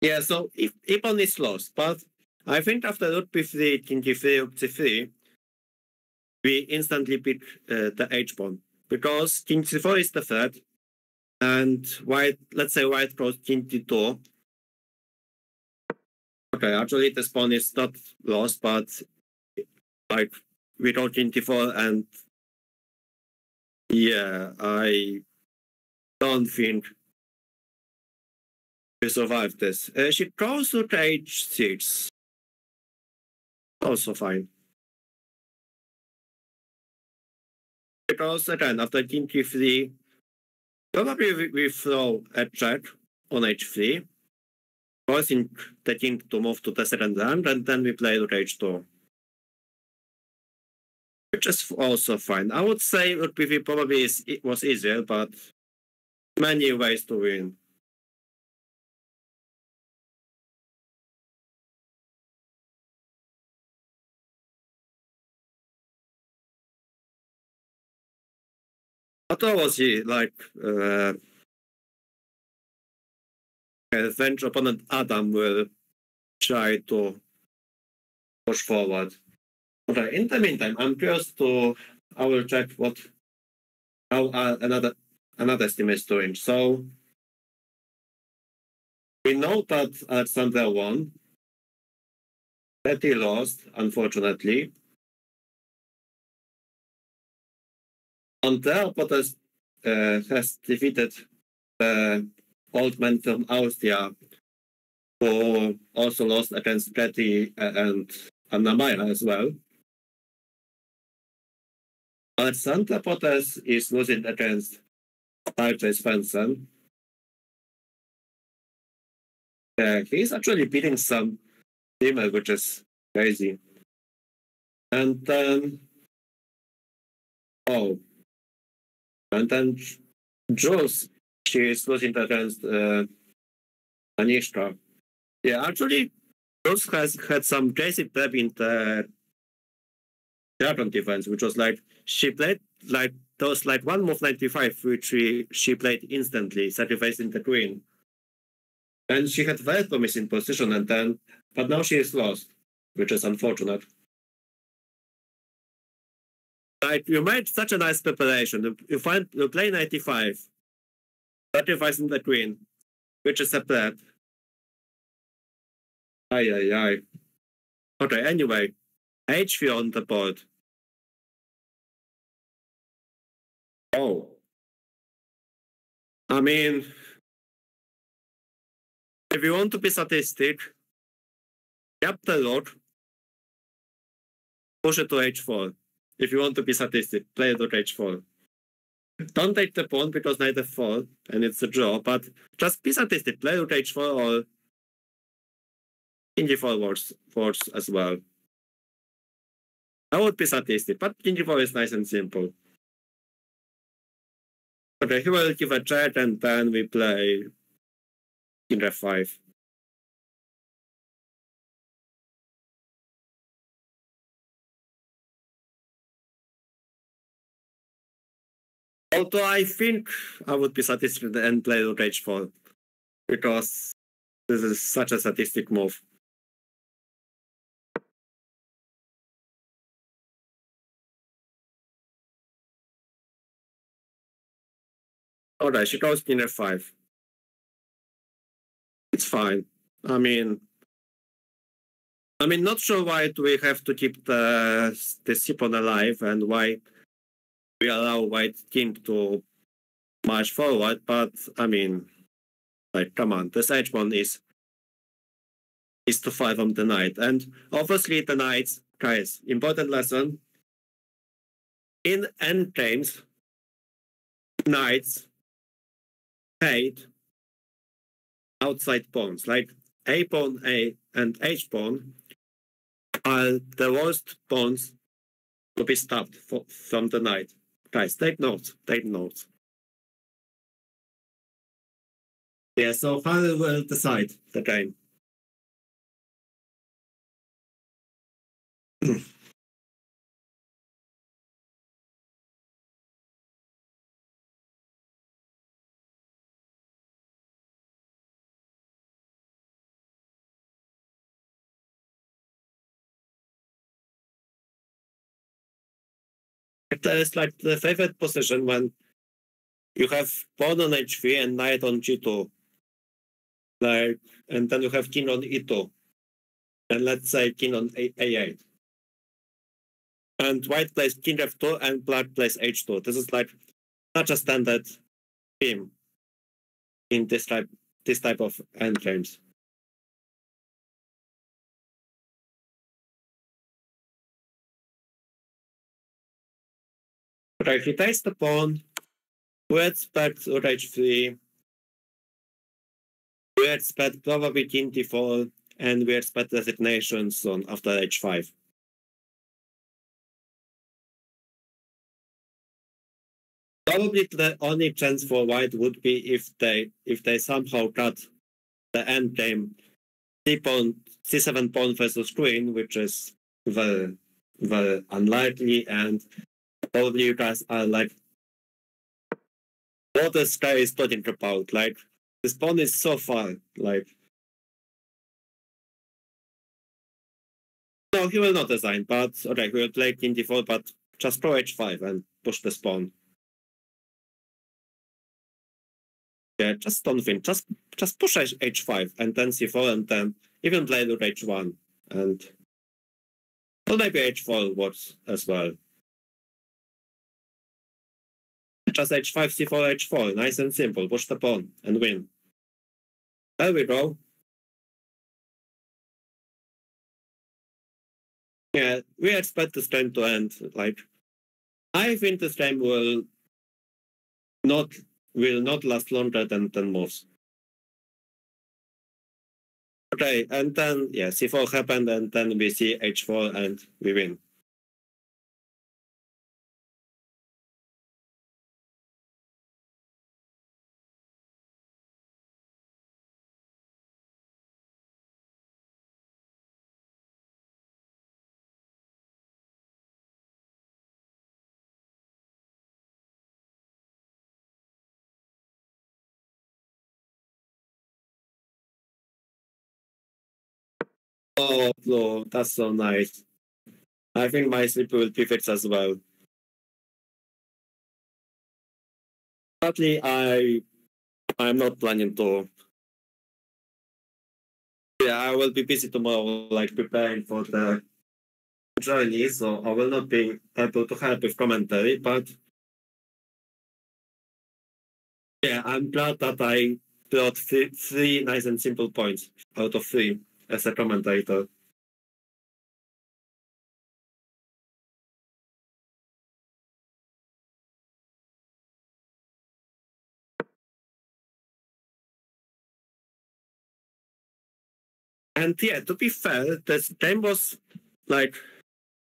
S2: Yeah, so if pawn is lost, but I think after rook b3, king d3, rook c3, we instantly pick the h pawn because king c4 is the threat, and white, let's say white goes king d2. Okay, actually this pawn is not lost, but like we go king d4, and yeah, I don't think we survive this. She goes to h6. Also fine. Because again, after king g3, probably we throw a check on h3, forcing the king to move to the second rank, and then we play rook h2. Which is also fine. I would say rook b3 probably was easier, but many ways to win. But obviously, like, French opponent Adam will try to push forward. Okay, in the meantime, I'm curious to, I will check how another team is doing. So, we know that Alexander won. Betty lost, unfortunately. Andrea Potters has defeated the old man from Austria, who also lost against Betty and Anna-Maja as well. Alexander Potters is losing against RJ Svensson. He's actually beating some female, which is crazy. And then, and then Jules, she is losing against Anishka. Yeah, actually, Jules has had some crazy prep in the Dragon defense, which was like, she played like, there was like one move 95, which she played instantly, sacrificing the queen. And she had very promising position, and then, but now she is lost, which is unfortunate. Like, you made such a nice preparation. You play 95, sacrificing the queen, which is a prep. Aye, aye, aye. Okay, anyway, HV on the board. Oh. I mean, if you want to be sadistic, grab the lord, push it to H4. If you want to be sadistic, play it to H4. Don't take the pawn because knight F4 and it's a draw, but just be sadistic, play rook H4 or king G4 works as well. I would be sadistic, but king G4 is nice and simple. Okay, he will give a check and then we play king F5. Although I think I would be sadistic and play rook H4 because this is such a sadistic move. Alright, she goes king F5. It's fine. I mean, not sure why do we have to keep the c-pawn alive and why we allow white king to march forward, but I mean, like, come on, this h-pawn is to fight on the knight. And obviously the knights, guys, important lesson, in endgames, knights hate outside pawns, like a-pawn, A, and h-pawn are the worst pawns to be stopped from the knight. Guys, take notes, take notes. Yeah, so Farrell will decide the game. That is like the favorite position when you have pawn on h3 and knight on g2. Like, and then you have king on e2. And let's say king on a8. And white plays king f2 and black plays h2. This is like such a standard theme in this type of endgames. Okay, he takes the pawn. We expect rook h3. We expect probably king d4, and we expect resignation soon after h5. Probably the only chance for white would be if they somehow cut the endgame c7 pawn versus queen, which is very, very unlikely, and probably you guys are like, what this guy is talking about? Like, this pawn is so far, like, no, he will not design, but okay, he will play king d4, but just pro h5 and push the pawn. Yeah, just don't think, just push h5 and then c4 and then even play rook h1 and well, maybe h4 works as well. Just h5, c4, h4, nice and simple, push the pawn and win. There we go. Yeah, we expect this game to end. Like, I think this game will not last longer than 10 moves. Okay, and then yeah, c4 happened, and then we see h4 and we win. Oh, no, that's so nice. I think my sleep will be fixed as well. Sadly, I'm not planning to yeah, I will be busy tomorrow, like preparing for the journey, so I will not be able to help with commentary, but yeah, I'm glad that I brought three nice and simple points out of three as a commentator. And yeah, to be fair, this game was like,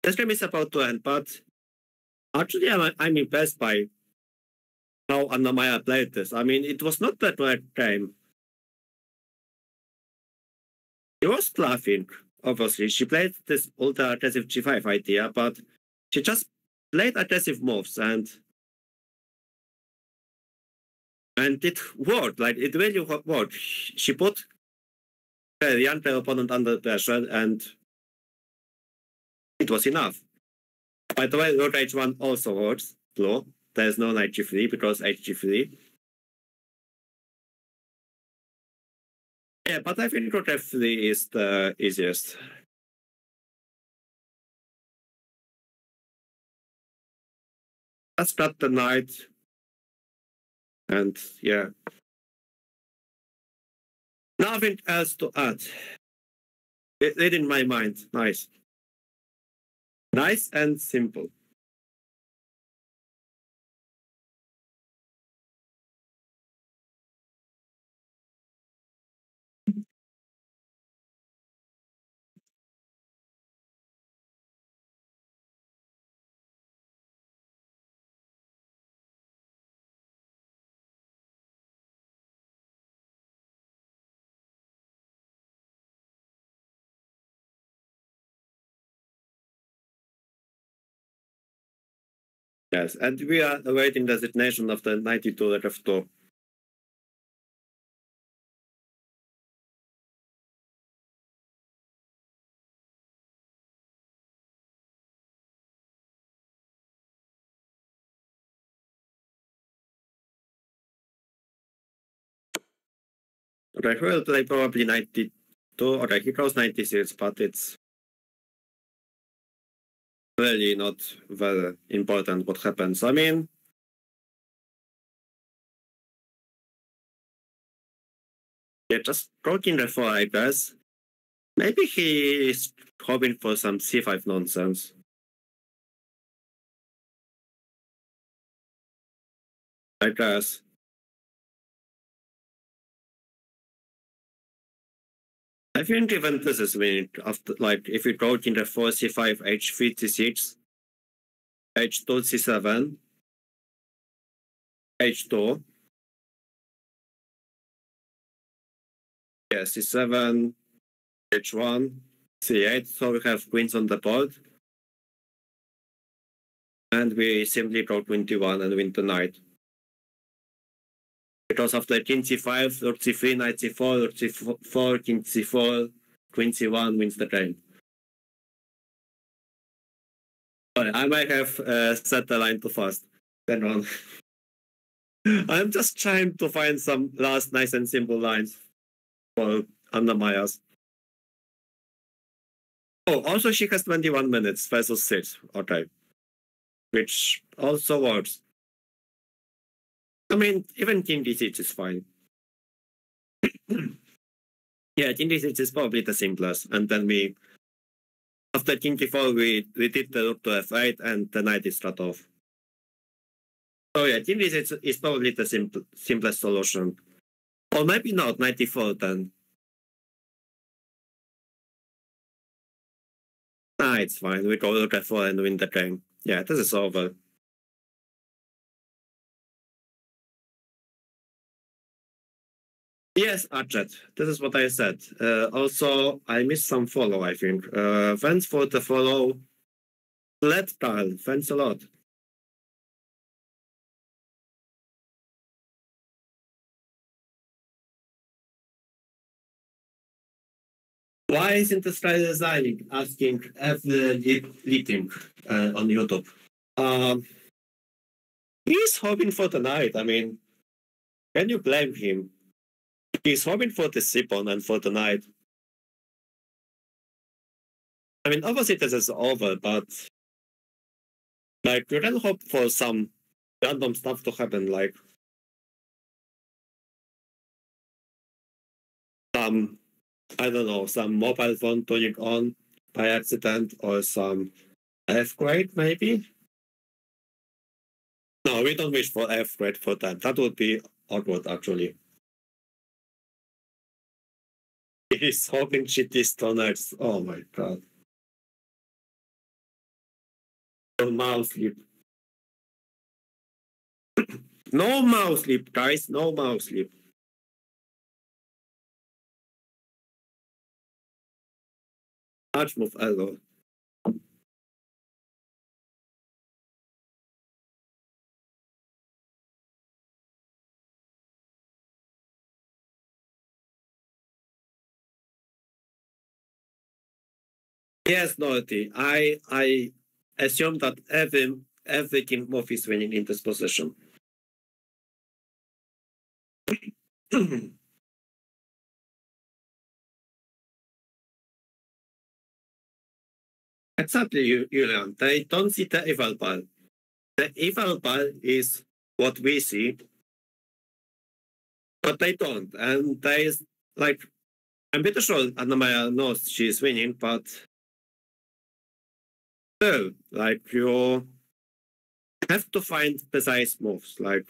S2: this game is about to end, but actually I'm impressed by how Anna-Maja played this. I mean, it was not that bad game. She was bluffing, obviously. She played this ultra aggressive G5 idea, but she just played aggressive moves and it worked. Like, it really worked. She put her younger opponent under pressure and it was enough. By the way, Rook H1 also works, blue. There's no knight G3 because HG3. Yeah, but I think Rook F3 is the easiest. Let's cut the knight. And yeah. Nothing else to add. It in my mind. Nice. Nice and simple. Yes, and we are awaiting designation of the 92 F2. Okay, he will play probably 92. Okay, he goes 96, but it's really not very important what happens. I mean, yeah, just broken the 4, I guess. Maybe he is hoping for some C5 nonsense. I guess. I think even this is winning after, like, if you go in the 4 C5, H3 C6, H2 C7, H2. Yeah, C7, H1, C8. So we have queens on the board. And we simply go 21 and win the knight. Because after king c5, rook c3, knight c4, rook c4, king c4, queen c1 wins the game. Sorry, I might have set the line too fast. Then on. I'm just trying to find some last nice and simple lines for Anna-Maja's. Oh, also she has 21 minutes versus 6. Okay. Which also works. I mean, even king d6 is fine. Yeah, king d6 is probably the simplest. And then we, after king d4, we did the rook to f8 and the knight is cut off. So yeah, king d6 is probably the simplest solution. Or maybe not, knight d4 then. Ah, it's fine. We go rook f4 and win the game. Yeah, this is over. Yes, Archet, this is what I said. Also, I missed some follow, I think. Thanks for the follow. Let Carl, thanks a lot. Why isn't the sky designing? Asking every leading on YouTube. He's hoping for the night. I mean, can you blame him? He's hoping for the Sipon and for the night. I mean, obviously this is over, but like you can hope for some random stuff to happen, like some, I don't know, some mobile phone turning on by accident or some earthquake, maybe? No, we don't wish for earthquake for that. That would be awkward, actually. He's hoping she disconnects. Oh my god. No mouse sleep. No mouse sleep, guys. No mouse sleep. Touch move, hello. Yes, Dorothy. I assume that every king move is winning in this position. Exactly, Julian. They don't see the evil ball. The evil ball is what we see, but they don't. And there is like, I'm pretty sure Anna-Maja knows she's winning, but still, like you have to find precise moves. Like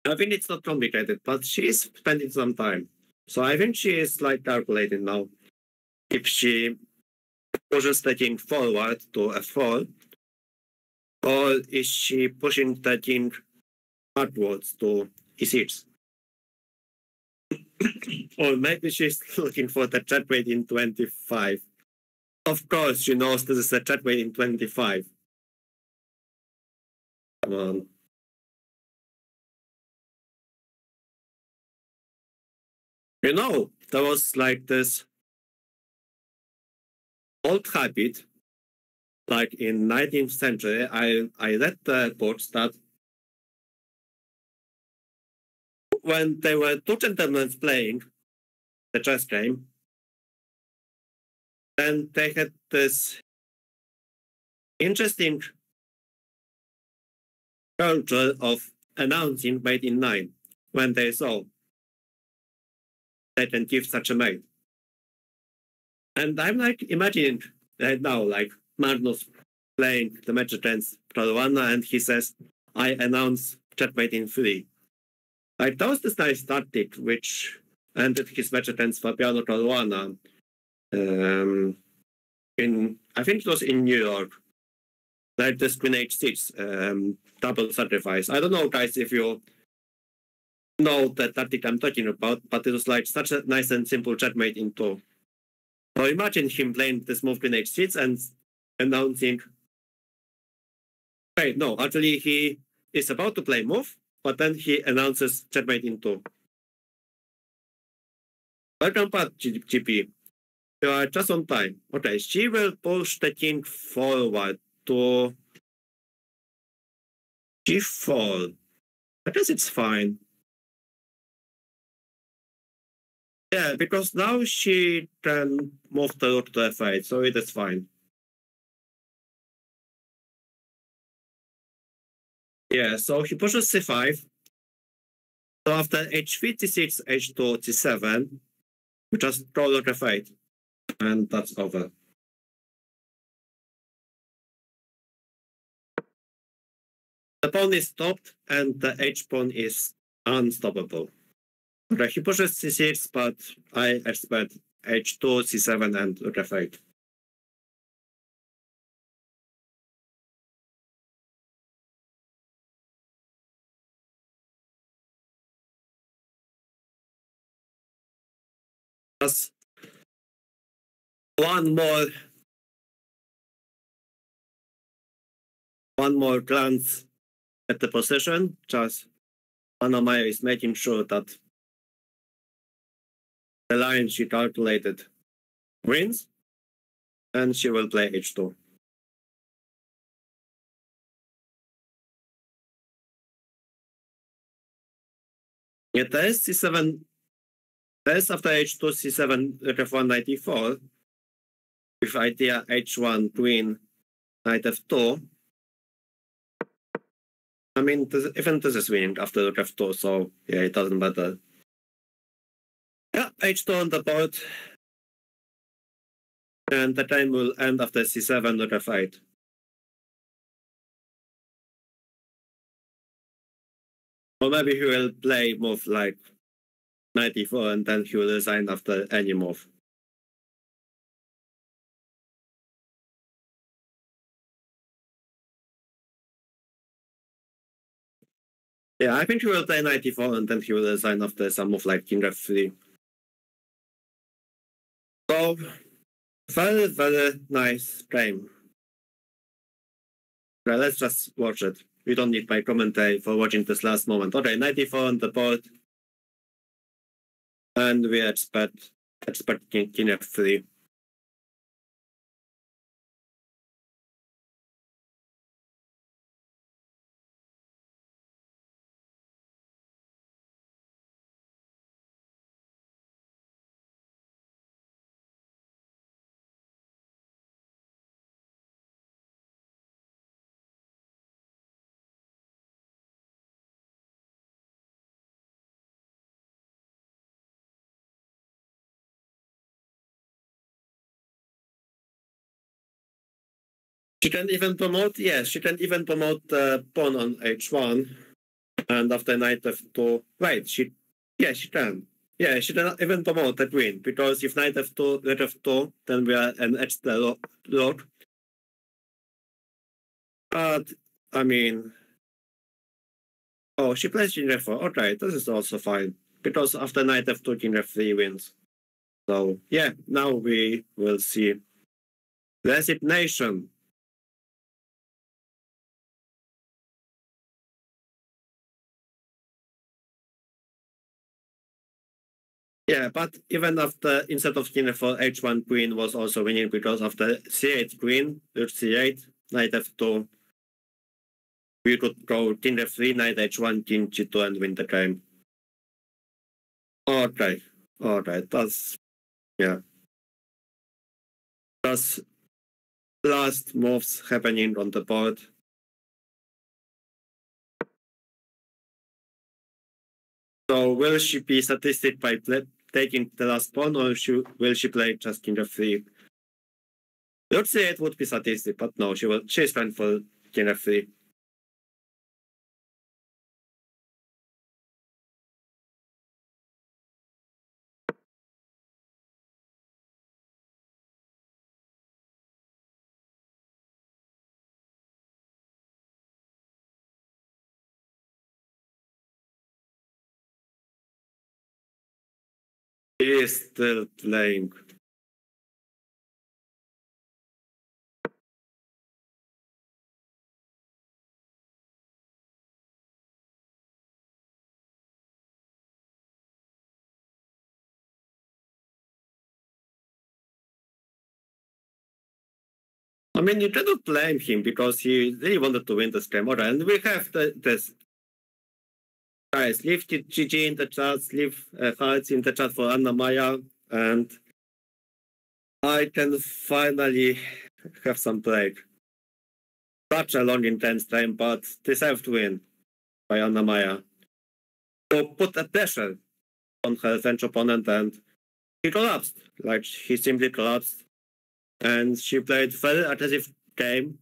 S2: I think it's not complicated, but she's spending some time. So I think she is like calculating now if she pushes the king forward to f4, or is she pushing the king backwards to e6? Or maybe she's looking for the checkmate in 25. Of course, she knows this is a checkmate in 25. Come on. You know, there was like this old habit, like in 19th century, I read the books that when there were two gentlemen playing the chess game, then they had this interesting culture of announcing mate in 9 when they saw they can give such a mate. And I'm like imagining right now, like Magnus playing the match against Caruana, and he says, I announce checkmate in 3. Like that was this nice tactic which ended his match against Fabiano Caruana in, I think it was in New York, like this Queen H6 double sacrifice. I don't know, guys, if you know the tactic I'm talking about, but it was like such a nice and simple checkmate in 2. So imagine him playing this move Queen H6 and announcing, wait, no, actually he is about to play move, but then he announces checkmate in 2. Welcome back, GP. You are just on time. Okay, she will push the king forward to g4. I guess it's fine. Yeah, because now she can move the rook to f8, so it is fine. Yeah, so he pushes c5. So after h3, c6, h2, c7, we just draw rook f8, and that's over. The pawn is stopped, and the h-pawn is unstoppable. Okay, he pushes c6, but I expect h2, c7, and rook f8. Just one more glance at the position. Just Anna-Maja is making sure that the line she calculated wins, and she will play h2. Yeah, there is c7 There's after h2, c7, f1, knight e4, with idea h1, queen, knight f2. I mean, even this is winning after f2, so yeah, it doesn't matter. Yeah, h2 on the board. And the time will end after c7 or f8. Or maybe he will play move like knight e4 and then he will resign after any move. Yeah, I think he will play knight e4 and then he will resign after some move like king f3. So, very, very nice game. Okay, let's just watch it. We don't need my commentary for watching this last moment. Okay, knight e4 on the board. And we expect king f3. She can even promote, yes, she can even promote the pawn on h1. And after knight f2, right, she can. Yeah, she can even promote the queen, because if knight f2, knight f2, then we are an extra lord. But, I mean, oh, she plays king f4, okay, this is also fine, because after knight f2, king f3 wins. So, yeah, now we will see resignation. Yeah, but even after, instead of king f4, h1 queen was also winning, because after c8 queen, rook c8, knight f2, we could go king f3, knight h1, king g2, and win the game. Okay, that's, yeah. That's last moves happening on the board. So will she be statistic by taking the last pawn, or will she play just king f3? Rook c8 would be statistic, but no, she's fine for king f3. He is still playing. I mean, you cannot blame him because he really wanted to win this game. Alright, and we have this. Guys, leave GG in the chat, leave hearts in the chat for Anna-Maja, and I can finally have some break. Such a long, intense time, but deserved win by Anna-Maja. So put a pressure on her French opponent, and he collapsed. Like, he simply collapsed. And she played very aggressive game,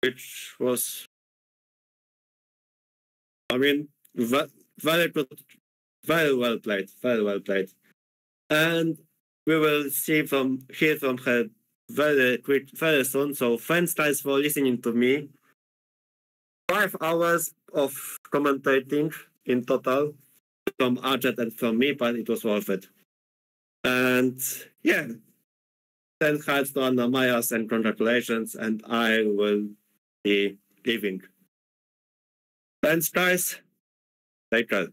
S2: which was, I mean, very good, very well played, very well played. And we will hear from her very soon. So thanks guys for listening to me. 5 hours of commentating in total from Arjet and from me, but it was worth it. And yeah, 10 hearts to Anna-Maja and congratulations, and I will be leaving. Thanks guys. Take care.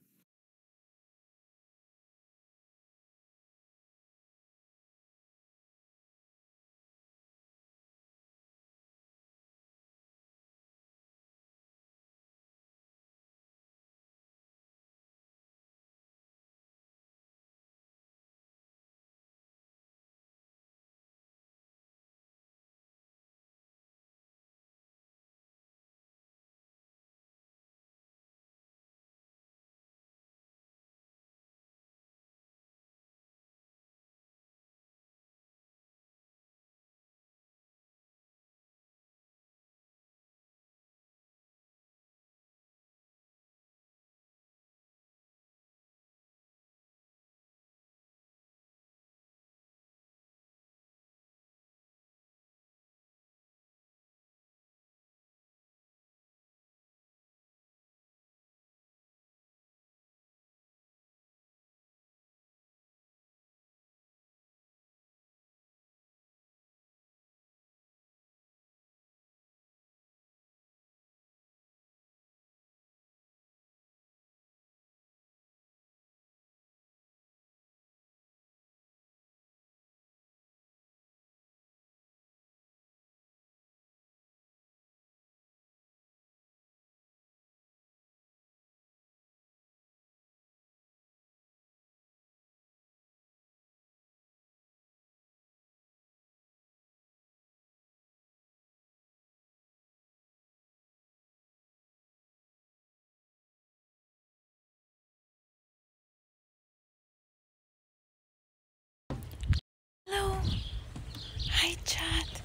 S3: Hi, chat.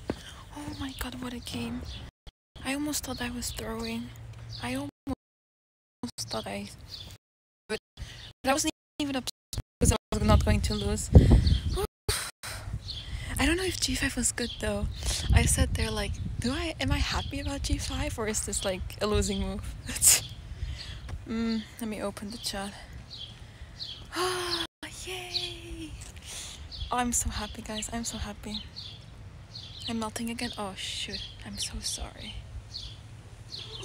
S3: Oh my god, what a game. I almost thought I was throwing. I almost thought but I wasn't even upset because I was not going to lose. I don't know if G5 was good though. I sat there like, am I happy about G5 or is this like a losing move? Let me open the chat. Oh, yay! Oh, I'm so happy, guys. I'm so happy. I'm melting again. Oh shoot! I'm so sorry.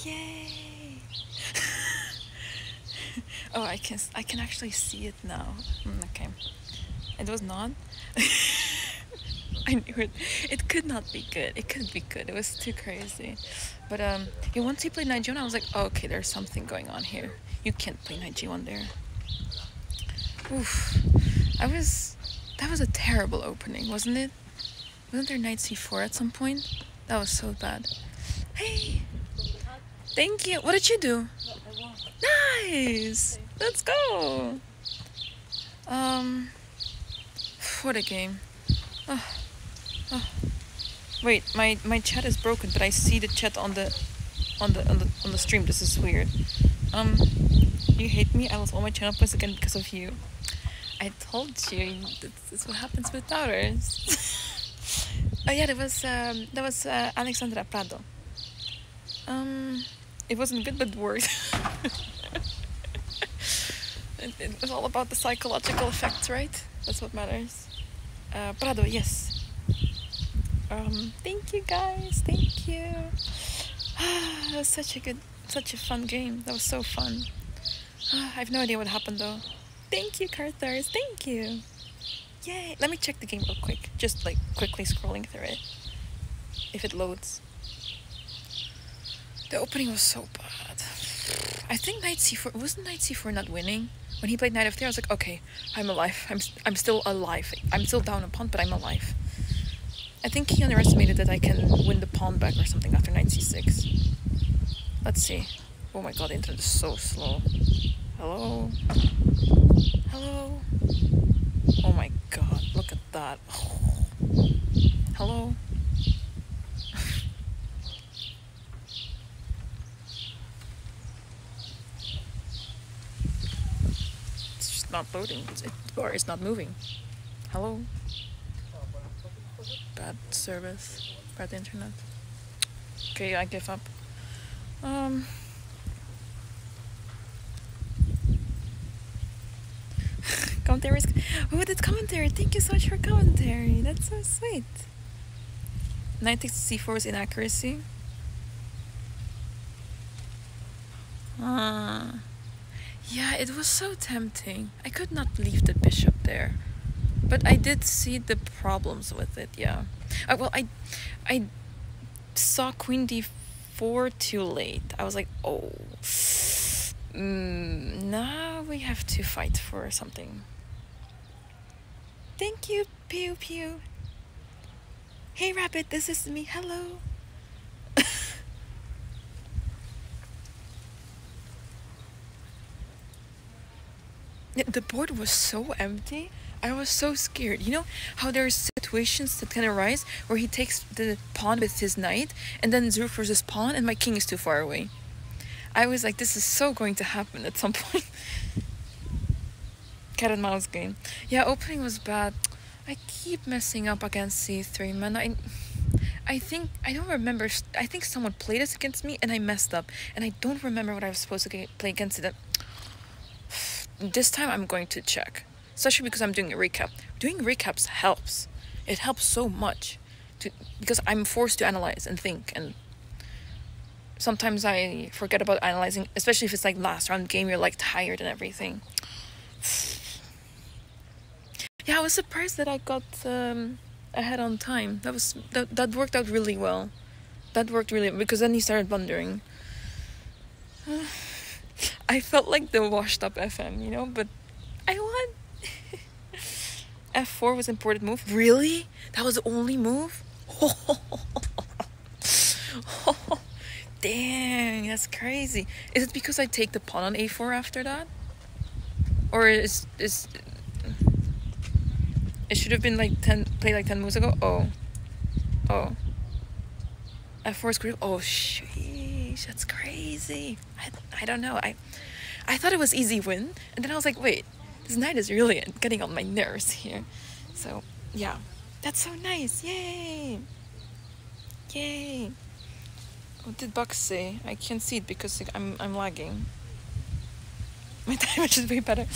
S3: Yay! Oh, I can actually see it now. Okay, it was not. I knew it. It could not be good. It couldn't be good. It was too crazy. But yeah, once he played Knight G1, I was like, oh, okay, there's something going on here. You can't play Knight G1 there. Oof. That was a terrible opening, wasn't it? Wasn't there Knight C4 at some point? That was so bad. Hey! Thank you! What did you do? Nice! Let's go! What a game. Oh. Wait, my chat is broken, but I see the chat on the stream. This is weird. You hate me? I lost all my channel points again because of you. I told you, that's what happens with doubters. Oh yeah, that was Alexandra Prado. It wasn't good, but it worked. It was all about the psychological effects, right? That's what matters. Prado, yes. Thank you guys, thank you. That was such a fun game. That was so fun. I have no idea what happened though. Thank you, Carthars, thank you. Yay! Let me check the game real quick. Just like quickly scrolling through it. If it loads. The opening was so bad. I think Knight C4, wasn't Knight C4 not winning? When he played Knight F3, I was like, okay, I'm alive. I'm still alive. I'm still down a pawn, but I'm alive. I think he underestimated that I can win the pawn back or something after Knight C6. Let's see. Oh my god, the internet is so slow. Hello? Hello? Oh my god, look at that. Oh. Hello? It's just not loading. It's not moving. Hello? Bad service. Bad internet. Okay, I give up. Commentary. Oh, that's commentary. Thank you so much for commentary. That's so sweet. Knight takes C4's inaccuracy. Yeah, it was so tempting. I could not leave the bishop there. But I did see the problems with it, yeah. Well, I saw Queen D4 too late. I was like, oh. Now we have to fight for something. Thank you, Pew Pew. Hey, Rabbit, this is me. Hello. The board was so empty. I was so scared. You know how there's situations that can arise where he takes the pawn with his knight and then Zurich versus pawn and my king is too far away. I was like, this is so going to happen at some point. Cat and mouse game. Yeah, opening was bad. I keep messing up against C3, man. I think, I don't remember. I think someone played this against me and I messed up. And I don't remember what I was supposed to play against it. This time I'm going to check. Especially because I'm doing a recap. Doing recaps helps. It helps so much. Because I'm forced to analyze and think. And sometimes I forget about analyzing. Especially if it's like last round game, you're like tired and everything. Yeah, I was surprised that I got ahead on time. That worked out really well. That worked really, because then he started blundering. I felt like the washed up FM, you know, but I won. F4 was important move. Really? That was the only move? Dang, that's crazy. Is it because I take the pawn on A4 after that? Or is it should have been like 10 moves ago? Oh. Oh. F4 square. Oh, sheesh. That's crazy. I don't know. I thought it was easy win. And then I was like, wait, this knight is really getting on my nerves here. So, yeah. That's so nice. Yay. Yay. What did Buck say? I can't see it because I'm lagging. My time management is way better.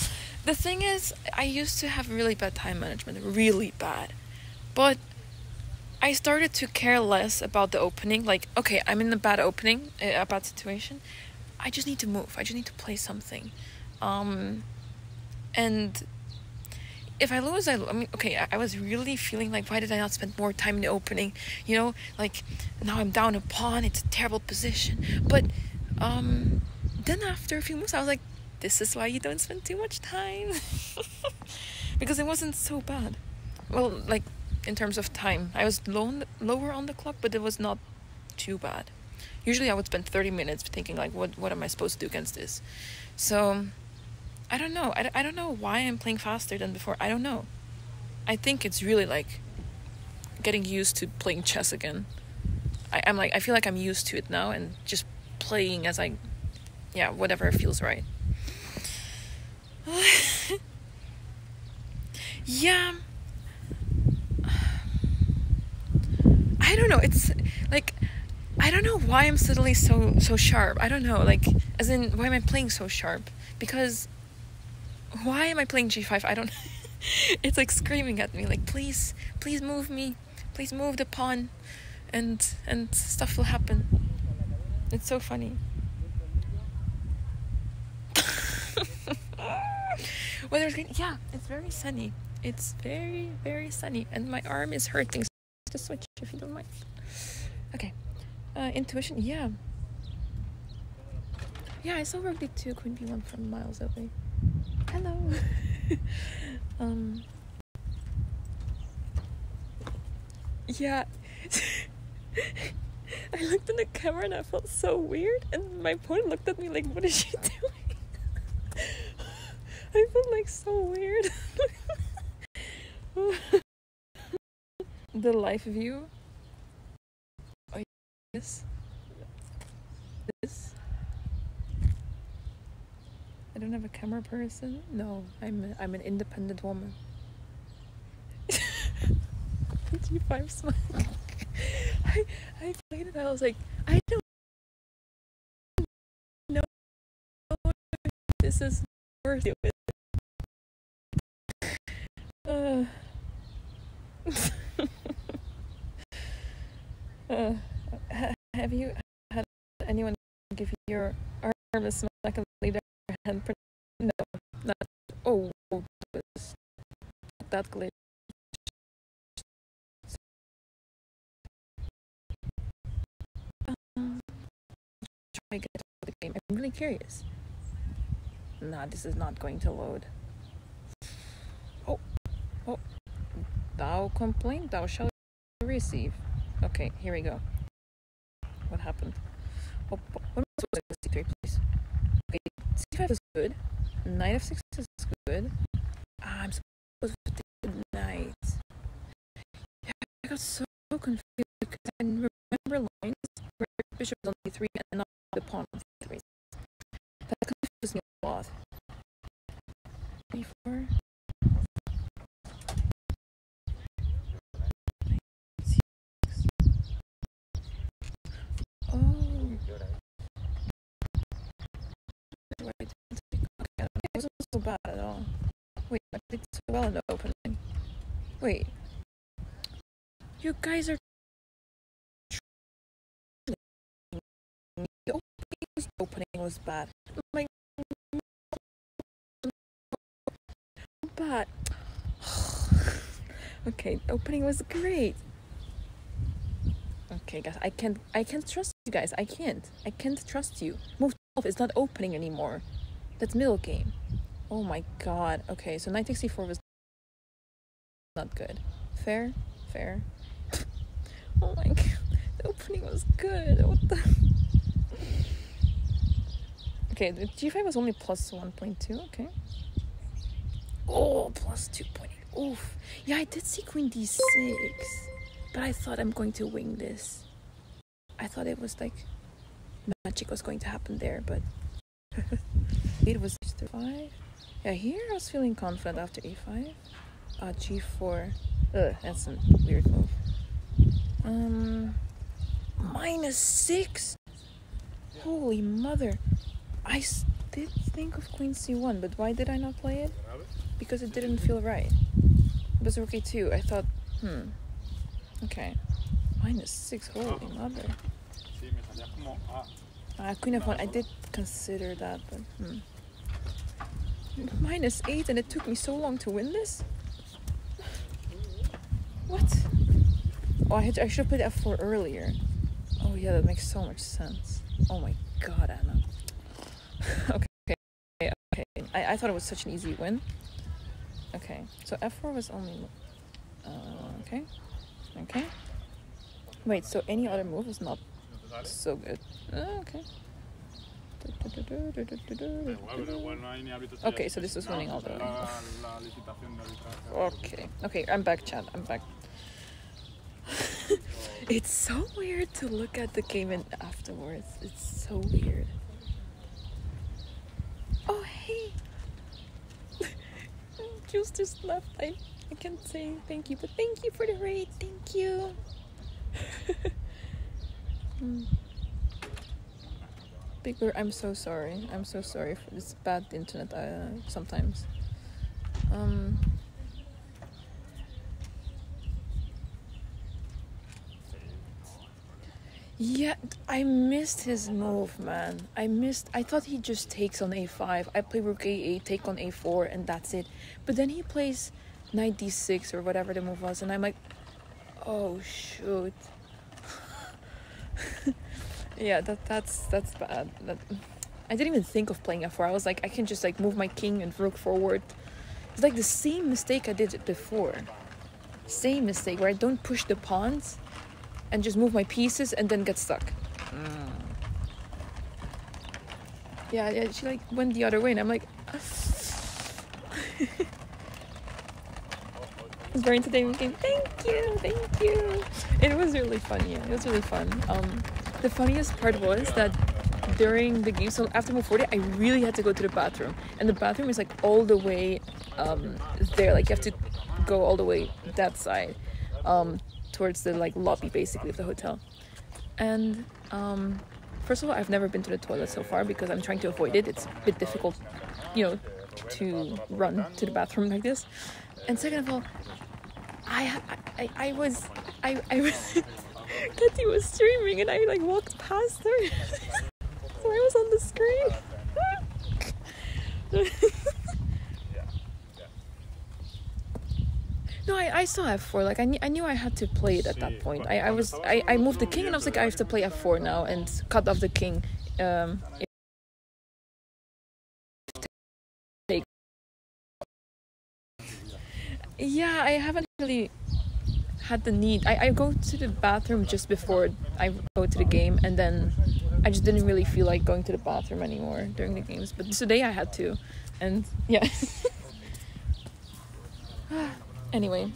S3: The thing is, I used to have really bad time management. Really bad. But I started to care less about the opening. Like, okay, I'm in a bad opening, a bad situation. I just need to move. I just need to play something. And if I lose, I mean, okay, I was really feeling like, why did I not spend more time in the opening? You know, like, now I'm down a pawn. It's a terrible position. But then after a few moves, I was like, this is why you don't spend too much time. Because it wasn't so bad. Well, like, in terms of time, I was lower on the clock, but it was not too bad. Usually I would spend 30 minutes thinking like, what am I supposed to do against this? So I don't know. I don't know why I'm playing faster than before. I don't know. I think it's really like getting used to playing chess again. I feel like I'm used to it now and just playing as whatever feels right. Yeah. I don't know. It's like, I don't know why I'm suddenly so sharp. I don't know. Like, as in, why am I playing so sharp? Because why am I playing G5? I don't. It's like screaming at me. Like, please move me. Please move the pawn, and stuff will happen. It's so funny. Weather's great. Yeah, it's very sunny. It's very, very sunny, and my arm is hurting. So to switch, if you don't mind. Okay. Intuition. Yeah. Yeah, I saw Rook D2, Queen B1 from miles away. Hello. Yeah. I looked in the camera and I felt so weird, and my opponent looked at me like, what is she doing? I felt like so weird. The live view. Oh, yes. This. I don't have a camera person. No, I'm an independent woman. G5 smoke. I played it. I was like, I don't know if this is worth it. Have you had anyone give you your arm a smack like a leader hand? No, not. Oh, that glitch. Try to get to the game. I'm really curious. Nah, this is not going to load. Oh. Thou complain, thou shalt receive. Okay, here we go. What happened? Oh, what am I supposed to do? C3, please. Okay, C5 is good. Knight F6 is good. I'm supposed to take the knight. Yeah, I got so confused because I remember lines where bishop is on D3 and not the pawn on C3. That confused me a lot. B4. It wasn't so bad at all. Wait, I did so well in the opening. Wait. You guys are the opening was bad. My bad. Okay, the opening was great. Okay, guys, I can't trust you guys. I can't trust you. Move 12 is not opening anymore. That's middle game. Oh my god. Okay, so knight takes c4 was not good. Fair. Oh my god. The opening was good. What the? Okay, the g5 was only plus 1.2. Okay. Oh, plus 2.8. Oof. Yeah, I did see queen d6. But I thought I'm going to wing this. I thought it was like magic was going to happen there, but it was h5. Yeah, here I was feeling confident after a5. G4. Ugh, that's a weird move. -6. Holy mother. I did think of queen c1, but why did I not play it? Because it didn't feel right. It was rook a2. I thought, okay. -6, holy mother. Queen f1, I did consider that, but -8, and it took me so long to win this? What? Oh, I should have played f4 earlier. Oh yeah, that makes so much sense. Oh my god, Anna. Okay. I thought it was such an easy win. Okay, so f4 was only... okay. Wait, so any other move is not so good. Okay. Okay, so this is winning all the... Okay, I'm back, chat. I'm back. It's so weird to look at the game and afterwards. It's so weird. Oh, hey! Jules just left. I can't say thank you, but thank you for the raid. Thank you. Big Bird, I'm so sorry. I'm so sorry for this bad internet sometimes. Yeah, I missed his move, man. I thought he just takes on a5. I play rook a8, take on a4, and that's it. But then he plays knight d6 or whatever the move was, and I'm like, oh shoot. Yeah, that's bad. I didn't even think of playing f4. I was like, I can just like move my king and rook forward. It's like the same mistake I did before. Same mistake where I don't push the pawns and just move my pieces and then get stuck. Yeah, she like went the other way and I'm like... It's very entertaining game. Thank you. It was really fun, yeah. It was really fun. The funniest part was that during the game, so after move 40, I really had to go to the bathroom. And the bathroom is like all the way there. Like you have to go all the way that side. Towards the like lobby basically of the hotel. And first of all, I've never been to the toilet so far because I'm trying to avoid it. It's a bit difficult, to run to the bathroom like this. And second of all, I was Katy was streaming and I like walked past her. So I was on the screen. No, I saw f4. Like I knew I had to play it at that point. I moved the king and I was like, I have to play f4 now and cut off the king. Yeah, I haven't really had the need. I go to the bathroom just before I go to the game, and then I just didn't really feel like going to the bathroom anymore during the games. But today I had to, and yeah. Anyway,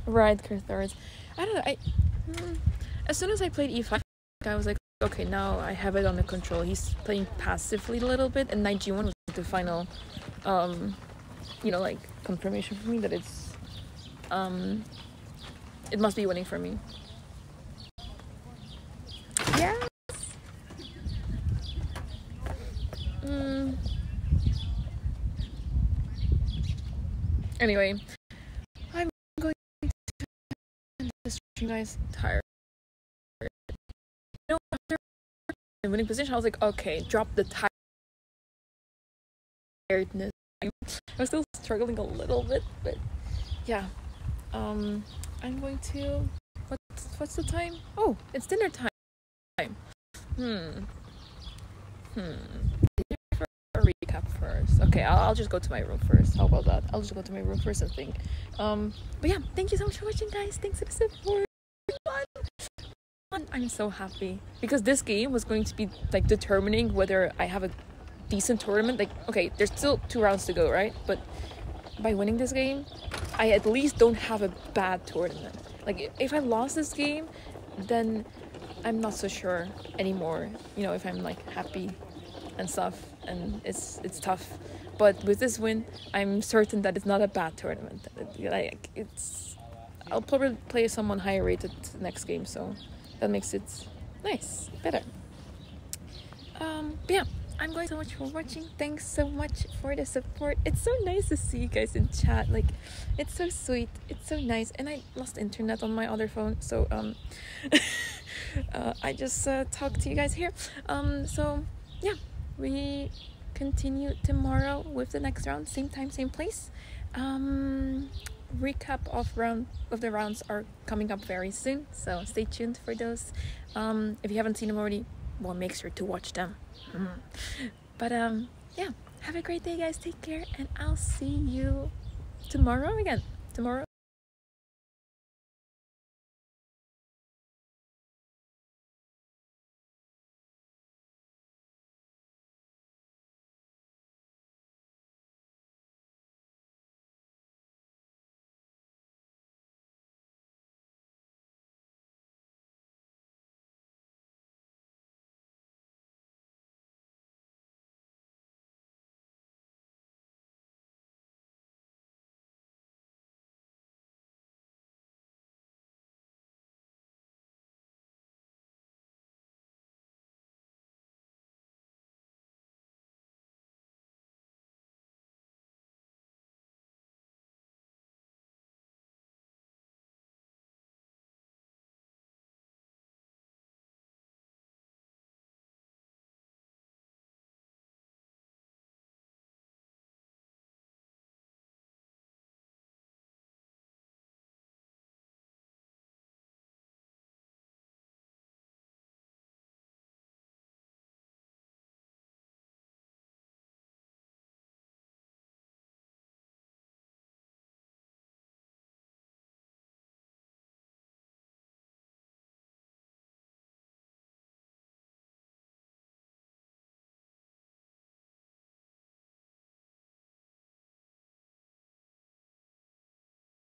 S3: right, Carthage. I don't know. As soon as I played e5, I was like, okay, now I have it under control. He's playing passively a little bit, and knight g1 was the final, like confirmation for me that it's, it must be winning for me. Yeah. Anyway, I'm going to end this stream, guys. Tired. After the winning position, I was like, okay, drop the tiredness. I was still struggling a little bit, but yeah. I'm going to. What's the time? Oh, it's dinner time. A recap first. Okay, I'll just go to my room first. How about that? I'll just go to my room first and think. But yeah, thank you so much for watching, guys. Thanks for the support. I'm so happy because this game was going to be like determining whether I have a decent tournament. Like, okay, there's still 2 rounds to go, right? But by winning this game, I at least don't have a bad tournament. Like, if I lost this game, then I'm not so sure anymore, you know, if I'm like happy and stuff, and it's tough. But with this win, I'm certain that it's not a bad tournament. Like, I'll probably play someone higher rated next game, so that makes it nice, better. But yeah, I'm going so much for watching. Thanks so much for the support. It's so nice to see you guys in chat. Like, it's so sweet. It's so nice. And I lost internet on my other phone, so I just talked to you guys here. So yeah, we continue tomorrow with the next round, same time, same place. Recap of the rounds are coming up very soon, so stay tuned for those. If you haven't seen them already, well, make sure to watch them. But yeah, have a great day, guys. Take care, and I'll see you tomorrow again.